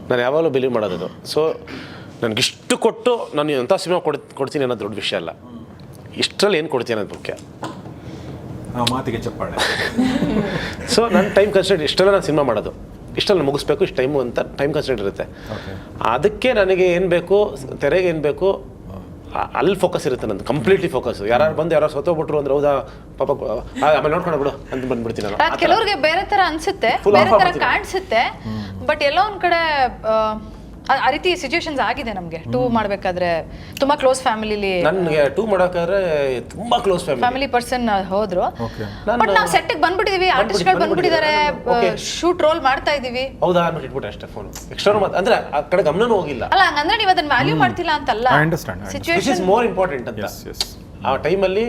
ನಾನು ಯಾವಾಗಲೂ ಬಿಲೀವ್ ಮಾಡೋದು. ಸೊ ನನಗಿಷ್ಟು ಕೊಟ್ಟು ನಾನು ಎಂಥ ಸಿನಿಮಾ ಕೊಡ್ತೀನಿ ಅನ್ನೋದು ದೊಡ್ಡ ವಿಷಯ ಅಲ್ಲ, ಇಷ್ಟರಲ್ಲಿ ಏನು ಕೊಡ್ತೀನಿ ಅನ್ನೋದು ಮುಖ್ಯ. ಆ ಮಾತಿಗೆ ಚಪ್ಪಾಳೆ. ಸೊ ನನ್ನ ಟೈಮ್ ಕನ್ಸ್ಟೆಂಟ್ ಇಷ್ಟೆಲ್ಲ ನಾನು ಸಿನಿಮಾ ಮಾಡೋದು, ಇಷ್ಟೆಲ್ಲ ಮುಗಿಸ್ಬೇಕು, ಇಷ್ಟು ಟೈಮು ಅಂತ ಟೈಮ್ ಕನ್ಸ್ಟೆಂಟ್ ಇರುತ್ತೆ. ಅದಕ್ಕೆ ನನಗೆ ಏನು ಬೇಕು, ತೆರೆಗೆ ಏನು ಬೇಕು ಅಲ್ಲಿ ಫೋಕಸ್ ಇರುತ್ತೆ ನಂದು, ಕಂಪ್ಲೀಟ್ಲಿ ಫೋಕಸ್. ಯಾರು ಬಂದು ಯಾರು ಸತ್ತೋಗ್ಬಿಟ್ರು ಅಂದ್ರೆ ಹೌದಾ ಪಾಪ ಆಮೇಲೆ ನೋಡ್ಕೊಂಡು ಬಿಡು ಅಂತ ಬಂದ್ಬಿಡ್ತೀನಿ ನಾನು. ಅದು ಕೆಲವ್ರಿಗೆ ಬೇರೆ ತರ ಅನ್ಸುತ್ತೆ, ಬೇರೆ ತರ ಕಾಣಿಸುತ್ತೆ. ಬಟ್ ಎಲ್ಲೋ ಒಂದ್ ಕಡೆ ಆ ರೀತಿ ಸಿಚುವೇಶನ್ಸ್ ಆಗಿದೆ ನಮ್ಗೆ. 2 ಮಾಡ್ಬೇಕಾದ್ರೆ ತುಂಬಾ ಕ್ಲೋಸ್ ಫ್ಯಾಮಿಲಿಲಿ, ನನಗೆ 2 ಮಾಡೋಕ್ಕಾದ್ರೆ ತುಂಬಾ ಕ್ಲೋಸ್ ಫ್ಯಾಮಿಲಿ ಪರ್ಸನ್ ಹೋದ್ರು. ಬಟ್ ನಾವು ಸೆಟ್ಗೆ ಬಂದ್ಬಿಟ್ಟಿದೀವಿ, ಆರ್ಟಿಸ್ಟ್ಗಳು ಬಂದ್ಬಿಟ್ಟಿದ್ದಾರೆ, ಶೂಟ್ ರೋಲ್ ಮಾಡ್ತಾ ಇದೀವಿ. ಹೌದಾ ಅಂದ್ಬಿಟ್ಟು ಇಟ್ಬಿಟ್ಟೆ ಅಷ್ಟೇ ಫೋನ್. ಎಕ್ಸ್ಟ್ರಾ ಅಂದ್ರೆ ಆ ಕಡೆ ಗಮನನೂ ಹೋಗಿಲ್ಲ. ಅಲ್ಲ ಹಂಗಂದ್ರೆ ನೀವು ಅದನ್ನ ವ್ಯಾಲ್ಯೂ ಮಾಡ್ತಿಲ್ಲ ಅಂತಲ್ಲ, ಸಿಚುವೇಶನ್ ಇಸ್ ಮೋರ್ ಇಂಪಾರ್ಟೆಂಟ್ ಅಂತ. ಆ ಟೈಮಲ್ಲಿ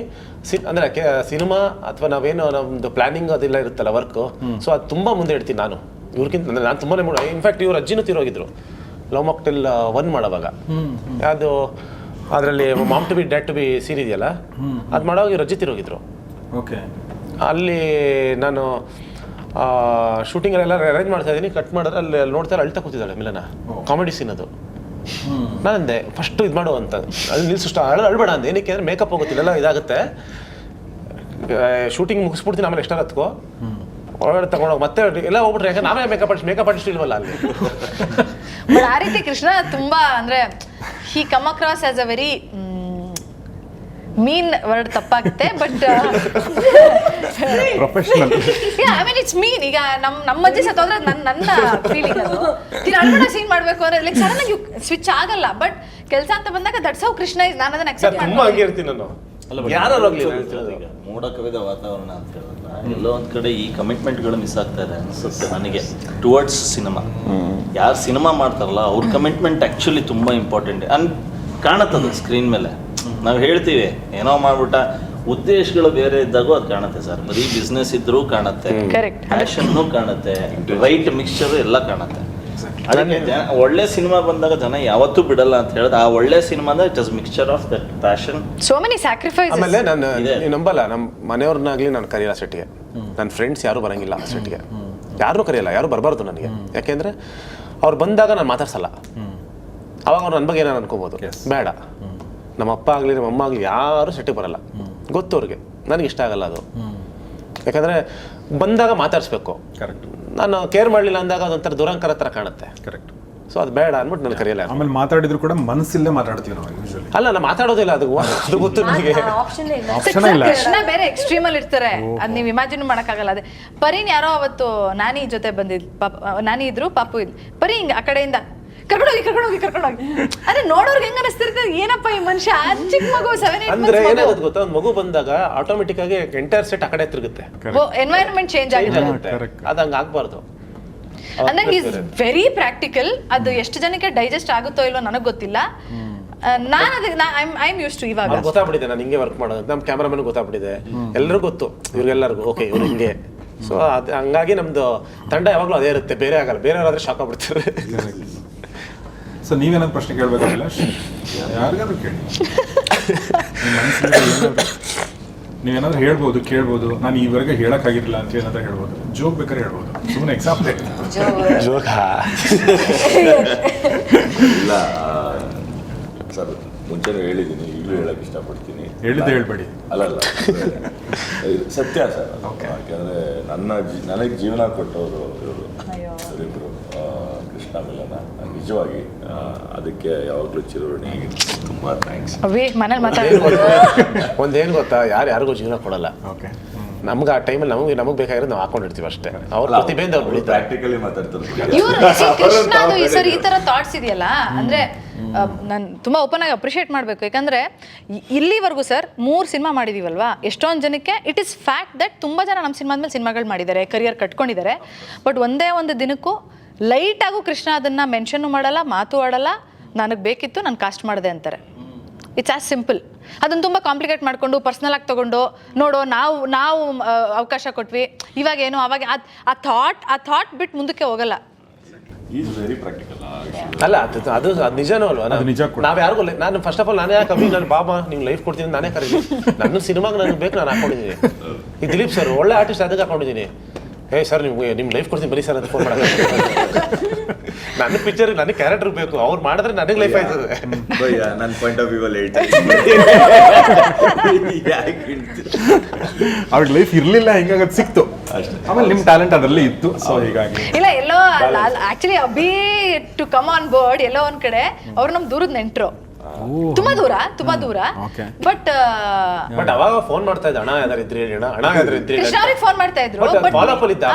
ಅಂದ್ರೆ ಸಿನಿಮಾ ಅಥವಾ ನಾವೇನೋ ನಮ್ದು ಪ್ಲಾನಿಂಗ್ ಅದೆಲ್ಲ ಇರುತ್ತಲ್ಲ ವರ್ಕ್, ಸೊ ಅದು ತುಂಬಾ ಮುಂದೆ ಇಡ್ತೀನಿ ನಾನು ಇವ್ರಿಗಿಂತ. ಅಂದ್ರೆ ನಾನು ತುಂಬಾನೇ ಇನ್ಫ್ಯಾಕ್ಟ್ ಇವ್ರ ಅಜ್ಜಿನೂ ತೀರೋಗಿದ್ರು ಲವ್ ಮಾಕ್ಟೇಲ್ 1 ಮಾಡೋವಾಗ. ಅದು ಅದರಲ್ಲಿ mom to be dad to be scene ಇದೆಯಲ್ಲ, ಅದು ಮಾಡೋವಾಗ ಇವ್ರ ಅಜ್ಜಿ ತೀರೋಗಿದ್ರು. ಓಕೆ. ಅಲ್ಲಿ ನಾನು ಶೂಟಿಂಗಲ್ಲೆಲ್ಲ ಅರೇಂಜ್ ಮಾಡ್ತಾ ಇದ್ದೀನಿ, ಕಟ್ ಮಾಡಿದ್ರೆ ಅಲ್ಲಿ ನೋಡ್ತಾರೆ ಅಳ್ತಾ ಕೂತಿದ್ದಾಳೆ ಮಿಲನ, ಕಾಮಿಡಿ ಸೀನ್ ಅದು. ನಾನು ಅಂದೆ ಫಸ್ಟ್ ಇದು ಮಾಡು ಅಂತ, ಅಲ್ಲಿ ನಿಲ್ಸು ಅಳ್ಬೇಡ ಅಂದೆ. ಏನಕ್ಕೆ ಅಂದರೆ ಮೇಕಪ್ ಹೋಗುತ್ತಿಲ್ಲ, ಇದಾಗುತ್ತೆ, ಶೂಟಿಂಗ್ ಮುಗಿಸ್ಬಿಡ್ತೀನಿ ಆಮೇಲೆ ಎಕ್ಸ್ಟ್ರಾ ಹತ್ಕೋ ಒಳಗಡೆ ತಗೊಂಡೋಗಿ ಮತ್ತೆ ಎಲ್ಲ ಹೋಗ್ಬಿಟ್ರೆ, ಯಾಕಂದ್ರೆ ನಾವೇ ಮೇಕಪ್ ಆರ್ಟಿಸ್ಟ್ ಇಲ್ವಲ್ಲ ಅಲ್ಲಿ. ಬಟ್ ಆ ರೀತಿ ಕೃಷ್ಣ ತುಂಬಾ ಅಂದ್ರೆ he come across as a very mean word ತಪ್ಪಾಗುತ್ತೆ, but professional. I mean it's mean. ಈಗ ನಮ್ಮ ಅಜ್ಜಿ ಸತ್ತೋದ್ರೆ ನನ್ನ ಫೀಲಿಂಗ್ ಅದು. ಅಳ್ಬೇಡ ಸೀನ್ ಮಾಡ್ಬೇಕು ಅಂದ್ರೆ ಲೈಕ್ ಸಡನ್ ಆಗಿ ಸ್ವಿಚ್ ಆಗಲ್ಲ. ಬಟ್ ಕೆಲಸ ಅಂತ ಬಂದಾಗ ದಟ್ಸ್ ಹೌ ಕೃಷ್ಣ ಇಸ್. ನಾನು ಅದನ್ನ ಅಕ್ಸೆಪ್ಟ್ ತುಂಬಾ ಹಂಗೆ ಇರ್ತೀನಿ ನಾನು. ಯಾರು ಈಗ ಮೋಡ ಕವಿದ ವಾತಾವರಣ ಅಂತ ಹೇಳಿದ್ರೆ ಎಲ್ಲೋ ಒಂದ್ ಕಡೆ ಈ ಕಮಿಟ್ಮೆಂಟ್ಗಳು ಮಿಸ್ ಆಗ್ತಾ ಇದೆ ಅನ್ಸುತ್ತೆ ನನಗೆ ಟುವರ್ಡ್ಸ್ ಸಿನಿಮಾ. ಯಾರು ಸಿನಿಮಾ ಮಾಡ್ತಾರಲ್ಲ ಅವ್ರ ಕಮಿಟ್ಮೆಂಟ್ ಆ್ಯಕ್ಚುಲಿ ತುಂಬ ಇಂಪಾರ್ಟೆಂಟ್ ಅಂಡ್ ಕಾಣುತ್ತದು ಸ್ಕ್ರೀನ್ ಮೇಲೆ. ನಾವು ಹೇಳ್ತೀವಿ ಏನೋ ಮಾಡ್ಬಿಟ್ಟ, ಉದ್ದೇಶಗಳು ಬೇರೆ ಇದ್ದಾಗೂ ಅದು ಕಾಣುತ್ತೆ ಸರ್. ಬರೀ ಬಿಸ್ನೆಸ್ ಇದ್ರೂ ಕಾಣುತ್ತೆ, ಪ್ಯಾಷನ್ನು ಕಾಣುತ್ತೆ, ರೈಟ್ ಮಿಕ್ಸ್ಚರ್ ಎಲ್ಲ ಕಾಣುತ್ತೆ. ಅದಕ್ಕೆ ಒಳ್ಳೆ ಸಿನಿಮಾ ಬಂದಾಗ ಜನ ಯಾವತ್ತೂ ಬಿಡಲ್ಲ ಅಂತ ಹೇಳಿದ್ರೆ ಆ ಒಳ್ಳೆ ಸಿನಿಮಾದ it is mixture of that passion, so many sacrifices. ಆಮೇಲೆ ನಾನು ನಂಬಲ್ಲ, ನಮ್ಮ ಮನೆಯವ್ರನ್ನಾಗ್ಲಿ ನಾನು ಕರೆಯಲ್ಲ ಸೆಟ್ಗೆ, ನನ್ನ ಫ್ರೆಂಡ್ಸ್ ಯಾರು ಬರಂಗಿಲ್ಲ ಸೆಟ್ಗೆ, ಯಾರು ಕರೆಯಲ್ಲ, ಯಾರು ಬರಬಾರ್ದು ನನಗೆ. ಯಾಕೆಂದ್ರೆ ಅವ್ರು ಬಂದಾಗ ನಾನು ಮಾತಾಡ್ಸಲ್ಲ, ಅವಾಗ ಅವ್ರು ನನ್ನ ಬಗ್ಗೆ ಏನಾರು ಅನ್ಕೋಬೋದು. ಬೇಡ, ನಮ್ಮ ಅಪ್ಪ ಆಗಲಿ ನಮ್ಮ ಅಮ್ಮ ಆಗಲಿ ಯಾರು ಸೆಟ್ಟಿಗೆ ಬರಲ್ಲ, ಗೊತ್ತು ಅವ್ರಿಗೆ, ನನಗೆ ಇಷ್ಟ ಆಗಲ್ಲ ಅದು. ಯಾಕಂದರೆ ಬಂದಾಗ ಮಾತಾಡಿಸ್ಬೇಕು. ಕರೆಕ್ಟ್. ನಾನು ಕೇರ್ ಮಾಡಲಿಲ್ಲ ಅಂದಾಗ ಅದೊಂಥರ ದುರಂಕರ ಥರ ಕಾಣುತ್ತೆ. ಕರೆಕ್ಟ್. ಸೊ ಅದು ಬೇಡ ಅಂದ್ಬಿಟ್ಟು ನಾನು ಕರೆಯಲ್ಲ. ಆಮೇಲೆ ಮಾತಾಡಿದ್ರು ಕೂಡ ಮನಸ್ಸಿಲ್ಲೇ ಮಾತಾಡ್ತೀವಿ ನಾವು ಯೂಶುವಲಿ. ಅಲ್ಲ, ನಾನು ಮಾತಾಡೋದಿಲ್ಲ, ಅದು ಗೊತ್ತು ನನಗೆ. ಆಪ್ಷನ್ ಇಲ್ಲ. ಕೃಷ್ಣ ಬೇರೆ ಎಕ್ಸ್ಟ್ರೀಮ್ ಅಲ್ಲಿ ಇರ್ತಾರೆ, ಅದ್ ನೀವು ಇಮ್ಯಾಜಿನ್ ಮಾಡಕ್ಕಾಗಲ್ಲ. ಅದೇ ಪರಿನ್ ಯಾರೋ ಅವತ್ತು ನಾನಿ ಜೊತೆ ಬಂದಿದ್, ನಾನಿ ಇದ್ರು, ಪಾಪು ಇದ್, ಪರಿ ಹಿಂಗ ಆ ಕಡೆಯಿಂದ ಕರ್ಕೊಂಡೋಗಿ ಅದೇ ನೋಡೋರ್ಗೆ ಹೆಂಗ ಅನಿಸ್ತಿರ್ತದೆ, ಏನಪ್ಪ ಈ ಮನುಷ್ಯ ಚಿಕ್ಕ ಮಗು 7-8 ಅಂದ್ರೆ ಏನಾಗುತ್ತೆ ಗೊತ್ತಾ, ಒಂದು ಮಗು ಬಂದಾಗ ಆಟೋಮೆಟಿಕ್ ಆಗಿ ಎಂಟೈರ್ ಸೆಟ್ ಆ ಕಡೆ ತಿರುಗುತ್ತೆ, ಎನ್ವೈರನ್ಮೆಂಟ್ ಚೇಂಜ್ ಆಗುತ್ತೆ. ಅದು ಹಂಗೆ ಆಗ್ಬಾರ್ದು. ಅಂದ್ರೆ ಈಸ್ ವೆರಿ ಪ್ರಾಕ್ಟಿಕಲ್. ಅದು ಎಷ್ಟು ಜನಕ್ಕೆ ಡೈಜೆಸ್ಟ್ ಆಗುತ್ತೋ ಇಲ್ವೋ ನನಗೆ ಗೊತ್ತಿಲ್ಲ. ನಾನು ಅದಕ್ಕೆ ಐ ಆಮ್ ಯೂಸ್ ಟು. ಇವಾಗ ಗೊತ್ತಾಗ್ಬಿಟ್ಟಿದೆ ನಾನು ಹಿಂಗೆ ವರ್ಕ್ ಮಾಡೋದು, ನಮ್ಮ ಕ್ಯಾಮ್ರಾಮನ್ ಗೊತ್ತಾಗ್ಬಿಟ್ಟಿದೆ, ಎಲ್ಲರಿಗೂ ಗೊತ್ತು, ಇವ್ರಿಗೆಲ್ಲರಿಗೂ ಓಕೆ ಇವ್ರು ಹಿಂಗೆ. ಸೊ ಅದು ಹಂಗಾಗಿ ನಮ್ದು ತಂಡ ಯಾವಾಗಲೂ ಅದೇ ಇರುತ್ತೆ, ಬೇರೆ ಆಗಲ್ಲ. ಬೇರೆಯವರಾದ್ರೆ ಶಾಕ್ ಆಗ್ಬಿಡ್ತಾರೆ. ಸೊ ನೀವೇನಾದ್ರು ಪ್ರಶ್ನೆ ಕೇಳಬೇಕಾಗಿಲ್ಲ, ಯಾರಿಗಾದ್ರೂ ಕೇಳಿ, ನೀವೇನಾದ್ರೂ ಹೇಳ್ಬೋದು, ಕೇಳ್ಬೋದು. ನಾನು ಈವರೆಗೆ ಹೇಳಕ್ಕಾಗಿರಲಿಲ್ಲ ಅಂತ ಏನಾದ್ರೂ ಹೇಳ್ಬೋದು, ಜೋಕ್ ಬೇಕಾದ್ರೆ ಹೇಳ್ಬೋದು, ಸುಮ್ಮನೆ ಎಕ್ಸಾಂಪಲ್ ಜೋಗ ಇಲ್ಲ ಸರ್, ಮುಂಚೆನೂ ಹೇಳಿದ್ದೀನಿ, ಈಗಲೂ ಹೇಳಕ್ಕೆ ಇಷ್ಟಪಡ್ತೀನಿ. ಹೇಳಿದ್ದೆ ಹೇಳ್ಬೇಡಿ. ಅಲ್ಲಲ್ಲ, ಇದು ಸತ್ಯ ಸರ್. ಯಾಕೆಂದರೆ ನನಗೆ ಜೀವನ ಕೊಟ್ಟವರು ಇವರು ಇವರಿಬ್ಬರು, ಕೃಷ್ಣ ಮಿಲನ. ನಿಜವಾಗಿ ಅದಕ್ಕೆ ಯಾವಾಗಲೂ ಚಿರಋಣಿ. ತುಂಬ ಥ್ಯಾಂಕ್ಸ್. ಮನೇಲಿ ಮಾತಾಡ್ಬೋದು. ಒಂದೇನು ಗೊತ್ತಾ, ಯಾರಿಗೂ ಜೀವನ ಕೊಡಲ್ಲ. ಓಕೆ. ನಮ್ಗೆ ಆ ಟೈಮಲ್ಲಿ ನಮಗೆ ಬೇಕಾಗಿರೋದು ನಾವು ಹಾಕೊಂಡಿರ್ತೀವಿ ಅಷ್ಟೇ. ಅವ್ರ ಪ್ರತಿಭೆಯಿಂದ ಅವ್ರು ಬೆಳೀತಾರೆ. ಪ್ರಾಕ್ಟಿಕಲಿ ಮಾತಾಡ್ತಾರೆ ಇವರು ಕೃಷ್ಣದು ಈ ಸರಿ ಈ ತರ ಥಾಟ್ಸ್ ಇದೆಯಲ್ಲ, ಅಂದ್ರೆ ನಾನು ತುಂಬಾ ಓಪನ್ ಆಗಿ ಅಪ್ರಿಷಿಯೇಟ್ ಮಾಡಬೇಕು. ಯಾಕಂದ್ರೆ ಇಲ್ಲಿವರೆಗೂ ಸರ್ 3 ಸಿನಿಮಾ ಮಾಡಿದೀವಲ್ವಾ, ಎಷ್ಟೊಂದು ಜನಕ್ಕೆ ಇಟ್ ಇಸ್ ಫ್ಯಾಕ್ಟ್ ದಟ್ ತುಂಬಾ ಜನ ನಮ್ಮ ಸಿನಿಮಾದ ಮೇಲೆ ಸಿನಿಮಾಗಳು ಮಾಡಿದ್ದಾರೆ, ಕರಿಯರ್ ಕಟ್ಕೊಂಡಿದ್ದಾರೆ. ಬಟ್ ಒಂದೇ ಒಂದು ದಿನಕ್ಕೂ ಲೈಟ್ ಆಗು ಕೃಷ್ಣ ಅದನ್ನ ಮೆನ್ಷನ್ ಮಾಡಲ್ಲ, ಮಾತು ಆಡಲ್ಲ, ನನಗೆ ಬೇಕಿತ್ತು ನಾನು ಕಾಸ್ಟ್ ಮಾಡಿದೆ ಅಂತಾರೆ. It's as simple. ಅದನ್ನ ತುಂಬಾ ಕಾಂಪ್ಲಿಕೇಟ್ ಮಾಡ್ಕೊಂಡು ಪರ್ಸನಲ್ ಆಗಿ ತಗೊಂಡು ನೋಡೋ ನಾವು ಅವಕಾಶ ಕೊಟ್ವಿ, ಇವಾಗ ಏನು ಅವಾಗ ಆ ಥಾಟ್ ಬಿಟ್ಟು ಮುಂದಕ್ಕೆ ಹೋಗಲ್ಲ. Very practical. ಅಲ್ಲ ಅದು ನಿಜನೂ ಅಲ್ವಾ? ನಾವ್ ಯಾರಿಗೂ, ನಾನು ಫಸ್ಟ್ ಆಫ್ ಆಲ್ ನಾನೇ ಕಮ್ಮಿ, ನಾನು ಬಾಬಾ ನಿಮ್ಗೆ ಲೈಫ್ ಕೊಡ್ತೀನಿ ನಾನೇ ಕರೀಲಿ. ನನ್ನ ಸಿನಿಮಾಗೆ ನನಗೆ ಬೇಕು, ನಾನು ಹಾಕೊಂಡಿದ್ದೀನಿ. ಈ ದಿಲೀಪ್ ಸರ್ ಒಳ್ಳೆ ಆರ್ಟಿಸ್ಟ್, ಅದಕ್ಕೆ ಹಾಕೊಂಡಿದ್ದೀನಿ. ಸರ್ ನಿಮ್ಮ ಲೈಫ್ ಕೊಡ್ತೀನಿ ಬರೀ ಸರ್ ಅಂತ ಫೋನ್ ಮಾಡೋದು. ನನ್ನ ಪಿಕ್ಚರ್ ನನಗೆ ಕ್ಯಾರೆಕ್ಟರ್ ಬೇಕು, ಅವ್ರು ಮಾಡಿದ್ರೆ ನನಗೆ ಲೈಫ್ ಆಯ್ತದೆ. ನನ್ನ ಪಾಯಿಂಟ್ ಆಫ್ ವ್ಯೂ ಅಲ್ಲಿ ಅವ್ರಿಗೆ ಲೈಫ್ ಇರ್ಲಿಲ್ಲ, ಹಿಂಗಾಗಿ ಅದು ಸಿಕ್ತು ಆಮೇಲೆ ನಿಮ್ಮ ಟ್ಯಾಲೆಂಟ್ ಅದರಲ್ಲಿ ಇತ್ತು. ಸೊ ಹೀಗಾಗಿ ಇಲ್ಲ ಎಲ್ಲೋ actually Abhi to come on board ಎಲ್ಲೋ ಒಂದ್ ಕಡೆ ಅವ್ರು ನಮ್ ದೂರದ ನೆಂಟ್ರು, ತುಂಬಾ ದೂರ. ಬಟ್ ಅವಾಗ ಫೋನ್ ಮಾಡ್ತಾ ಇದ್ದ, ಅಣ್ಣ ಯಾವ್ದಾರು ಇದ್ರಿ ಹೇಳಿ, ಅಣ್ಣ ಯಾವ್ದಾರು ಇದ್ರಿ. ಕೃಷ್ಣ ಅವ್ರಿಗೆ ಫೋನ್ ಮಾಡ್ತಾ ಇದ್ರು, ಫಾಲೋಅಪ್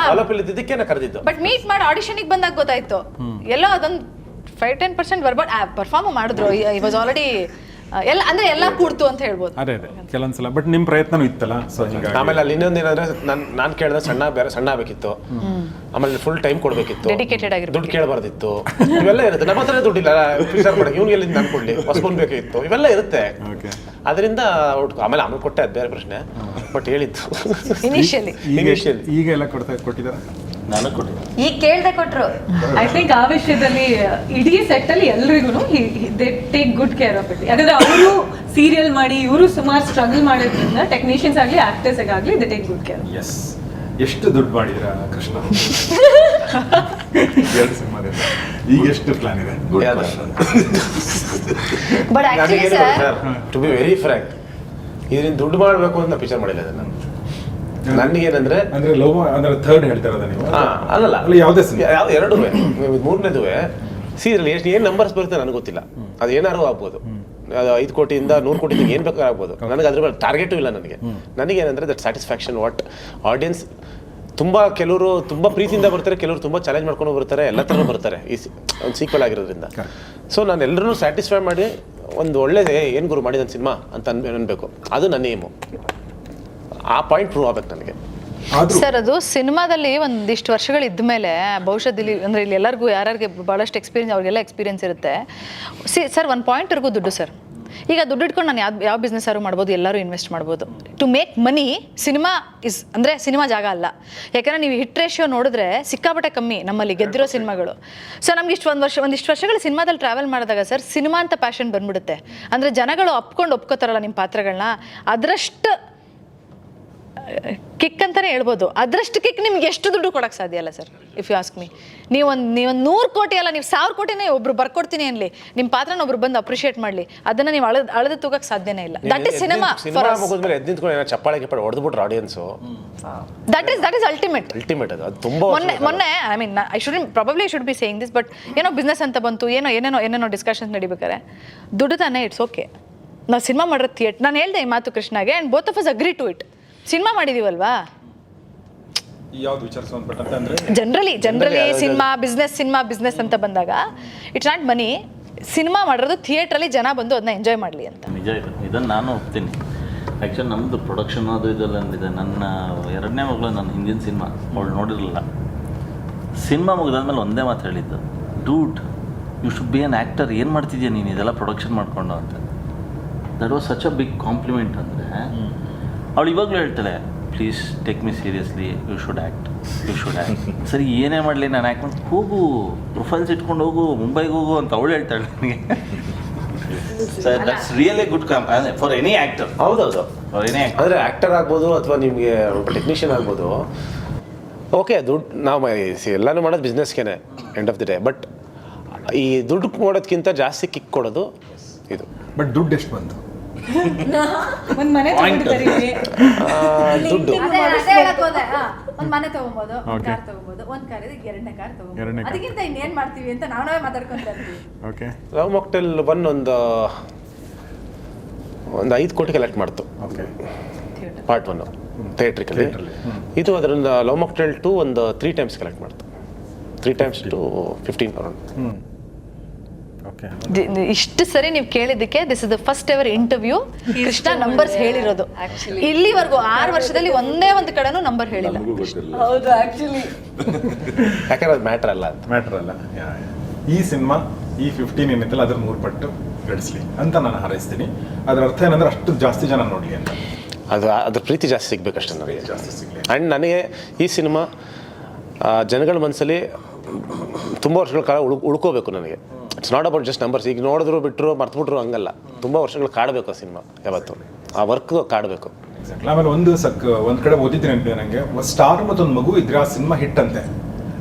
ಅಲ್ಲಿ ಇದ್ದಕ್ಕೆ ನಾ ಕರೆದಿದ್ದು. ಬಟ್ ಮೀಟ್ ಮಾಡಿ ಆಡಿಷನ್ಗೆ ಬಂದಾಗ ಗೊತ್ತಾಯ್ತು ಎಲ್ಲೋ ಅದೊಂದು 5-10% ಬರ್ಬಾರ್ಡ್ ಪರ್ಫಾರ್ಮ್ ಮಾಡಿದ್ರು. ಐ ವಾಸ್ ಆಲ್ರೆಡಿ ಎಲ್ಲ ಕೂಡ್ತು ಅಂತ ಹೇಳ್ಬೋದು. ಅದೇ ಕೆಲವೊಂದ್ಸಲ ಬಟ್ ನಿಮ್ ಪ್ರಯತ್ನನೂ ಇತ್ತಲ್ಲ. ಸೊ ಆಮೇಲೆ ಅಲ್ಲಿ ಇನ್ನೊಂದೇನಂದ್ರೆ ನಾನು ಕೇಳಿದ್ರೆ ಸಣ್ಣ ಆಗ್ಬೇಕಿತ್ತು, ಆಮೇಲೆ ಫುಲ್ ಟೈಮ್ ಕೊಡ್ಬೇಕಿತ್ತು, ಡೆಡಿಕೇಟೆಡ್ ಆಗಿರ್ಬೇಕು, ದುಡ್ಡು ಕೇಳಬಾರ್ದಿತ್ತು, ಇವೆಲ್ಲ ಇರುತ್ತೆ. ನಮ್ಮ ಹತ್ರ ದುಡ್ಡಿಲ್ಲ ಫಿಕ್ಸರ್ ಮಾಡಕ್ಕೆ, ಇವ್ನಿಗೆ ಎಲ್ಲಿಂದ ನಾನು ಕೊಡ್ಲಿ, ಹೊಸ್ಕೊಂಡ್ ಬೇಕಿತ್ತು, ಇವೆಲ್ಲ ಇರುತ್ತೆ. ಅದರಿಂದ ಆಮೇಲೆ ಕೊಟ್ಟೆ, ಅದು ಬೇರೆ ಪ್ರಶ್ನೆ. ಬಟ್ ಹೇಳಿದ್ದು ಇನಿಷಿಯಲಿ ಈಗ ಎಲ್ಲ ಕೊಟ್ಟಿದ್ದಾರೆ, ನಾನು ಕೊಟ್ಟಿದ್ದೆ. ಈಗ ಕೇಳ್ದೆ ಕೊಟ್ರು. ಐ ಥಿಂಕ್ ಆ ವಿಷಯದಲ್ಲಿ ಇಡೀ ಸೆಟ್ ಅಲ್ಲಿ ಎಲ್ರಿಗೂ they take good care of it. ಯಾಕಂದ್ರೆ ಅವರು ಸೀರಿಯಲ್ ಮಾಡಿ ಇವರು ಸುಮಾರು ಸ್ಟ್ರಗಲ್ ಮಾಡೋದ್ರಿಂದ ಟೆಕ್ನಿಷಿಯನ್ಸ್ ಆಗಲಿ ಆಕ್ಟರ್ಸ್ ಆಗಲಿ they take good care. Yes. ಎಷ್ಟು ದುಡ್ಡು ಮಾಡಿದ್ರ ಕೃಷ್ಣ? 2 ಸಿನಿಮಾದಿಂದ ಈಗ ಎಷ್ಟು ಪ್ಲಾನ್ ಇದೆ? But actually sir, to be very frank, ಇದರಿಂದ ದುಡ್ಡು ಮಾಡಬೇಕು ಅಂತ ಪಿಕ್ಚರ್ ಮಾಡಿಲ್ಲ ನಾನು. ನನಗೇನಂದ್ರೆ ಅಂದ್ರೆ ಲವ್ ಅಂದ್ರೆ ಥರ್ಡ್ ಹೇಳ್ತಾ ಇರೋದ ನೀವು? ಅಲ್ಲಲ್ಲ, ಯಾವುದೇ ಎರಡೂ ಮೂರನೇದು ಸೀರಿಯಲ್ ಏನು ನಂಬರ್ಸ್ ಬರುತ್ತೆ ನನಗೆ ಗೊತ್ತಿಲ್ಲ. ಅದು ಏನಾರು ಆಗ್ಬೋದು, ಅದು 5 ಕೋಟಿಯಿಂದ 100 ಕೋಟಿ ಏನು ಬೇಕಾದ್ರೂ ಆಗ್ಬೋದು. ನನಗೆ ಅದ್ರ ಮೇಲೆ ಟಾರ್ಗೆಟು ಇಲ್ಲ. ನನಗೇನಂದ್ರೆ ದಟ್ ಸ್ಯಾಟಿಸ್ಫ್ಯಾಕ್ಷನ್ ವಾಟ್ ಆಡಿಯನ್ಸ್ ಕೆಲವರು ತುಂಬ ಪ್ರೀತಿಯಿಂದ ಬರ್ತಾರೆ, ಕೆಲವರು ತುಂಬ ಚಾಲೆಂಜ್ ಮಾಡ್ಕೊಂಡು ಬರ್ತಾರೆ, ಎಲ್ಲ ಥರ ಬರ್ತಾರೆ ಈ ಒಂದು ಸೀಕ್ವಲ್ ಆಗಿರೋದ್ರಿಂದ. ಸೊ ನಾನು ಎಲ್ಲರೂ ಸ್ಯಾಟಿಸ್ಫೈ ಮಾಡಿ ಒಂದು ಒಳ್ಳೆ ಏನು ಗುರು ಮಾಡಿದ ಸಿನಿಮಾ ಅಂತ ಅನ್ಬೇಕು, ಅದು ನನ್ನ ಏಮು. ಆ ಪಾಯಿಂಟ್ ಪ್ರೂವ್ ಆಗ್ಬೇಕು ನನಗೆ. ಸರ್ ಅದು ಸಿನಿಮಾದಲ್ಲಿ ಒಂದಿಷ್ಟು ವರ್ಷಗಳು ಇದ್ಮೇಲೆ ಬಹುಶಃ ಅಂದ್ರೆ ಇಲ್ಲಿ ಎಲ್ಲರಿಗೂ ಯಾರಿಗೆ ಭಾಳಷ್ಟು ಎಕ್ಸ್ಪೀರಿಯನ್ಸ್, ಅವ್ರಿಗೆಲ್ಲ ಎಕ್ಸ್ಪೀರಿಯನ್ಸ್ ಇರುತ್ತೆ. ಸರ್ ಒಂದು ಪಾಯಿಂಟ್ವರೆಗೂ ದುಡ್ಡು ಸರ್. ಈಗ ದುಡ್ಡು ಇಟ್ಕೊಂಡು ನಾನು ಯಾವ ಬಿಸ್ನೆಸ್ ಆದ್ರೂ ಮಾಡ್ಬೋದು, ಎಲ್ಲರೂ ಇನ್ವೆಸ್ಟ್ ಮಾಡ್ಬೋದು. ಟು ಮೇಕ್ ಮನಿ ಸಿನಿಮಾ ಅಂದರೆ ಸಿನಿಮಾ ಜಾಗ ಅಲ್ಲ. ಯಾಕಂದರೆ ನೀವು ಹಿಟ್ ರೇಷಿಯೋ ನೋಡಿದ್ರೆ ಸಿಕ್ಕಾಪಟ್ಟೆ ಕಮ್ಮಿ ನಮ್ಮಲ್ಲಿ ಗೆದ್ದಿರೋ ಸಿನಿಮಾಗಳು. ಸೊ ನಮ್ಗೆ ಒಂದಿಷ್ಟು ವರ್ಷಗಳು ಸಿನಿಮಾದಲ್ಲಿ ಟ್ರಾವೆಲ್ ಮಾಡಿದಾಗ ಸರ್ ಸಿನಿಮಾ ಅಂತ ಪ್ಯಾಷನ್ ಬಂದ್ಬಿಡುತ್ತೆ. ಅಂದರೆ ಜನಗಳು ಒಪ್ಕೋತಾರಲ್ಲ ನಿಮ್ಮ ಪಾತ್ರಗಳನ್ನ, ಅದರಷ್ಟು ಕಿಕ್ ಅಂತಾನೆ ಹೇಳ್ಬೋದು. ಅದರಷ್ಟು ಕಿಕ್ ನಿಮ್ಗೆ ಎಷ್ಟು ದುಡ್ಡು ಕೊಡಕ್ಕೆ ಸಾಧ್ಯ ಅಲ್ಲ sir, if you ask me. ನೀವೊಂದು 100 ಕೋಟಿ ಅಲ್ಲ, ನೀವು 1000 ಕೋಟಿನೇ ಒಬ್ರು ಬರ್ಕೊಡ್ತೀನಿ ಅನ್ಲಿ, ನಿಮ್ಮ ಪಾತ್ರನ ಒಬ್ರು ಬಂದು ಅಪ್ರಿಷಿಯೇಟ್ ಮಾಡಲಿ, ಅದನ್ನ ನೀವು ಅಳದು ತೂಗಕ್ಕೆ ಸಾಧ್ಯನೇ ಇಲ್ಲ. That is cinema. ಮುಗಿದ್ಮೇಲೆ ಎದ್ದು ನಿಂತ್ಕೊಂಡು ಚಪ್ಪಾಳೆ ಹೊಡೆದ್ಬಿಟ್ರು ಆಡಿಯನ್ಸು, ದಟ್ ಇಸ್ ಅಲ್ಟಿಮೇಟ್. ಅದು ತುಂಬಾ ಮೊನ್ನೆ I mean I should be saying this, but ಏನೋ ಬಿಸ್ನೆಸ್ ಅಂತ ಬಂತು, ಏನೇನೋ ಡಿಸ್ಕಷನ್ಸ್ ನಡಿಬೇಕಾರೆ ದುಡ್ಡು ತಾನೇ, ಇಟ್ಸ್ ಓಕೆ. ನಾವು ಸಿನಿಮಾ ಮಾಡಿರೋ ಥಿಯೇಟರ್, ನಾನು ಹೇಳ್ದೆ ಈ ಮಾತು ಕೃಷ್ಣಗೆ, and both of us agree to it. Cinema ಮಾಡಿದೀವಲ್ವಾ, ಯಾವ್ದು ವಿಚಾರ ಸಂಬಂಧಪಟ್ಟಂತೆ ಅಂದ್ರೆ ಜನರಲಿ ಸಿನಿಮಾ ಬಿಸ್ನೆಸ್ ಅಂತ ಬಂದಾಗ ಇಟ್ಸ್ ನಾಟ್ ಮನಿ. ಸಿನಿಮಾ ಮಾಡಿರೋದು ಥಿಯೇಟ್ರಲ್ಲಿ ಜನ ಬಂದು ಅದನ್ನ ಎಂಜಾಯ್ ಮಾಡಲಿ ಅಂತ. ನಿಜ ಇದನ್ನು ನಾನು ಒಪ್ತೀನಿ. ಆ್ಯಕ್ಚುಲಿ ನಮ್ಮದು ಪ್ರೊಡಕ್ಷನ್ ಅದು ಇದೆಲ್ಲ ಅಂದಿದೆ. ನನ್ನ 2ನೇ ಮಗಳು ನನ್ನ ಹಿಂದಿನ ಸಿನಿಮಾ ಅವಳು ನೋಡಿರಲಿಲ್ಲ. ಸಿನಿಮಾ ಮುಗಿದಾದ್ಮೇಲೆ ಒಂದೇ ಮಾತು ಹೇಳಿದ್ದು, dude you should be an actor, ಏನು ಮಾಡ್ತಿದ್ಯಾ ನೀನು ಇದೆಲ್ಲ ಪ್ರೊಡಕ್ಷನ್ ಮಾಡಿಕೊಂಡು ಅಂತ. That was such a big compliment. ಅಂದರೆ ಅವಳು ಇವಾಗಲೂ ಹೇಳ್ತಾಳೆ, please take me seriously, you should act. ಸರಿ ಏನೇ ಮಾಡಲಿ ನಾನು ಆ್ಯಕ್ಟ್ ಮಾಡಿ, ಹೋಗು ಪ್ರೊಫೈಲ್ಸ್ ಇಟ್ಕೊಂಡು ಹೋಗು, ಮುಂಬೈಗೆ ಹೋಗು ಅಂತ ಅವಳು ಹೇಳ್ತಾಳೆ ನನಗೆ. Sir that's really good for any actor. ಹೌದೌದು, ಫಾರ್ ಎನಿ ಆ್ಯಕ್ಟರ್. ಅಂದರೆ ಆ್ಯಕ್ಟರ್ ಆಗ್ಬೋದು ಅಥವಾ ನಿಮಗೆ ಟೆಕ್ನಿಷಿಯನ್ ಆಗ್ಬೋದು. ಓಕೆ, ದುಡ್ಡು ನಾವು ಎಲ್ಲನೂ ಮಾಡೋದು ಬಿಸ್ನೆಸ್ಗೆ end of the day. But ಈ ದುಡ್ಡು ಕೊಡೋದಕ್ಕಿಂತ ಜಾಸ್ತಿ ಕಿಕ್ ಕೊಡೋದು ಇದು. ಬಟ್ ದುಡ್ಡು ಎಷ್ಟು ಬಂತು? ಒಂದು ಮನೆ ತಗೊಂಡಿದ್ದಾರೆ ದುಡ್ಡು ಒಂದ್ ಮನೆ ತಗೋಬಹುದು, ಒಂದ್ ಕಾರ್ ತಗೋಬಹುದು, ಒಂದ್ ಕಾರ್ ಇದೆ 2ನೇ ಕಾರ್ ತಗೋಬಹುದು. ಅದಕ್ಕಿಂತ ಇನ್ನೇನ್ ಮಾಡ್ತೀವಿ ಅಂತ ನಾವೇ ಮಾತಾಡ್ಕೊಂತ ಇರ್ತೀವಿ. ಓಕೆ, ಲವ್ ಮಾಕ್ಟೇಲ್ ಒಂದು 5 ಕೋಟಿ ಕಲೆಕ್ಟ್ ಮಾಡ್ತು. Okay, part 1 theatrically. ಇದು ಅದರಿಂದ ಲವ್ ಮಾಕ್ಟೇಲ್ 2 ಒಂದು 3 ಟೈಮ್ಸ್ ಕಲೆಕ್ಟ್ ಮಾಡ್ತು. 3 times to 15 ಅರೌಂಡ್. ಇಷ್ಟು ಸರಿ ನೀವು ಕೇಳಿದ್ದಕ್ಕೆ this is the first ever interview Krishna numbers ಹೇಳಿರೋದು. ಇಲ್ಲಿವರೆಗೂ 6 ವರ್ಷದಲ್ಲಿ ಒಂದೇ ಒಂದು ಕಡೆನೂ ನಂಬರ್ ಹೇಳಿಲ್ಲ. ಹೌದು, ಆಕ್ಚುಲಿ ಯಾಕಂದ್ರೆ ಅದು ಮ್ಯಾಟರ್ ಅಲ್ಲ. ಈ ಸಿನಿಮಾ ಈ 15 ಏನಿತ್ತಲ್ಲ ಅದ್ರ 3 ಪಟ್ಟು ಗಳಿಸ್ಲಿ ಅಂತ ನಾನು ಹಾರೈಸ್ತೀನಿ. ಅದರ ಅರ್ಥ ಏನಂದ್ರೆ ಅಷ್ಟು ಜಾಸ್ತಿ ಜನ ನೋಡ್ಲಿ ಅಂತ. ಅದ್ರ ಪ್ರೀತಿ ಜಾಸ್ತಿ ಸಿಗ್ಬೇಕಷ್ಟೇ ನನಗೆ, ಜಾಸ್ತಿ ಸಿಗ್ಲಿ. ಆ್ಯಂಡ್ ನನಗೆ ಈ ಸಿನಿಮಾ ಜನಗಳ ಮನಸ್ಸಲ್ಲಿ ತುಂಬ ವರ್ಷಗಳ ಕಾಲ ಉಳ್ಕೋಬೇಕು. ನನಗೆ it's not about just numbers. ಈಗ ನೋಡಿದ್ರು ಬಿಟ್ಟರು ಮರ್ತ್ಬಿಟ್ರು ಹಂಗಲ್ಲ, ತುಂಬ ವರ್ಷಗಳು ಕಾಡಬೇಕು ಆ ಸಿನಿಮಾ. ಯಾವತ್ತು ಆ ವರ್ಕ್ ಕಾಡಬೇಕು. ಎಕ್ಸಾಕ್ಟ್ಲಿ. ಆಮೇಲೆ ಒಂದು ಕಡೆ ಓದಿದ್ದೀನಿ ನೆನಪಿದೆ ನನಗೆ, ಸ್ಟಾರ್ ಮತ್ತೊಂದು ಮಗು ಇದ್ರೆ ಆ ಸಿನಿಮಾ ಹಿಟ್ ಅಂತೆ.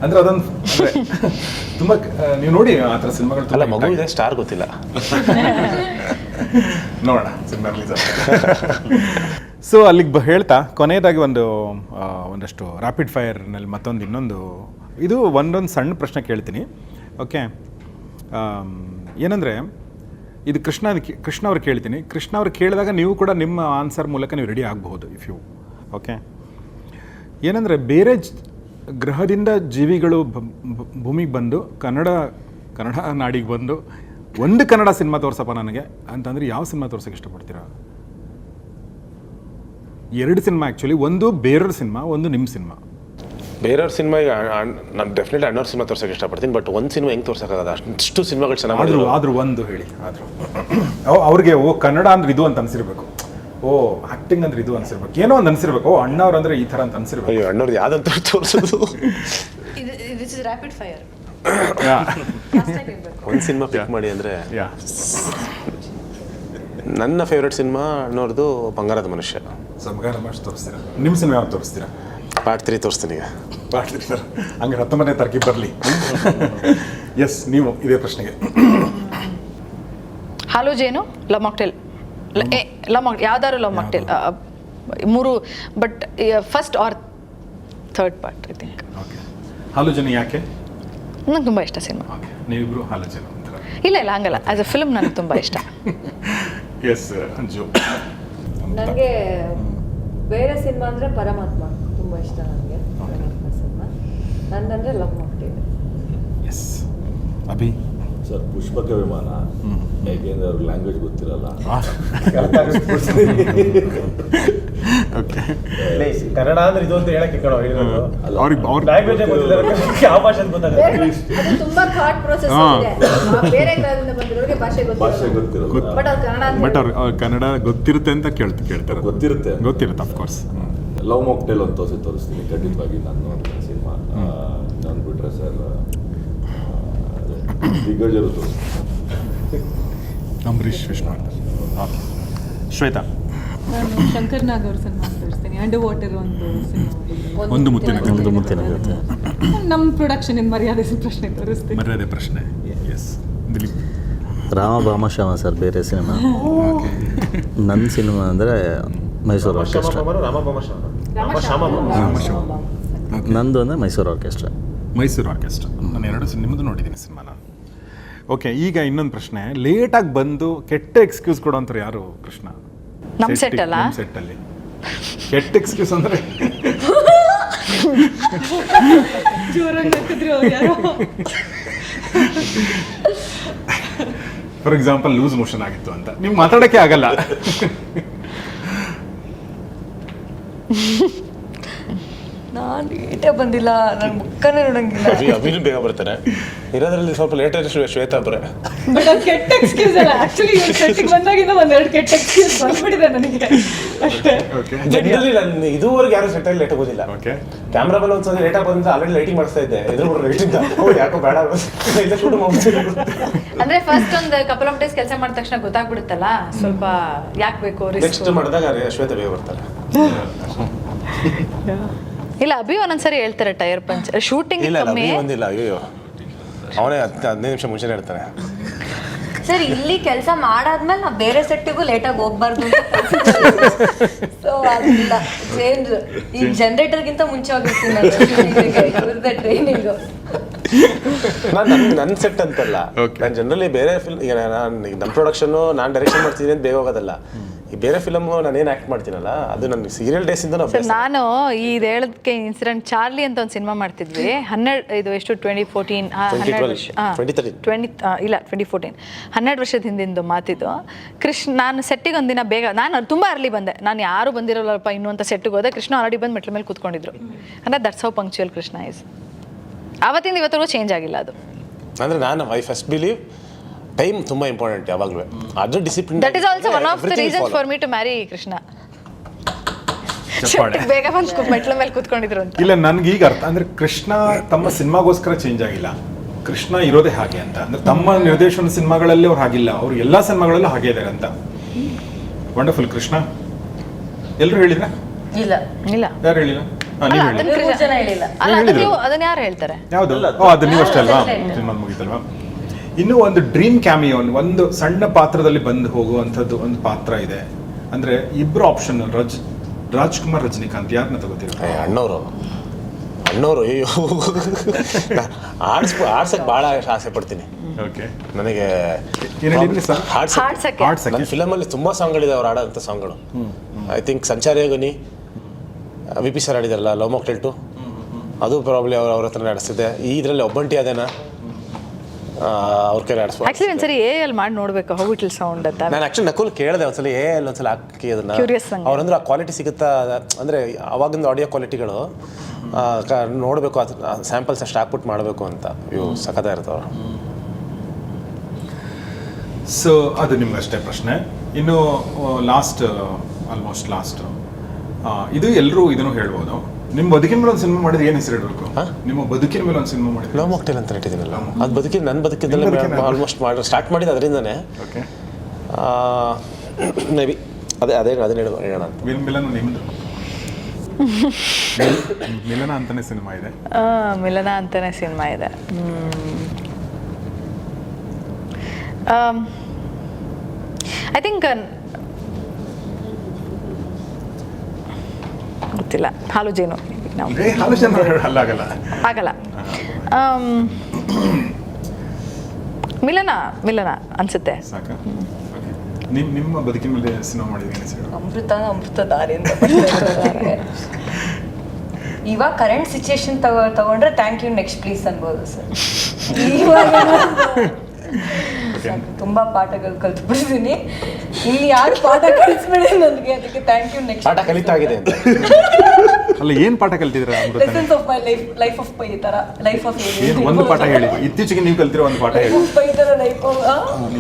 ಅಂದ್ರೆ ಅದೊಂದು ಅಂದ್ರೆ ತುಂಬ ನೀವು ನೋಡಿ ಆ ಥರ ಸಿನಿಮಾಗಳು ಅಲ್ಲ, ಮಗು ಇದೆ, ಸ್ಟಾರ್ ಗೊತ್ತಿಲ್ಲ. ನೋಡೋಣ ಸಿನಿಮಾ ರಿಲೀಸ್ ಸೊ ಅಲ್ಲಿಗೆ ಹೇಳ್ತಾ ಕೊನೆಯದಾಗಿ ಒಂದಷ್ಟು ರ್ಯಾಪಿಡ್ ಫೈರ್ನಲ್ಲಿ ಇನ್ನೊಂದು ಇದು ಒಂದೊಂದು ಸಣ್ಣ ಪ್ರಶ್ನೆ ಕೇಳ್ತೀನಿ. ಓಕೆ, ಏನಂದರೆ ಇದು ಕೃಷ್ಣ ಅವ್ರು ಕೇಳ್ತೀನಿ. ಕೃಷ್ಣ ಅವ್ರು ಕೇಳಿದಾಗ ನೀವು ಕೂಡ ನಿಮ್ಮ ಆನ್ಸರ್ ಮೂಲಕ ನೀವು ರೆಡಿ ಆಗಬಹುದು ಇಫ್ ಯು ಓಕೆ. ಏನಂದರೆ ಬೇರೆ ಗ್ರಹದಿಂದ ಜೀವಿಗಳು ಭೂಮಿಗೆ ಬಂದು ಕನ್ನಡ ನಾಡಿಗೆ ಬಂದು ಒಂದು ಕನ್ನಡ ಸಿನಿಮಾ ತೋರ್ಸಪ್ಪ ನನಗೆ ಅಂತಂದರೆ ಯಾವ ಸಿನಿಮಾ ತೋರ್ಸೋಕ್ಕೆ ಇಷ್ಟಪಡ್ತೀರಾ? 2 ಸಿನಿಮಾ ಆ್ಯಕ್ಚುಲಿ, ಒಂದು ಬೇರೆಯವ್ರ ಸಿನಿಮಾ, ಒಂದು ನಿಮ್ಮ ಸಿನಿಮಾ. ಬೇರೆಯವ್ರ ಸಿನಿಮಾ ನಾನು ಡೆಫಿನೆಟ್ಲಿ ಅಣ್ಣವ್ರ ಸಿನಿಮಾ ತೋರ್ಸೋಕೆ ಇಷ್ಟಪಡ್ತೀನಿ. ಬಟ್ ಒಂದು ಸಿನಿಮಾ ಹೆಂಗೆ ತೋರ್ಸೋಕ್ಕಾಗದ, ಅಷ್ಟು ಸಿನಿಮಾಗಳು ಚೆನ್ನಾಗಿ ಆದರೂ ಒಂದು ಹೇಳಿ. ಅವ್ರಿಗೆ ಕನ್ನಡ ಅಂದ್ರೆ ಇದು ಅಂತ ಅನ್ಸಿರ್ಬೇಕು, ಆಕ್ಟಿಂಗ್ ಅಂದ್ರೆ ಇದು ಅನ್ಸಿರ್ಬೇಕು, ಏನೋ ಒಂದು ಅನ್ಸಿರ್ಬೇಕು, ಅಣ್ಣವ್ರು ಅಂದ್ರೆ ಈ ಥರ ಅಂತ ಅನ್ಸಿರ್ಬೇಕು. ಅಯ್ಯೋ, ಅಣ್ಣವ್ರು ಯಾವ್ದಂತ ತೋರಿಸೋದು. This is rapid fire. ಒಂದು ಸಿನಿಮಾ ಪಿಕ್ ಮಾಡಿ ಅಂದರೆ ನನ್ನ ಫೇವ್ರೆಟ್ ಸಿನಿಮಾ ಅಣ್ಣವ್ರದ್ದು ಬಂಗಾರದ ಮನುಷ್ಯ. ಬಂಗಾರದ ಮನುಷ್ಯ ತೋರಿಸ್ತೀರಾ? ನಿಮ್ಮ ಸಿನಿಮಾ ಯಾವ್ದು ತೋರಿಸ್ತೀರಾ? ಪಾರ್ಟ್ 3 ತೋರಿಸ್ತೀನಿ ಈಗ. ಪಾರ್ಟ್ 3 ಸರ್, ಹಂಗೆ 19ನೇ ತಾರೀಕಿಗೆ ಬರಲಿ. ಎಸ್, ನೀವು ಇದೇ ಪ್ರಶ್ನೆಗೆ ಹಾಲೋಜೇನು ಲವ್ ಮಾಕ್ಟೇಲ್ ಯಾವ್ದಾದ್ರು love mocktail 3, but first or third part I think. Okay, Haalu Jenu ಯಾಕೆ? ನಂಗೆ ತುಂಬ ಇಷ್ಟ ಸಿನಿಮಾ. ಓಕೆ, ನೀವಿಬ್ರು ಹಾಲೋಜನ ಅಂತಾರ? ಇಲ್ಲ ಹಂಗಲ್ಲ, ಆಸ್ ಅ ಫಿಲ್ಮ್ ನನಗೆ ತುಂಬ ಇಷ್ಟ. ಎಸ್ ಅಂಜು? ನನಗೆ ಬೇರೆ ಸಿನಿಮಾ ಅಂದರೆ ಪರಮಾತ್ಮ ತುಂಬ ಇಷ್ಟ. ನನಗೆ ಪರಮಾತ್ಮ ಸಿನಿಮಾ ನಂದಂದರೆ love mocktail. Yes. Abhi? Sir, Pushpaka Vimana. ಯಾಕೆಂದ್ರೆ ಅವ್ರಿಗೆ ಲ್ಯಾಂಗ್ವೇಜ್ ಗೊತ್ತಿರಲ್ಲ. ಓಕೆ, ಕನ್ನಡ ಅಂದ್ರೆ ಇದು ಅಂತ ಹೇಳಕ್ಕೆ ಅದು ತುಂಬಾ ಥಾಟ್ ಪ್ರೊಸೆಸ್ ಇದೆ. ಬೇರೆ ಗ್ರಹದಿಂದ ಬಂದಿರೋರಿಗೆ ಭಾಷೆ ಗೊತ್ತಿರೋದು, ಬಟ್ ಅವ್ರು ಕನ್ನಡ ಬಟ್ ಅವ್ರು ಕನ್ನಡ ಗೊತ್ತಿರುತ್ತೆ ಅಂತ ಕೇಳ್ತಾರೆ. ಗೊತ್ತಿರುತ್ತೆ ಅಫ್ಕೋರ್ಸ್. ಲವ್ ಮಾಕ್ಟೇಲ್ ಅಂತ ತೋರಿಸ್ತೀನಿ ಖಂಡಿತವಾಗಿ. ನಾನು ಸಿನಿಮಾ ನಾನು ಬಿಟ್ರೆ ಸರ್ ದಿಗ್ಗಜರು ತೋರಿಸ್ತೀನಿ. ಅಂಬರೀಷ್ ವಿಷ್ಣು. ಓಕೆ, ಶ್ವೇತಾ? ನಾನು ಶಂಕರ್ ನಾಗ್ ಅವ್ರ ಸಿನಿಮಾ ತೋರಿಸ್ತೀನಿ. ಅಂಡರ್ ವಾಟರ್ ಒಂದು ಸಿನಿಮಾ, ಒಂದು ಮುತ್ತಿನ ನಮ್ಮ ಪ್ರೊಡಕ್ಷನ್ ಇನ್ ಮರ್ಯಾದೆ ಪ್ರಶ್ನೆ ತೋರಿಸ್ತೀನಿ. ಮರ್ಯಾದೆ ಪ್ರಶ್ನೆ. ಎಸ್. ದಿಲೀಪ್? ರಾಮ ಭಾಮಶ್ಯಾಮ ಸರ್ ಬೇರೆ ಸಿನಿಮಾ. ನನ್ನ ಸಿನಿಮಾ ಅಂದರೆ ಮೈಸೂರು ಆರ್ಕೆಸ್ಟ್ರಾ. ನಂದು ಅಂದರೆ ಮೈಸೂರು ಆರ್ಕೆಸ್ಟ್ರಾ. ನಾನು 2 ನಿಮ್ಮದು ನೋಡಿದ್ದೀನಿ ಸಿನಿಮಾ ನಾನು. ಓಕೆ, ಈಗ ಇನ್ನೊಂದು ಪ್ರಶ್ನೆ. ಲೇಟಾಗಿ ಬಂದು ಕೆಟ್ಟ ಎಕ್ಸ್ಕ್ಯೂಸ್ ಕೊಡೋಂಥವ್ರು ಯಾರು ಕೃಷ್ಣ? ನಮ್ಮ ಸೆಟ್ ಅಲ್ಲ, ಸೆಟ್ಟಲ್ಲಿ ಕೆಟ್ಟ ಎಕ್ಸ್ಕ್ಯೂಸ್ ಅಂದರೆ ಫಾರ್ ಎಕ್ಸಾಂಪಲ್ ಲೂಸ್ ಮೋಷನ್ ಆಗಿತ್ತು ಅಂತ ನೀವು ಮಾತಾಡೋಕ್ಕೆ ಆಗಲ್ಲ. ನಾನು ಲೇಟೇ ಬಂದಿಲ್ಲ, ನನ್ನ ಮುಖನೇ ನೋಡಂಗಿಲ್ಲ. ಅಭಿನೂ ಬೇಗ ಬರ್ತಾರೆ, ಇರೋದ್ರಲ್ಲಿ ಸ್ವಲ್ಪ ಲೇಟ್ ಶ್ವೇತಾ ಬರೇ. ಬಟ್ ಅದು ಕೆಟ್ಟ ಎಕ್ಸ್ಕ್ಯೂಸ್ ಅಲ್ಲ. ಆಕ್ಚುಲಿ ಸೆಟ್ಟಿಗೆ ಬಂದಾಗಿಂದ 1-2 ಕೆಟ್ಟ ಎಕ್ಸ್ಕ್ಯೂಸ್ ಬಂದ್ಬಿಟ್ಟಿದೆ ನನಗೆ ಅಷ್ಟೇ. ಜನರಲಿ ನಾನು ಇದುವರೆಗೆ ಯಾರು ಸೆಟ್ಟಲ್ಲಿ ಲೇಟ್ ಆಗೋದಿಲ್ಲ. ಕ್ಯಾಮ್ರಾ ಮೇಲೆ ಒಂದ್ಸಲ ಲೇಟ್ ಆಗಿ ಬಂದ್ರೆ ಆಲ್ರೆಡಿ ಲೈಟಿಂಗ್ ಮಾಡಿಸ್ತಾ ಇದ್ದೆ, ಎದುರು ಲೈಟಿಂಗ್ ಯಾಕೋ ಬೇಡ ಅಂದ್ರೆ ಫಸ್ಟ್ ಒಂದು ಕಪಲ್ ಆಫ್ ಡೇಸ್ ಕೆಲಸ ಮಾಡಿದ ತಕ್ಷಣ ಗೊತ್ತಾಗ್ಬಿಡುತ್ತಲ್ಲ ಸ್ವಲ್ಪ ಯಾಕೆ ಬೇಕು. ನೆಕ್ಸ್ಟ್ ಮಾಡಿದಾಗ ಶ್ವೇತಾ ಬೇಗ ಬರ್ತಾರೆ. ಇಲ್ಲ, ಅಭಿ ಒಂದೊಂದ್ಸರಿ ಹೇಳ್ತಾರೆ ಟೈರ್ ಪಂಚ್ ಶೂಟಿಂಗ್ ಕಮ್ಮಿ ಬಂದಿಲ್ಲ. ಅಯ್ಯೋ, ಅವನೇ 15 ನಿಮಿಷ ಮುಂಚೆನೇ ಹೇಳ್ತಾನೆ. ಸರ್, ಇಲ್ಲಿ ಕೆಲಸ ಮಾಡಾದ್ಮೇಲೆ ನಾವು ಬೇರೆ ಸೆಟ್ಟಿಗೂ ಲೇಟಾಗಿ ಹೋಗ್ಬಾರ್ದು. ಸೊ ಅದಿಲ್ಲ ಚೇಂಜ್. ಈ ಜನರೇಟರ್ಗಿಂತ ಮುಂಚೆ ಹೋಗಿರ್ತೀನಿ ನಾನು ಟ್ರೈನಿಂಗು. ನನ್ನ ಸೆಟ್ ಅಂತಲ್ಲ, ನಾನು ಜನರಲಿ ಬೇರೆ ಫಿಲ್ಮ್, ಈಗ ನಮ್ಮ ಪ್ರೊಡಕ್ಷನ್ನು ನಾನು ಡೈರೆಕ್ಷನ್ ಮಾಡ್ತಿದ್ದೀನಿ ಅಂತ ಬೇಗ ಹೋಗೋದಲ್ಲ. ಈ ಬೇರೆ ಫಿಲಮ್ ನಾನೇನು ಆ್ಯಕ್ಟ್ ಮಾಡ್ತೀನಲ್ಲ, ಅದು ನನ್ನ ಸೀರಿಯಲ್ ಡೇಸಿಂದ ನಾನು ಇದು ಹೇಳೋದಕ್ಕೆ ಇನ್ಸಿಡೆಂಟ್. ಚಾರ್ಲಿ ಅಂತ ಒಂದು ಸಿನಿಮಾ ಮಾಡ್ತಿದ್ವಿ. 12 ವರ್ಷದ ಹಿಂದಿಂದು ಮಾತಿದ್ದು. ನಾನು ಸೆಟ್ಟಿಗೆ ಒಂದಿನ ಬೇಗ, ನಾನು ತುಂಬ ಅರ್ಲಿ ಬಂದೆ. ನಾನು ಯಾರು ಬಂದಿರೋಲ್ಲಪ್ಪ ಇನ್ನೂ ಅಂತ ಸೆಟ್ಟಿಗೆ ಹೋದೆ. ಕೃಷ್ಣ ಆಲ್ರೆಡಿ ಬಂದು ಮೆಟ್ಲ ಮೇಲೆ ಕೂತ್ಕೊಂಡಿದ್ರು. ಅಂದರೆ that's how punctual Krishna is. ಆವತ್ತಿಂದ ಇವತ್ತಿಗೂ ಚೇಂಜ್ ಆಗಿಲ್ಲ ಅದು. ಅಂದರೆ ನಾನು ಐ ಫಸ್ಟ್ ಬಿಲೀವ್ ಟೈಮ್ ತುಂಬ ಇಂಪಾರ್ಟೆಂಟ್ ಯಾವಾಗಲೂ. ಅದು discipline. That is also one of the reasons for me to marry Krishna. ಬೇಗ ಬಂದು ಮೆಟ್ಲ ಮೇಲೆ ಕೂತ್ಕೊಂಡಿದ್ರು ಅಂತ. ಇಲ್ಲ, ನನಗೀಗ ಅರ್ಥ ಅಂದರೆ ಕೃಷ್ಣ ತಮ್ಮ ಸಿನಿಮಾಗೋಸ್ಕರ ಚೇಂಜ್ ಆಗಿಲ್ಲ. ಕೃಷ್ಣ ಇರೋದೇ ಹಾಗೆ ಅಂತ. ಅಂದರೆ ತಮ್ಮ ನಿರ್ದೇಶನ ಸಿನಿಮಾಗಳಲ್ಲಿ ಅವ್ರು ಹಾಗಿಲ್ಲ, ಅವರು ಎಲ್ಲ ಸಿನಿಮಾಗಳಲ್ಲೂ ಹಾಗೆ ಇದ್ದಾರೆ ಅಂತ. ವಂಡರ್ಫುಲ್ ಕೃಷ್ಣ. ಎಲ್ಲರೂ ಹೇಳಿದ್ರ? ಇಲ್ಲ ಇಲ್ಲ ಯಾರು ಹೇಳಿಲ್ಲ? ಅಲ್ಲ, ನೀವು ಅದನ್ನ ಹೇಳಿ. 3 ಜನ ಹೇಳಿಲ್ಲ. ಅಲ್ಲ ಹೇಳಿದ್ರು. ಅದನ್ನ ಯಾರು ಹೇಳ್ತಾರೆ? ಯಾವುದು? ಅದು ನೀವು ಅಷ್ಟೇ ಅಲ್ವಾ? ಸಿನಿಮಾ ಮುಗಿತಲ್ವಾ? ಇನ್ನೂ ಒಂದು ಡ್ರೀಮ್ ಕ್ಯಾಮಿಯೋ, ಒಂದು ಸಣ್ಣ ಪಾತ್ರದಲ್ಲಿ ಬಂದು ಹೋಗುವಂಥದ್ದು ಒಂದು ಪಾತ್ರ ಇದೆ ಅಂದ್ರೆ ಇಬ್ರು ಆಪ್ಷನ್, ರಾಜ್ಕುಮಾರ್ ರಜನಿಕಾಂತ್, ಯಾರನ್ನ ತಗೋತೀರ? ಅಣ್ಣವರು ಅಯ್ಯೋ ಆಡ್ಸಕ್ಕೆ ಭಾಳ ಆಸೆ ಪಡ್ತೀನಿ. ಓಕೆ, ನನಗೆ ಏನು ಹೇಳಿದ್ರಿ ಸರ್? ಹಾಡ್ಸಕ್ಕೆ. ನನ್ನ ಫಿಲಮಲ್ಲಿ ತುಂಬ ಸಾಂಗ್ಗಳಿದೆ ಅವ್ರು ಆಡೋಂಥ ಸಾಂಗ್ಗಳು. ಐ ಥಿಂಕ್ ಸಂಚಾರಿ ಯೋಗಿನಿ ವಿ.ಪಿ. ಸರ್ ಆಡಿದಾರಲ್ಲ, ಲವ್ ಮಾಕ್ಟೇಲ್ 2, ಅದು ಪ್ರಾಬ್ಲಿ ಅವ್ರ ಹತ್ರ ಆಡಿಸ್ತಿದ್ದೆ. ಈ ಇದರಲ್ಲಿ ಒಬ್ಬಂಟಿ ಅದೇನಾ ಅವ್ರ ಕೈಲಿ ಆಡಿಸ್ಬೋದು. ಆಕ್ಚುಲಿ ಒಂದ್ಸರಿ ಅಲ್ಲಿ ಮಾಡಿ ನೋಡ್ಬೇಕು ಹೌ ಇಟ್ ವಿಲ್ ಸೌಂಡ್ ಅಂತ. ನಾನು ಆ್ಯಕ್ಚುಲಿ ನಕುಲ್ ಕೇಳಿದೆ ಒಂದ್ಸಲ ಒಂದ್ಸಲ ಹಾಕಿ ಅದನ್ನ. Curious ನಂಗೆ. ಅವ್ರಂದ್ರೆ ಆ ಕ್ವಾಲಿಟಿ ಸಿಗುತ್ತಾ ಅಂದರೆ ಅವಾಗಿಂದ ಆಡಿಯೋ ಕ್ವಾಲಿಟಿಗಳು ನೋಡಬೇಕು, ಅದು ಸ್ಯಾಂಪಲ್ಸ್ ಅಷ್ಟು ಹಾಕ್ಬಿಟ್ಟು ಮಾಡಬೇಕು ಅಂತ. ಇವು ಸಖತ ಇರ್ತಾವೆ. ಸೊ ಅದು ನಿಮ್ಗಷ್ಟೇ ಪ್ರಶ್ನೆ. ಇನ್ನು ಆಲ್ಮೋಸ್ಟ್ ಲಾಸ್ಟ್, ಇದು ಎಲ್ಲರೂ ಇದನ್ನು ಹೇಳ್ಬೋದು. ನಿಮ್ಮ ಬದುಕಿನ ಮೇಲೆ ಒಂದು ಸಿನಿಮಾ ಮಾಡಿದ್ರೆ ಏನು ಹೆಸರು ಇಡಬೇಕು? ನಿಮ್ಮ ಬದುಕಿನ ಮೇಲೆ ಒಂದು ಸಿನಿಮಾ ಮಾಡಿದ್ರೆ ಲವ್ ಮಾಕ್ಟೇಲ್ ಅಂತ ಇಟ್ಟಿದ್ದೀನಲ್ಲ, ಅದು ನನ್ನ ಬದುಕಿದ್ದಲ್ಲೇ ಆಲ್ಮೋಸ್ಟ್ ಸ್ಟಾರ್ಟ್ ಮಾಡಿದ್ದು ಅದರಿಂದನೇ. ಓಕೆ, ಮೇ ಬಿ ಅದನ್ನ ಹೇಳೋಣ ಅಂತ. ಮಿಲನ ನಿಮ್ಮದು? ಮಿಲನ ಅಂತಾನೆ ಸಿನಿಮಾ ಇದೆ. ಮಿಲನ ಅಂತಾನೆ ಸಿನಿಮಾ ಇದೆ. ಐ ಥಿಂಕ್ ಗೊತ್ತಿಲ್ಲ, ಹಾಲು ಜೇನು ನಾವು ಅಲ್ಲಾಗಲ್ಲ, ಆಗಲ್ಲ. ಮಿಲನ ಅನ್ಸುತ್ತೆ. ಸಾಕ? ನಿಮ್ಮ ಬದುಕಿನ ಮೇಲೆ ಸಿನಿಮಾ ಮಾಡಿದ್ರೆ ಏನು ಹೆಸರು? ಅಮೃತ ದಾರಿ ಅಂತ ಬರ್ತಾರೆ. ಇವಾಗ ಕರೆಂಟ್ ಸಿಚುಯೇಷನ್ ತಗೊಂಡ್ರೆ ಥ್ಯಾಂಕ್ ಯು ನೆಕ್ಸ್ಟ್ ಪ್ಲೀಸ್ ಅನ್ಬೋದು ಸರ್. ಇವಾಗ ತುಂಬಾ ಪಾಠಗಳು ಕಲ್ತ್ಬಿಡ್ತೀನಿ. ಇಲ್ಲಿ ಯಾರು ಪಾಠ ಕಲಿಸ್ಬೇಡಿ ನನಗೆ, ಅದಕ್ಕೆ ಥ್ಯಾಂಕ್ ಯು ನೆಕ್ಸ್ಟ್. ಪಾಠ ಕಲಿತಾಗಿದೆ ಅಂತ ಅಲ್ಲ, ಏನ್ ಪಾಠ ಕಲ್ತಿದ್ರ? Lessons of my life of Pi ತರ, ಲೈಫ್ ಆಫ್ ಏನು ಒಂದು ಪಾಠ ಹೇಳಿ. ಇತ್ತೀಚೆಗೆ ನೀವು ಕಲ್ತಿರೋ ಒಂದು ಪಾಠ ಹೇಳಿ. ಪೈ ತರ ಲೈಫ್.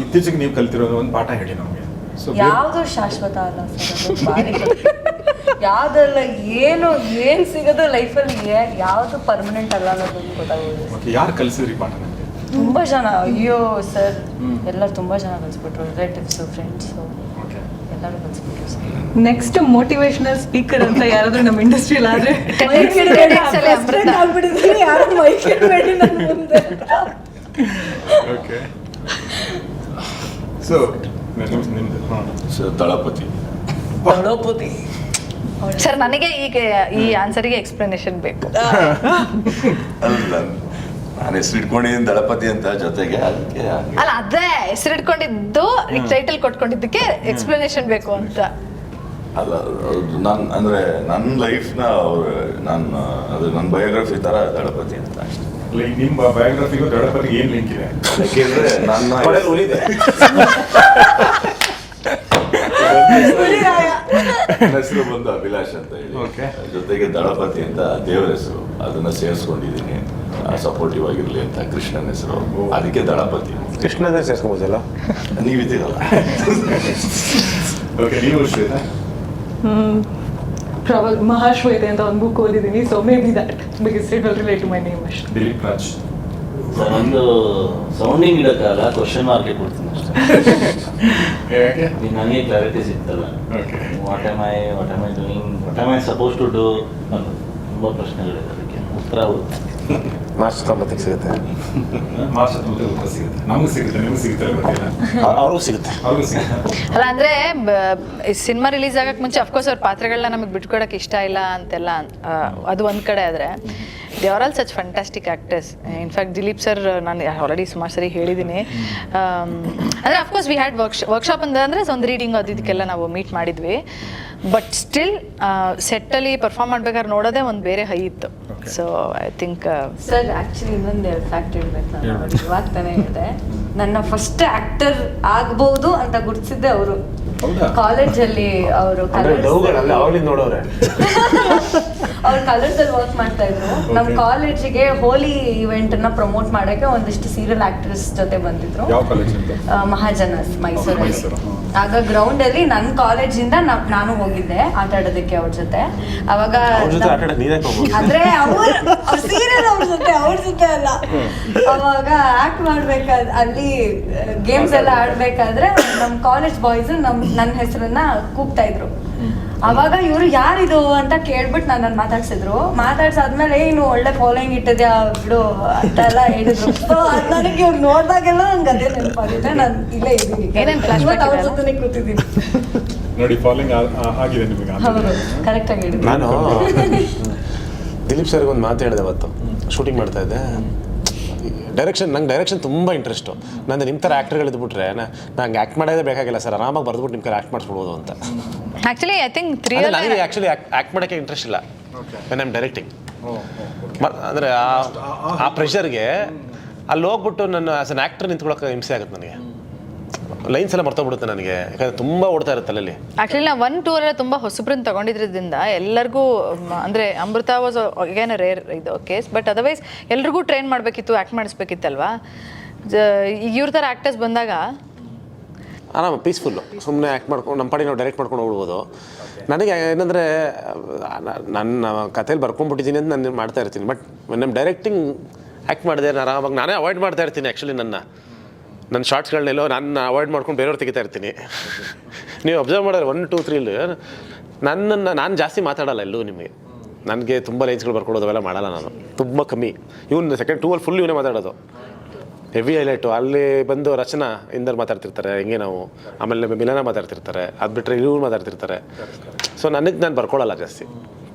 ಇತ್ತೀಚೆಗೆ ನೀವು ಕಲ್ತಿರೋ ಒಂದು ಪಾಠ ಹೇಳಿ ನಮಗೆ. ಯಾವ್ದು ಶಾಶ್ವತ ಅಲ್ಲ ಸರ್, ಬಾರಿ ಯಾವ್ದಲ್ಲ, ಏನ್ ಸಿಗೋದು ಲೈಫಲ್ಲಿ ಯಾವ್ದು ಪರ್ಮನೆಂಟ್ ಅಲ್ಲ ಅನ್ನೋದು ಗೊತ್ತಾಗೋದು. ಯಾರು ಕಲಿಸಿದ್ರಿ ಪಾಠ? ತುಂಬಾ ಜನ, ಅಯ್ಯೋ ಸರ್, ಎಲ್ಲರೂ ತುಂಬಾ ಜನ ಕಲಿಸ್ಬಿಟ್ರು, ರಿಲೇಟಿವ್ಸ್, ಫ್ರೆಂಡ್ಸ್ ಎಲ್ಲರೂ ಕಲಿಸ್ಬಿಟ್ರು ಸರ್. ನೆಕ್ಸ್ಟ್ ಮೋಟಿವೇಶನಲ್ ಸ್ಪೀಕರ್ ಅಂತ ಯಾರಾದ್ರೂ ನಮ್ಮ ಇಂಡಸ್ಟ್ರಿಯಲ್ಲಿ ಆದ್ರೆ ಯಾರು ಮೈಕ್ ಇಡಬೇಡಿ ನನ್ನ ಮುಂದೆ. Okay, so ದಳಪತಿ. ಸರ್, ನನಗೆ ಈಗ ಈ ಆನ್ಸರಿಗೆ ಎಕ್ಸ್ಪ್ಲನೇಷನ್ ಬೇಕು. ಅಲ್ಲ, ನಾನು ಹೆಸರು ಇಟ್ಕೊಂಡಿದ್ದೀನಿ ದಳಪತಿ ಅಂತ, ಜೊತೆಗೆ ಅದಕ್ಕೆ ಅಲ್ಲ, ಅದೇ ಹೆಸರು ಇಟ್ಕೊಂಡಿದ್ದು ಈಗ ಟೈಟಲ್ ಕೊಟ್ಕೊಂಡಿದ್ದಕ್ಕೆ ಎಕ್ಸ್ಪ್ಲನೇಷನ್ ಬೇಕು ಅಂತ. ಅಲ್ಲ, ನಾನು ಅಂದರೆ ನನ್ನ ಲೈಫ್ನ ಅದು ನನ್ನ ಬಯೋಗ್ರಫಿ ಥರ ದಳಪತಿ ಅಂತ ಅಷ್ಟೇ. ನಿಮ್ಮ ಬಯೋಗ್ರಫಿಗೂ ದಳಪತಿಗೆ ಏನು ಲಿಂಕ್ ಇದೆ? ಯಾಕೆಂದರೆ ನನ್ನ ಉಳಿದೆ ಹೆಸರು ಬಂದು ಅಭಿಲಾಷ್ ಅಂತ ಹೇಳಿ, ಜೊತೆಗೆ ದಳಪತಿ ಅಂತ ದೇವರ ಹೆಸರು, ಅದನ್ನ ಸೇರಿಸ್ಕೊಂಡಿದ್ದೀನಿ ಸಪೋರ್ಟಿವ್ ಆಗಿರ್ಲಿ ಅಂತ. ಕೃಷ್ಣನ ಹೆಸರು, ಅದಕ್ಕೆ ದಳಪತಿ. ಕೃಷ್ಣನೇ ಸೇರಿಸ್ಕೊಬೋದಲ್ಲ, ನೀವಿದ್ದೀರಲ್ಲ. ಓಕೆ, ನೀವು ಮಹಾಶ್ವೇತೆ ಅಂತ ಒಂದು ಬುಕ್ ಓದಿದ್ದೀನಿ, so may be that because it will relate to my name ಅಷ್ಟೇ. ದಿಲೀಪ್ ರಾಜ್. ಸರ್, ಒಂದು ಸೌಂಡಿಂಗ್ ಇಡೋಕ್ಕಲ್ಲ, ಕ್ವಶನ್ ಮಾರ್ಕ್ ಕೊಡ್ತೀನಿ ಅಷ್ಟೇ. ನನಗೆ ಕ್ಲಾರಿಟಿ ಸಿಗ್ತಲ್ಲ. What am I doing, what am I suppose to do ಅಂತ ತುಂಬ ಪ್ರಶ್ನೆಗಳಿದೆ. ಅದಕ್ಕೆ ಉತ್ತರ ಮಾರ್ಚ್ 9 ಸಿಗುತ್ತೆ. ಮಾರ್ಚ್ 9 ಉತ್ತರ ಸಿಗುತ್ತೆ. ನಮಗೂ ಸಿಗುತ್ತೆ, ನಿಮಗೂ ಸಿಗುತ್ತೆ ಗೊತ್ತಿಲ್ಲ. ಅವ್ರಿಗೂ ಸಿಗುತ್ತೆ. ಅಲ್ಲ, ಅಂದ್ರೆ ಸಿನಿಮಾ ರಿಲೀಸ್ ಆಗಕ್ಕೆ ಮುಂಚೆ ಅಫ್ಕೋರ್ಸ್ ಅವ್ರ ಪಾತ್ರಗಳನ್ನ ನಮಗೆ ಬಿಟ್ಕೊಡಕ್ಕೆ ಇಷ್ಟ ಇಲ್ಲ ಅಂತೆಲ್ಲ, ಅದು ಒಂದ್ ಕಡೆ. ಆದ್ರೆ they are all such fantastic actors. In fact Dileep sir, ನಾನು ಆಲ್ರೆಡಿ ಸುಮಾರು ಸರಿ ಹೇಳಿದ್ದೀನಿ. ಅಂದರೆ ಅಫ್ಕೋರ್ಸ್ ವಿ ಹ್ಯಾಡ್ ವರ್ಕ್ಶಾಪ್ ಅಂದರೆ ಒಂದು ರೀಡಿಂಗ್ ಅದು ಇದಕ್ಕೆಲ್ಲ ನಾವು ಮೀಟ್ ಮಾಡಿದ್ವಿ. ಬಟ್ ಸ್ಟಿಲ್ ಸೆಟ್ಟಲ್ಲಿ ಪರ್ಫಾರ್ಮ್ ಮಾಡ್ಬೇಕಾದ್ರೆ ನೋಡೋದೇ ಒಂದು ಬೇರೆ ಹೈ ಇತ್ತು. So I think sir, actually ಇನ್ನೊಂದು ಫ್ಯಾಕ್ಟ್ ಹೇಳ್ಬೇಕು. ನಾನು ಇವಾಗ ತಾನೇ ಹೇಳಿದೆ, ನನ್ನ ಫಸ್ಟ್ ಆಕ್ಟರ್ ಆಗ್ಬೋದು ಅಂತ ಗುರ್ತಿಸಿದ್ದೆ ಅವರು. ಕಾಲೇಜಲ್ಲಿ ಅವರು ನೋಡೋರೆ ಅವ್ರು ಕಲರ್ಸ್ ಅಲ್ಲಿ ವರ್ಕ್ ಮಾಡ್ತಾ ಇದ್ರು. ನಮ್ಮ ಕಾಲೇಜಿಗೆ ಹೋಲಿ ಇವೆಂಟ್ ಅನ್ನ ಪ್ರಮೋಟ್ ಮಾಡಕ್ಕೆ ಒಂದಿಷ್ಟು ಸೀರಿಯಲ್ ಆಕ್ಟರ್ಸ್ ಜೊತೆ ಬಂದಿದ್ರು. ಯಾವ ಕಾಲೇಜ್? ಮಹಾಜನಸ್, ಮೈಸೂರಲ್ಲಿ. ಆಗ ಗ್ರೌಂಡಲ್ಲಿ ನನ್ನ ಕಾಲೇಜಿಂದ ನಾನು ಹೋಗಿದ್ದೆ ಆಟ ಆಡೋದಕ್ಕೆ ಅವ್ರ ಜೊತೆ. ಅವಾಗ ಅಂದ್ರೆ ಸೀರಿಯಲ್ ಅವ್ರ ಜೊತೆ ಅಲ್ಲ, ಅವಾಗ ಆಕ್ಟ್ ಮಾಡ್ಬೇಕಾದ್ರೆ ಅಲ್ಲಿ ಗೇಮ್ಸ್ ಎಲ್ಲ ಆಡ್ಬೇಕಾದ್ರೆ ನಮ್ಮ ಕಾಲೇಜ್ ಬಾಯ್ಸ್ ನನ್ನ ಹೆಸರನ್ನ ಕೂಗ್ತಾ ಇದ್ರು. ಅವಾಗ ಇವರು ಯಾರಿದು ಅಂತ ಕೇಳ್ಬಿಟ್ಟು ನನ್ನ ಮಾತಾಡ್ಸಿದ್ರು. ಮಾತಾಡ್ಸಾದ್ಮೇಲೆ ಇನ್ನು ಒಳ್ಳೆ ಫಾಲೋಯಿಂಗ್ ಇಟ್ಟಿದ್ಯಾ ಬಿಡು ಅಂತ ಎಲ್ಲ ಹೇಳಿದ್ರು. ನನಗೆ ಇವ್ರು ನೋಡ್ದಾಗೆಲ್ಲ ನಂಗೆ ಅದೇ ನೆನಪಾಗಿದೆ. ನಾನು ಇಲ್ಲೇ ಇದ್ದೀನಿ, ಅವ್ರ ಜೊತೆ ಕೂತಿದ್ದೀನಿ. ನೋಡಿ ಫಾಲೋಯಿಂಗ್ ಆಗಿದೆ ನಿಮಗೆ. ಹೌದು, ಕರೆಕ್ಟ್ ಆಗಿ ಹೇಳಿದ್ರು. ನಾನು ದಿಲೀಪ್ ಸರ್ಗೆ ಒಂದು ಮಾತು ಹೇಳಿದೆ ಅವತ್ತು ಶೂಟಿಂಗ್ ಮಾಡ್ತಾ ಇದ್ದೆ. ನಂಗೆ ಡೈರೆಕ್ಷನ್ ತುಂಬ ಇಂಟ್ರೆಸ್ಟು. ನಂದು ನಿಮ್ಮ ಥರ ಆ್ಯಕ್ಟರ್ಗಳು ಇದ್ಬಿಟ್ರೆ ನಂಗೆ ಆ್ಯಕ್ಟ್ ಮಾಡೋದೇ ಬೇಕಾಗಿಲ್ಲ ಸರ್, ಆರಾಮಾಗಿ ಬರ್ದ್ಬಿಟ್ಟು ನಿಮ್ಮ ಕೈ ಆ್ಯಕ್ಟ್ ಮಾಡಿಸ್ಬಿಡ್ಬೋದು ಅಂತ. ಆ್ಯಕ್ಚುಲಿ ಐ ಥಿಂಕ್ ನನಗೆ ಆ್ಯಕ್ಚುಲಿ ಆ್ಯಕ್ಟ್ ಮಾಡೋಕ್ಕೆ ಇಂಟ್ರೆಸ್ಟ್ ಇಲ್ಲ ವೆನ್ ಐಮ್ ಡೈರೆಕ್ಟಿಂಗ್. ಅಂದರೆ ಆ ಪ್ರೆಷರ್ಗೆ ಅಲ್ಲಿ ಹೋಗ್ಬಿಟ್ಟು ನಾನು ಆ್ಯಸ್ ಅನ್ ಆ್ಯಕ್ಟರ್ ನಿಂತ್ಕೊಳ್ಳೋಕೆ ಹಿಂಸೆ ಆಗುತ್ತೆ ನನಗೆ. ಲೈನ್ಸ್ ಎಲ್ಲ ಮರ್ತೋಗ್ಬಿಡುತ್ತೆ ನನಗೆ, ಯಾಕಂದರೆ ತುಂಬ ಓಡ್ತಾ ಇರುತ್ತೆ ಅಲ್ಲಿ. ಆ್ಯಕ್ಚುಲಿ ನಾವು 1-2 ಎಲ್ಲ ತುಂಬ ಹೊಸಬ್ರನ್ನ ತೊಗೊಂಡಿದ್ರಿಂದ ಎಲ್ಲರಿಗೂ ಅಂದರೆ ಅಮೃತ ವಾಸ್ ಅಗೇನ್ ರೇರ್ ಇದು ಕೇಸ್, ಬಟ್ ಅದರ್ವೈಸ್ ಎಲ್ರಿಗೂ ಟ್ರೈನ್ ಮಾಡಬೇಕಿತ್ತು, ಆ್ಯಕ್ಟ್ ಮಾಡಿಸ್ಬೇಕಿತ್ತಲ್ವಾ. ಇವ್ರ ಥರ ಆ್ಯಕ್ಟರ್ಸ್ ಬಂದಾಗ ಆರಾಮ ಪೀಸ್ಫುಲ್ಲು, ಸುಮ್ಮನೆ ಆ್ಯಕ್ಟ್ ಮಾಡ್ಕೊಂಡು ನಮ್ಮ ಪಾಡಿ ನಾವು ಡೈರೆಕ್ಟ್ ಮಾಡ್ಕೊಂಡು ಹೋಗ್ಬೋದು. ನನಗೆ ಏನಂದರೆ ನನ್ನ ಕಥೆಯಲ್ಲಿ ಬರ್ಕೊಂಡ್ಬಿಟ್ಟಿದ್ದೀನಿ ಅಂತ ನಾನು ಮಾಡ್ತಾ ಇರ್ತೀನಿ. ಬಟ್ ನಮ್ಮ ಡೈರೆಕ್ಟಿಂಗ್ ಆ್ಯಕ್ಟ್ ಮಾಡಿದೆ ನಾನು ಆರಾಮಾಗಿ ನಾನೇ ಅವಾಯ್ಡ್ ಮಾಡ್ತಾ ಇರ್ತೀನಿ. ಆ್ಯಕ್ಚುಲಿ ನನ್ನ ಶಾರ್ಟ್ಸ್ಗಳನ್ನೆಲ್ಲೋ ನಾನು ಅವಾಯ್ಡ್ ಮಾಡ್ಕೊಂಡು ಬೇರೆಯವ್ರು ತೆಗಿತಾ ಇರ್ತೀನಿ. ನೀವು ಅಬ್ಸರ್ವ್ ಮಾಡಿದ್ರೆ 1, 2, 3 ನಾನು ಜಾಸ್ತಿ ಮಾತಾಡಲ್ಲ ಎಲ್ಲೂ ನಿಮಗೆ. ನನಗೆ ತುಂಬ ಲೈನ್ಸ್ಗಳು ಬರ್ಕೊಡೋದು ಅವೆಲ್ಲ ಮಾಡಲ್ಲ ನಾನು, ತುಂಬ ಕಮ್ಮಿ. ಇವನು ಸೆಕೆಂಡ್ 2 ಫುಲ್ ಇವನೇ ಮಾತಾಡೋದು, ಹೆವಿ ಹೈಲೈಟು. ಅಲ್ಲಿ ಬಂದು ರಚನಾ ಇಂದರ್ ಮಾತಾಡ್ತಿರ್ತಾರೆ ಹೆಂಗೆ ನಾವು, ಆಮೇಲೆ ಮಿಲನ ಮಾತಾಡ್ತಿರ್ತಾರೆ, ಅದು ಬಿಟ್ಟರೆ ಇವ್ರು ಮಾತಾಡ್ತಿರ್ತಾರೆ. ಸೊ ನಾನು ಬರ್ಕೊಳ್ಳಲ್ಲ ಜಾಸ್ತಿ,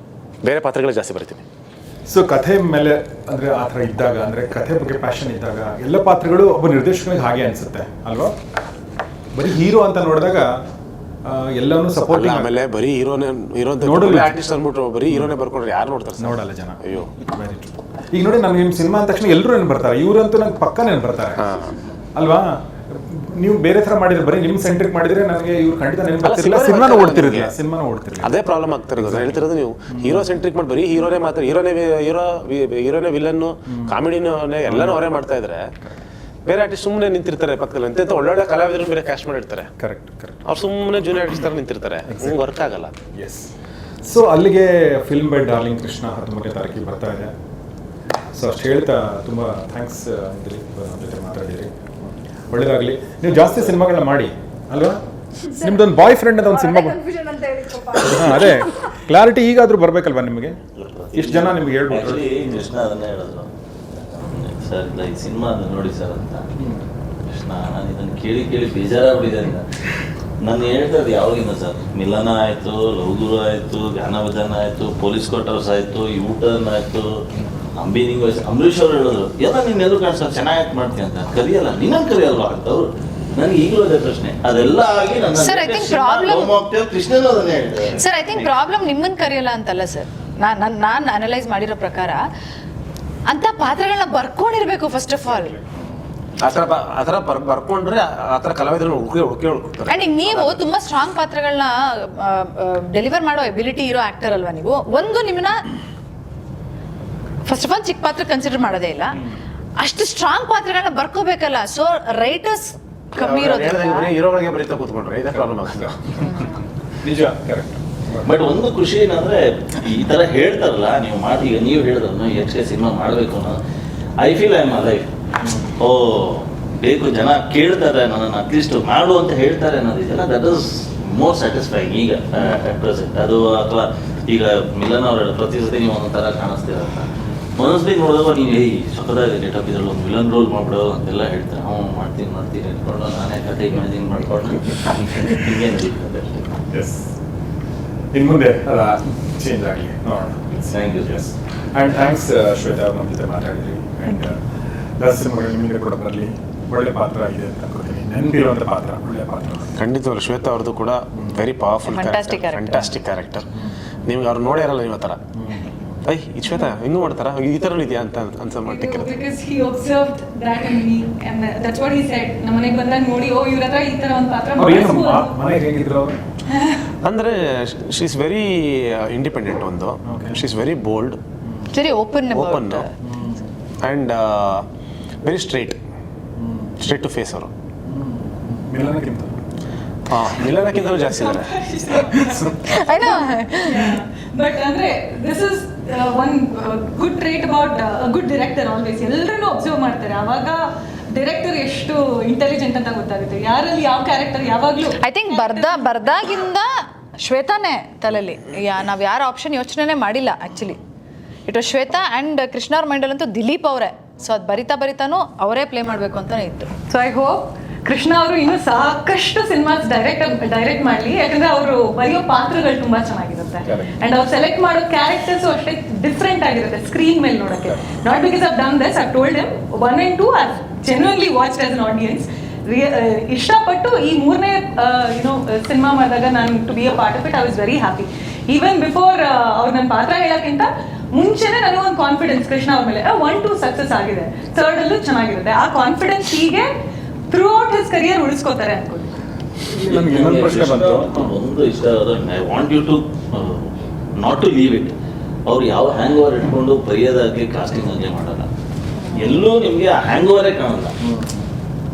ಬೇರೆ ಪಾತ್ರಗಳೇ ಜಾಸ್ತಿ ಬರ್ತೀನಿ. ಸೊ ಕಥೆ ಮೇಲೆ ಅಂದರೆ ಆ ಥರ ಇದ್ದಾಗ, ಅಂದರೆ ಕಥೆ ಬಗ್ಗೆ ಪ್ಯಾಷನ್ ಇದ್ದಾಗ ಎಲ್ಲ ಪಾತ್ರಗಳು ಒಬ್ಬ ನಿರ್ದೇಶಕನಿಗೆ ಹಾಗೆ ಅನಿಸುತ್ತೆ ಅಲ್ವಾ? ಬರೀ ಹೀರೋ ಅಂತ ನೋಡಿದಾಗ ಎಲ್ಲವನ್ನೂ ಸಪೋರ್ಟ್. ಆಮೇಲೆ ಬರೀ ಹೀರೋ ಆರ್ಟಿಸ್ಟ್ ಅಂದ್ಬಿಟ್ರು ಬರೀ ಹೀರೋನೇ ಬರ್ಕೊಂಡ್ರೆ ಯಾರು ನೋಡ್ತಾರೆ? ನೋಡಲ್ಲ ಜನ. ಅಯ್ಯೋ ವೆರಿ ಟ್ರೂ. ಈಗ ನೋಡಿ ನಮ್ಗೆ ನಿಮ್ಮ ಸಿನಿಮಾ ಅಂದ ತಕ್ಷಣ ಎಲ್ಲರೂ ನೆನಪು ಬರ್ತಾರೆ, ಇವರಂತೂ ನಂಗೆ ಪಕ್ಕ ನೆನಪು ಬರ್ತಾರೆ ಅಲ್ವಾ? ನೀವು ಬೇರೆ ಥರ ಮಾಡಿದ್ರೆ ಬರೀ ನಿಮ್ಮ ಸೆಂಟ್ರಿಕ್ ಮಾಡಿದ್ರೆ ನನಗೆ ಇವ್ರು ಖಂಡಿತ ನೆನಪು ಬರ್ತಿರಲಿಲ್ಲ, ಸಿನಿಮಾನ ಓಡ್ತಿರಲಿಲ್ಲ. ಅದೇ ಪ್ರಾಬ್ಲಮ್ ಆಗ್ತಿರೋದು. ನಾನು ಹೇಳ್ತಿರೋದು ನೀವು ಹೀರೋ ಸೆಂಟ್ರಿಕ್ ಮಾಡಿ ಬರೀ ಹೀರೋನೇ ಮಾತ್ರ, ಹೀರೋನೇ ವಿಲನ್ನು, ಕಾಮಿಡಿನೇ ಎಲ್ಲನೂ ಅವರೇ ಮಾಡ್ತಾ ಇದ್ರೆ ಬೇರೆ ಆರ್ಟಿಸ್ಟ್ ಸುಮ್ಮನೆ ನಿಂತಿರ್ತಾರೆ ಪಕ್ಕದಲ್ಲಿ. ಅಂತ ಒಳ್ಳೊಳ್ಳೆ ಕಲಾವಿದರು ಬೇರೆ ಕ್ಯಾಶ್ ಮಾಡಿರ್ತಾರೆ. ಕರೆಕ್ಟ್. ಅವ್ರು ಸುಮ್ಮನೆ ಜೂನಿಯರ್ ಆರ್ಟಿಸ್ಟ್ ಥರ ನಿಂತಿರ್ತಾರೆ, ಹಿಂಗೆ ವರ್ಕ್ ಆಗಲ್ಲ. ಎಸ್. ಸೊ ಅಲ್ಲಿಗೆ ಫಿಲ್ಮ್ ಬೈ ಡಾರ್ಲಿಂಗ್ ಕೃಷ್ಣ 19ನೇ ತಾರೀಕಿಗೆ ಬರ್ತಾ ಇದೆ. ಸೊ ಅಷ್ಟು ಹೇಳ್ತಾ ತುಂಬ ಥ್ಯಾಂಕ್ಸ್ ದಿಲೀಪ್, ನಮ್ಮ ಜೊತೆ ಮಾತಾಡಿರಿ. ಒಳ್ಳೇದಾಗಲಿ. ನೀವು ಜಾಸ್ತಿ ಸಿನಿಮಾಗಳನ್ನ ಮಾಡಿ ಅಲ್ವಾ? ನಿಮ್ದೊಂದು ಬಾಯ್ ಫ್ರೆಂಡ್ ಅಂತ ಒಂದು ಸಿನಿಮಾ. ಅದೇ ಕ್ಲಾರಿಟಿ ಈಗಾದರೂ ಬರಬೇಕಲ್ವಾ ನಿಮಗೆ? ಇಷ್ಟು ಜನ ನಿಮ್ಗೆ ಹೇಳ್ಬಿಟ್ಟು ಕೃಷ್ಣ ಅದನ್ನೇ ಹೇಳಿದ್ರು ಸರ್, ಇಲ್ಲ ಈ ಸಿನಿಮಾ ನೋಡಿ ಸರ್ ಅಂತ. ಕೃಷ್ಣ ನಾನು ಇದನ್ನು ಕೇಳಿ ಬೇಜಾರಾಗ್ಬಿಟ್ಟಿದೆ. ನಾನು ಹೇಳ್ತಾರೆ ಯಾವಾಗಿಂದ ಸರ್, ಮಿಲನ ಆಯಿತು, ಲೌದೂರು ಆಯಿತು, ಗಾನಭಜನ ಆಯಿತು, ಪೊಲೀಸ್ ಕ್ವಾರ್ಟರ್ಸ್ ಆಯಿತು, ಯೂಟರ್ನ್ ಆಯಿತು, ಅಂಬಿನಿಂಗ್ ವಯಸ್ಸು, ಅಂಬರೀಷ್ ಅವರು ಹೇಳಿದ್ರು ಎಲ್ಲ ನೀನೆಲ್ಲೂ ಕಾಣಿಸ್ತಾರೆ ಚೆನ್ನಾಗಿ ಆ್ಯಕ್ಟ್ ಮಾಡ್ತೀನಿ ಅಂತ. ಕರಿಯಲ್ಲ, ನಿನ್ನನ್ನು ಕರಿಯಲ್ವಾ ಅಂತವ್ರು. ನನಗೆ ಈಗಲೂ ಅದೇ ಪ್ರಶ್ನೆ. ಅದೆಲ್ಲ ಆಗಿ ನನ್ನ ಕೃಷ್ಣನು ಅದನ್ನೇ ಹೇಳ್ತಾರೆ. ಸರ್, ಐ ಥಿಂಕ್ ಪ್ರಾಬ್ಲಮ್ ನಿಮ್ಮನ್ನು ಕರೆಯಲ್ಲ ಅಂತಲ್ಲ ಸರ್. ನಾನು ಅನಲೈಸ್ ಮಾಡಿರೋ ಪ್ರಕಾರ ಅಂತ ಪಾತ್ರಗಳನ್ನ ಬರ್ಕೊಂಡಿರ್ಬೇಕು ಫಸ್ಟ್ ಆಫ್ ಆಲ್. ಆ ಥರ ಬರ್ಕೊಂಡ್ರೆ ಆ ಥರ ಕಲಾವಿದರು ಹುಡುಕ್ತಾರೆ. ಆ್ಯಂಡ್ ನೀವು ತುಂಬ ಸ್ಟ್ರಾಂಗ್ ಪಾತ್ರಗಳನ್ನ ಡೆಲಿವರ್ ಮಾಡೋ ಎಬಿಲಿಟಿ ಇರೋ ಆ್ಯಕ್ಟರ್ ಅಲ್ವಾ ನೀವು? ಒಂದು ನಿಮ್ಮನ್ನ ಫಸ್ಟ್ ಆಫ್ ಆಲ್ ಚಿಕ್ಕ ಪಾತ್ರ ಕನ್ಸಿಡರ್ ಮಾಡೋದೇ ಇಲ್ಲ, ಅಷ್ಟು ಸ್ಟ್ರಾಂಗ್ ಪಾತ್ರಗಳನ್ನ ಬರ್ಕೋಬೇಕಲ್ಲ. ಸೊ ರೈಟರ್ಸ್ ಕಮ್ಮಿ ಇರೋದ್ರಿಂದ ಹೀರೋಗಳಿಗೆ ಬರೀತಾ ಕೂತ್ಕೊಂಡ್ರೆ ಇದೇ ಪ್ರಾಬ್ಲಮ್ ಆಗ್ತದೆ. ನಿಜ, ಕರೆಕ್ಟ್. ಬಟ್ ಒಂದು ಖುಷಿ ಏನಂದ್ರೆ ಈ ತರ ಹೇಳ್ತಾರಲ್ಲ ನೀವು ಮಾಡಿ, ಈಗ ನೀವು ಹೇಳಿದ್ರು ಎಷ್ಟೇ ಸಿನಿಮಾ ಮಾಡಬೇಕು ಅನ್ನೋ, I feel I am alive. ಓ ಬೇಕು, ಜನ ಕೇಳ್ತಾರೆ ನನ್ನನ್ನು ಅಟ್ಲೀಸ್ಟ್ ಮಾಡು ಅಂತ ಹೇಳ್ತಾರೆ ಅನ್ನೋದಿದೆಯಲ್ಲ, ದಟ್ ಇಸ್ ಮೋರ್ ಸ್ಯಾಟಿಸ್ಫೈಯಿಂಗ್ ಈಗ ಅಟ್ ಪ್ರೆಸೆಂಟ್. ಅದು ಅಥವಾ ಈಗ ಮಿಲನ್ ಅವ್ರು ಪ್ರತಿ ಸತಿ ನೀವು ಒಂದೊಂದು ಥರ ಕಾಣಿಸ್ತೀರಂತ ಒಂದೊಂದ್ಸತಿ ನೋಡಿದಾಗ ನೀನು ಸಖದಾಗಿ ಗೆಟಪ್ ಇದ್ರಲ್ಲಿ ಒಂದು ವಿಲನ್ ರೋಲ್ ಮಾಡ್ಬಿಡೋ ಅಂತೆಲ್ಲ ಹೇಳ್ತಾರೆ. ಮಾಡ್ತೀನಿ ಅಂದ್ಕೊಂಡು ನಾನೇ ಕತೆ ಇಮ್ಯಾಜಿನ್ ಮಾಡ್ಕೊಂಡು ಹಿಂಗೆ ನಡೀತದೆ. ಎಸ್, ಇನ್ನು ಮುಂದೆ ಅದ ಚೇಂಜ್ ಆಗಲಿ ನೋಡೋಣ. Thank you. Yes, and thanks Shweta ಅವ್ರ ನಮ್ಮ ಜೊತೆ ಮಾತಾಡಿದ್ರಿ. ಆ್ಯಂಡ್ ಸಿನಿಮಾಗಳು ನಿಮಗೆ ಕೂಡ ಬರಲಿ. ಒಳ್ಳೆ ಪಾತ್ರ ಇದೆ ಅಂತ ಅನ್ಕೋತೀನಿ, ನೆನಪಿರುವಂಥ ಪಾತ್ರ, ಒಳ್ಳೆ ಪಾತ್ರ. ಖಂಡಿತವಾಗ್ಲು ಶ್ವೇತಾ ಅವ್ರದ್ದು ಕೂಡ ವೆರಿ ಪವರ್ಫುಲ್, ಫ್ಯಾಂಟಾಸ್ಟಿಕ್ ಕ್ಯಾರೆಕ್ಟರ್. ನಿಮ್ಗೆ ಅವ್ರು ನೋಡೇ ಇರಲ್ಲ ನಿಮ್ಮ ಥರ. ಈ ಶ್ವೇತಾ ಹಿಂಗೂ ಮಾಡ್ತಾರ, ಈ ಥರ ಇದೆಯಾ ಅಂತ ಅನ್ಸೋ because he observed that in me and that's what he said. ನಮ್ಮ ಮನೆಗೆ ಬಂದಾಗ ನೋಡಿ, ಓ ಇವ್ರ ಹತ್ರ ಈ ಥರ ಒಂದು ಪಾತ್ರ ಮನೆಗೆ ಹೇಗಿದ್ರು ಅವರು ಅಂದರೆ ಶಿ ಇಸ್ ವೆರಿ ಇಂಡಿಪೆಂಡೆಂಟ್. ಒಂದು she is very bold, very open and very straight to face. ಅವರು ವಿಲನಕ್ಕಿಂತಲೂ ಜಾಸ್ತಿ ಇದ್ದಾರೆ. ಬಟ್ ಅಂದ್ರೆ this is one good trait about good director always. ಎಲ್ಲರನ್ನೂ ಅಬ್ಸರ್ವ್ ಮಾಡ್ತಾರೆ, ಅವಾಗ ಡೈರೆಕ್ಟರ್ ಎಷ್ಟು ಇಂಟೆಲಿಜೆಂಟ್ ಅಂತ ಗೊತ್ತಾಗುತ್ತೆ, ಯಾರಲ್ಲಿ ಯಾವ ಕ್ಯಾರೆಕ್ಟರ್ ಯಾವಾಗಲೂ. ಐ ಥಿಂಕ್ ಬರ್ದಾಗಿಂದ ಶ್ವೇತಾನೇ ತಲೆಯಲ್ಲಿ ನಾವು ಯಾರ ಆಪ್ಷನ್ ಯೋಚನೆ ಮಾಡಿಲ್ಲ actually. It was Shweta and Krishna ಅವ್ರ ಮೈಂಡಲ್ಲಂತೂ ದಿಲೀಪ್ ಅವರೇ. ಸೊ ಅದು ಬರಿತಾನು ಅವರೇ ಪ್ಲೇ ಮಾಡಬೇಕು ಅಂತಲೇ ಇತ್ತು. ಸೊ ಐ ಹೋಪ್ ಕೃಷ್ಣ ಅವರು ಇನ್ನೂ ಸಾಕಷ್ಟು ಸಿನಿಮಾಸ್ ಡೈರೆಕ್ಟ್ ಮಾಡಲಿ, ಯಾಕಂದ್ರೆ ಅವರು ಬರೆಯೋ ಪಾತ್ರಗಳು ತುಂಬಾ ಚೆನ್ನಾಗಿರುತ್ತೆ ಅಂಡ್ ಅವ್ರು ಸೆಲೆಕ್ಟ್ ಮಾಡೋ ಕ್ಯಾರೆಕ್ಟರ್ಸು ಅಷ್ಟೇ ಡಿಫ್ರೆಂಟ್ ಆಗಿರುತ್ತೆ ಸ್ಕ್ರೀನ್ ಮೇಲೆ ನೋಡೋಕ್ಕೆ. Not because of done this, I told him 1 and 2 are genuinely watched as an audience. ಇಷ್ಟಪಟ್ಟು ಈ 3ನೇ ಸಿನಿಮಾ ಮಾಡಿದಾಗ ನಾನು to be a part of it, I was very happy. Even before ಅವ್ರು ನನ್ನ ಪಾತ್ರ ಹೇಳೋಕ್ಕಿಂತ ಮುಂಚೆನೆ ನನಗೊಂದು ಕಾನ್ಫಿಡೆನ್ಸ್ ಕೃಷ್ಣ ಅವ್ರ ಮೇಲೆ. 1, 2 ಸಕ್ಸಸ್ ಆಗಿದೆ, 3rd ಅಲ್ಲೂ ಚೆನ್ನಾಗಿರುತ್ತೆ. ಆ ಕಾನ್ಫಿಡೆನ್ಸ್ ಹೀಗೆ ಥ್ರೂ ಔಟ್ ಹಿಸ್ ಕರಿಯರ್ ಉಳಿಸ್ಕೋತಾರೆ ಅನ್ಕೊಳ್ಳಿ. ನನಗೆ ಇನ್ನೊಂದು ಪ್ರಶ್ನೆ ಬಂತು. ಒಂದು ಇಷ್ಟ I want you to not to leave it. ಅವ್ರು ಯಾವ ಹ್ಯಾಂಗ್ ಓವರ್ ಇಟ್ಕೊಂಡು ಬರೆಯೋದಾಗಲಿ ಕಾಸ್ಟಿಂಗ್ ಆಗಲಿ ಮಾಡಲ್ಲ, ಎಲ್ಲೂ ನಿಮಗೆ ಆ ಹ್ಯಾಂಗ್ ಓವರೇ ಕಾಣಲ್ಲ.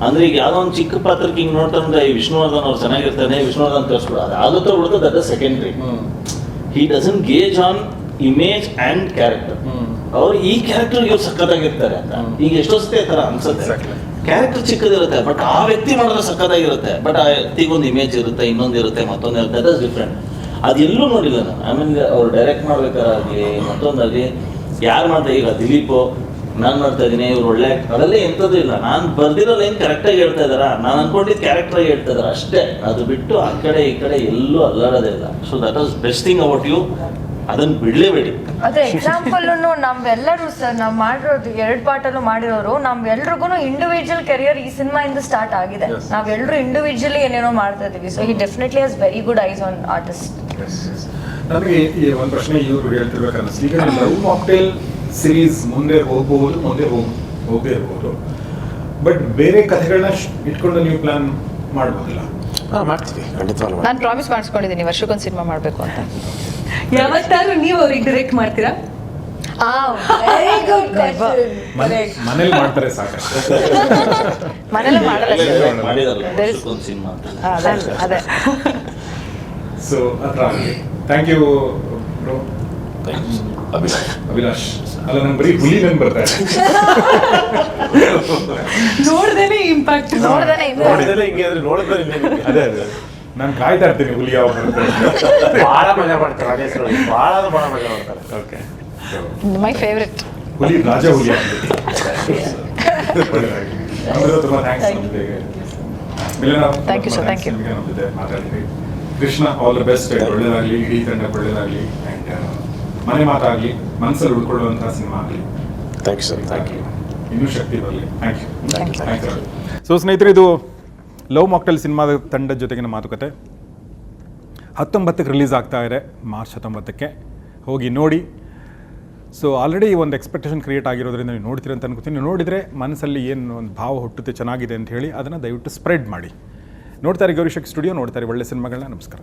ಅಂದ್ರೆ ಈಗ ಯಾವುದೋ ಒಂದು ಚಿಕ್ಕ ಪಾತ್ರಕ್ಕೆ ಹಿಂಗೆ ನೋಡ್ತಾರೆ, ಈ ವಿಷ್ಣುವರ್ಧನ್ ಅವ್ರು ಚೆನ್ನಾಗಿರ್ತಾನೆ, ವಿಷ್ಣುವರ್ಧನ್ ಕರ್ಸ್ಬಿಡು, ಅದು ಆಗುತ್ತೋ ಬಿಡುತ್ತೋ that is secondary. He doesn't gauge on image and character. ಅವ್ರು ಈ ಕ್ಯಾರೆಕ್ಟರ್ ಇವ್ರು ಸಕ್ಕತ್ತಾಗಿರ್ತಾರೆ ಅಂತ ಈಗ ಎಷ್ಟೋ ಸತಿ ಆ ಥರ ಅನ್ಸುತ್ತೆ. ಕ್ಯಾರೆಕ್ಟರ್ ಚಿಕ್ಕದಿರುತ್ತೆ ಬಟ್ ಆ ವ್ಯಕ್ತಿ ಮಾಡಿದ್ರೆ ಸಕ್ಕತ್ತಾಗಿರುತ್ತೆ, ಬಟ್ ಆ ವ್ಯಕ್ತಿಗೆ ಒಂದು ಇಮೇಜ್ ಇರುತ್ತೆ, ಇನ್ನೊಂದು ಇರುತ್ತೆ, ಮತ್ತೊಂದು ಇರುತ್ತೆ, ದಟ್ ಇಸ್ ಡಿಫ್ರೆಂಟ್. ಅದೆಲ್ಲೂ ನೋಡಿಲ್ಲ ನಾನು. ಆಮೇಲೆ ಅವ್ರು ಡೈರೆಕ್ಟ್ ಮಾಡ್ಬೇಕಾರಾಗಲಿ ಮತ್ತೊಂದಾಗಲಿ ಯಾರು ಮಾಡ್ತಾ, ಈಗ ದಿಲೀಪ್ ನಾನು ಮಾಡ್ತಾ ಇದ್ದೀನಿ, ಇವ್ರು ಒಳ್ಳೆ ಅದೆಲ್ಲ ಎಂಥದ್ದು ಇಲ್ಲ. ನಾನು ಬರ್ದಿರೋ ಲೈನ್ ಕರೆಕ್ಟಾಗಿ ಹೇಳ್ತಾ ಇದ್ದಾರಾ, ನಾನು ಅನ್ಕೊಂಡಿದ್ದು ಕ್ಯಾರೆಕ್ಟರ್ ಹೇಳ್ತಾ ಇದ್ದಾರೆ ಅಷ್ಟೇ. ಅದು ಬಿಟ್ಟು ಆ ಕಡೆ ಈ ಕಡೆ ಎಲ್ಲೂ ಅಲ್ಲಾಡೋದೇ ಇಲ್ಲ. So that was best thing about you. ಅದನ್ನು ಬಿಡಲೇಬೇಡಿ. ಅದೇ ಎಕ್ಸಾಂಪಲ್ಲು ನಾವೆಲ್ಲರೂ ಸರ್, ನಾವು ಮಾಡಿರೋದು 2 ಪಾರ್ಟಲ್ಲೂ ಮಾಡಿರೋರು, ನಮ್ಗೆಲ್ರಿಗೂ ಇಂಡಿವಿಜುವಲ್ ಕೆರಿಯರ್ ಈ ಸಿನಿಮಾಯಿಂದ ಸ್ಟಾರ್ಟ್ ಆಗಿದೆ. ನಾವೆಲ್ಲರೂ ಇಂಡಿವಿಜುವಲಿ ಏನೇನೋ ಮಾಡ್ತಾ ಇದ್ದೀವಿ. So he definitely has very good ice on artist. ನನಗೆ ಈ ಒಂದು ಪ್ರಶ್ನೆ ಇವರು ಹೇಳ್ತಿರ್ಬೇಕನ್ನಿಸ್ತು. ಈಗ ಲವ್ ಮಾಕ್ಟೇಲ್ ಸಿರೀಸ್ ಮುಂದೆ ಹೋಗಬಹುದು, ಮುಂದೆ ಹೋಗದೇ ಇರ್ಬೋದು, ಬಟ್ ಬೇರೆ ಕಥೆಗಳನ್ನ ಇಟ್ಕೊಂಡು ನೀವು ಪ್ಲಾನ್ ಮಾಡ್ಬೋದಿಲ್ಲ? ಮಾಡ್ತೀವಿ ಖಂಡಿತವಾಗ್ಲೂ. ನಾನು ಪ್ರಾಮಿಸ್ ಮಾಡಿಸ್ಕೊಂಡಿದ್ದೀನಿ ವರ್ಷಕ್ಕೊಂದು ಸಿನಿಮಾ ಮಾಡಬೇಕು ಅಂತ. ಯಾವತ್ತಾದ್ರೂ ನೀವು ಅವ್ರಿಗೆ ಡೈರೆಕ್ಟ್ ಮಾಡ್ತೀರಾ? Very good question. ಮನೇಲಿ ಮಾಡ್ತಾರೆ ಸಾಕಷ್ಟು. ಮನೇಲಿ ಮಾಡಲ್ಲ, ಮಾಡಿದಾರಲ್ಲ ವರ್ಷಕ್ಕೊಂದು ಸಿನಿಮಾ ಅಂತ. ಅದೇ. ಸೊ ಹತ್ರ ಆಗಲಿ. Thank you bro. ಅಭಿಲಾಷ್ ಅಲ್ಲ, ನಂಗೆ ಬರೀ ಹುಲಿ ನಂಗೆ ಬರ್ತಾ ಇದೆ. ನೋಡ್ದೇನೆ ಇಂಪ್ಯಾಕ್ಟ್. ನೋಡಿದ್ರೆ ಹಿಂಗೆ ಅಂದ್ರೆ ನೋಡಿದ್ರೆ ಅದೇ ನಾನು ಕಾಯ್ತಾ ಇರ್ತೀನಿ ಹುಲಿ ಯಾವ ಬರುತ್ತೆ. ಭಾಳ ಮಜಾ ಮಾಡ್ತಾರೆ, ಭಾಳ ಮಜಾ ಮಾಡ್ತಾರೆ. ಓಕೆ, ಮೈ ಫೇವ್ರೆಟ್ ಹುಲಿ ರಾಜ ಹುಲಿ ಆಗ್ಬಿಟ್ಟು. ತುಂಬ thanks. Thank you, sir. Thank you. ನಮ್ಮ ಜೊತೆ ಮಾತಾಡಿದ್ರಿ. Krishna, all the best. ಒಳ್ಳೇದಾಗಲಿ, ಇಡೀ ತಂಡ ಒಳ್ಳೇದಾಗಲಿ, ಆ್ಯಂಡ್ ಮನೆ ಮಾತಾಗಲಿ, ಮನಸ್ಸಲ್ಲಿ ಉಳ್ಕೊಳ್ಳುವಂತಹ ಸಿನಿಮಾ ಆಗಲಿ. Thank you sir. Thank you. ಇನ್ನೂ ಶಕ್ತಿ ಬರಲಿ. Thank you. ಸೊ ಸ್ನೇಹಿತರೆ, ಇದು ಲವ್ ಮಾಕ್ಟೇಲ್ ಸಿನಿಮಾದ ತಂಡದ ಜೊತೆಗಿನ ಮಾತುಕತೆ 19ಕ್ಕೆ ರಿಲೀಸ್ ಆಗ್ತಾ ಇದೆ, ಮಾರ್ಚ್ 19ಕ್ಕೆ. ಹೋಗಿ ನೋಡಿ. ಸೊ ಆಲ್ರೆಡಿ ಒಂದು ಎಕ್ಸ್ಪೆಕ್ಟೇಷನ್ ಕ್ರಿಯೇಟ್ ಆಗಿರೋದ್ರಿಂದ ನೀವು ನೋಡ್ತೀರ ಅಂತ ಅನ್ಕೋತೀನಿ. ನೀವು ನೋಡಿದರೆ ಮನಸ್ಸಲ್ಲಿ ಏನು ಒಂದು ಭಾವ ಹುಟ್ಟುತ್ತೆ ಚೆನ್ನಾಗಿದೆ ಅಂತ ಹೇಳಿ ಅದನ್ನು ದಯವಿಟ್ಟು ಸ್ಪ್ರೆಡ್ ಮಾಡಿ. ನೋಡ್ತಾರೆ ಗೌರಿಶಕ್ತಿ ಸ್ಟುಡಿಯೋ, ನೋಡ್ತಾರೆ ಒಳ್ಳೆ ಸಿನಿಮಾಗಳನ್ನ. ನಮಸ್ಕಾರ.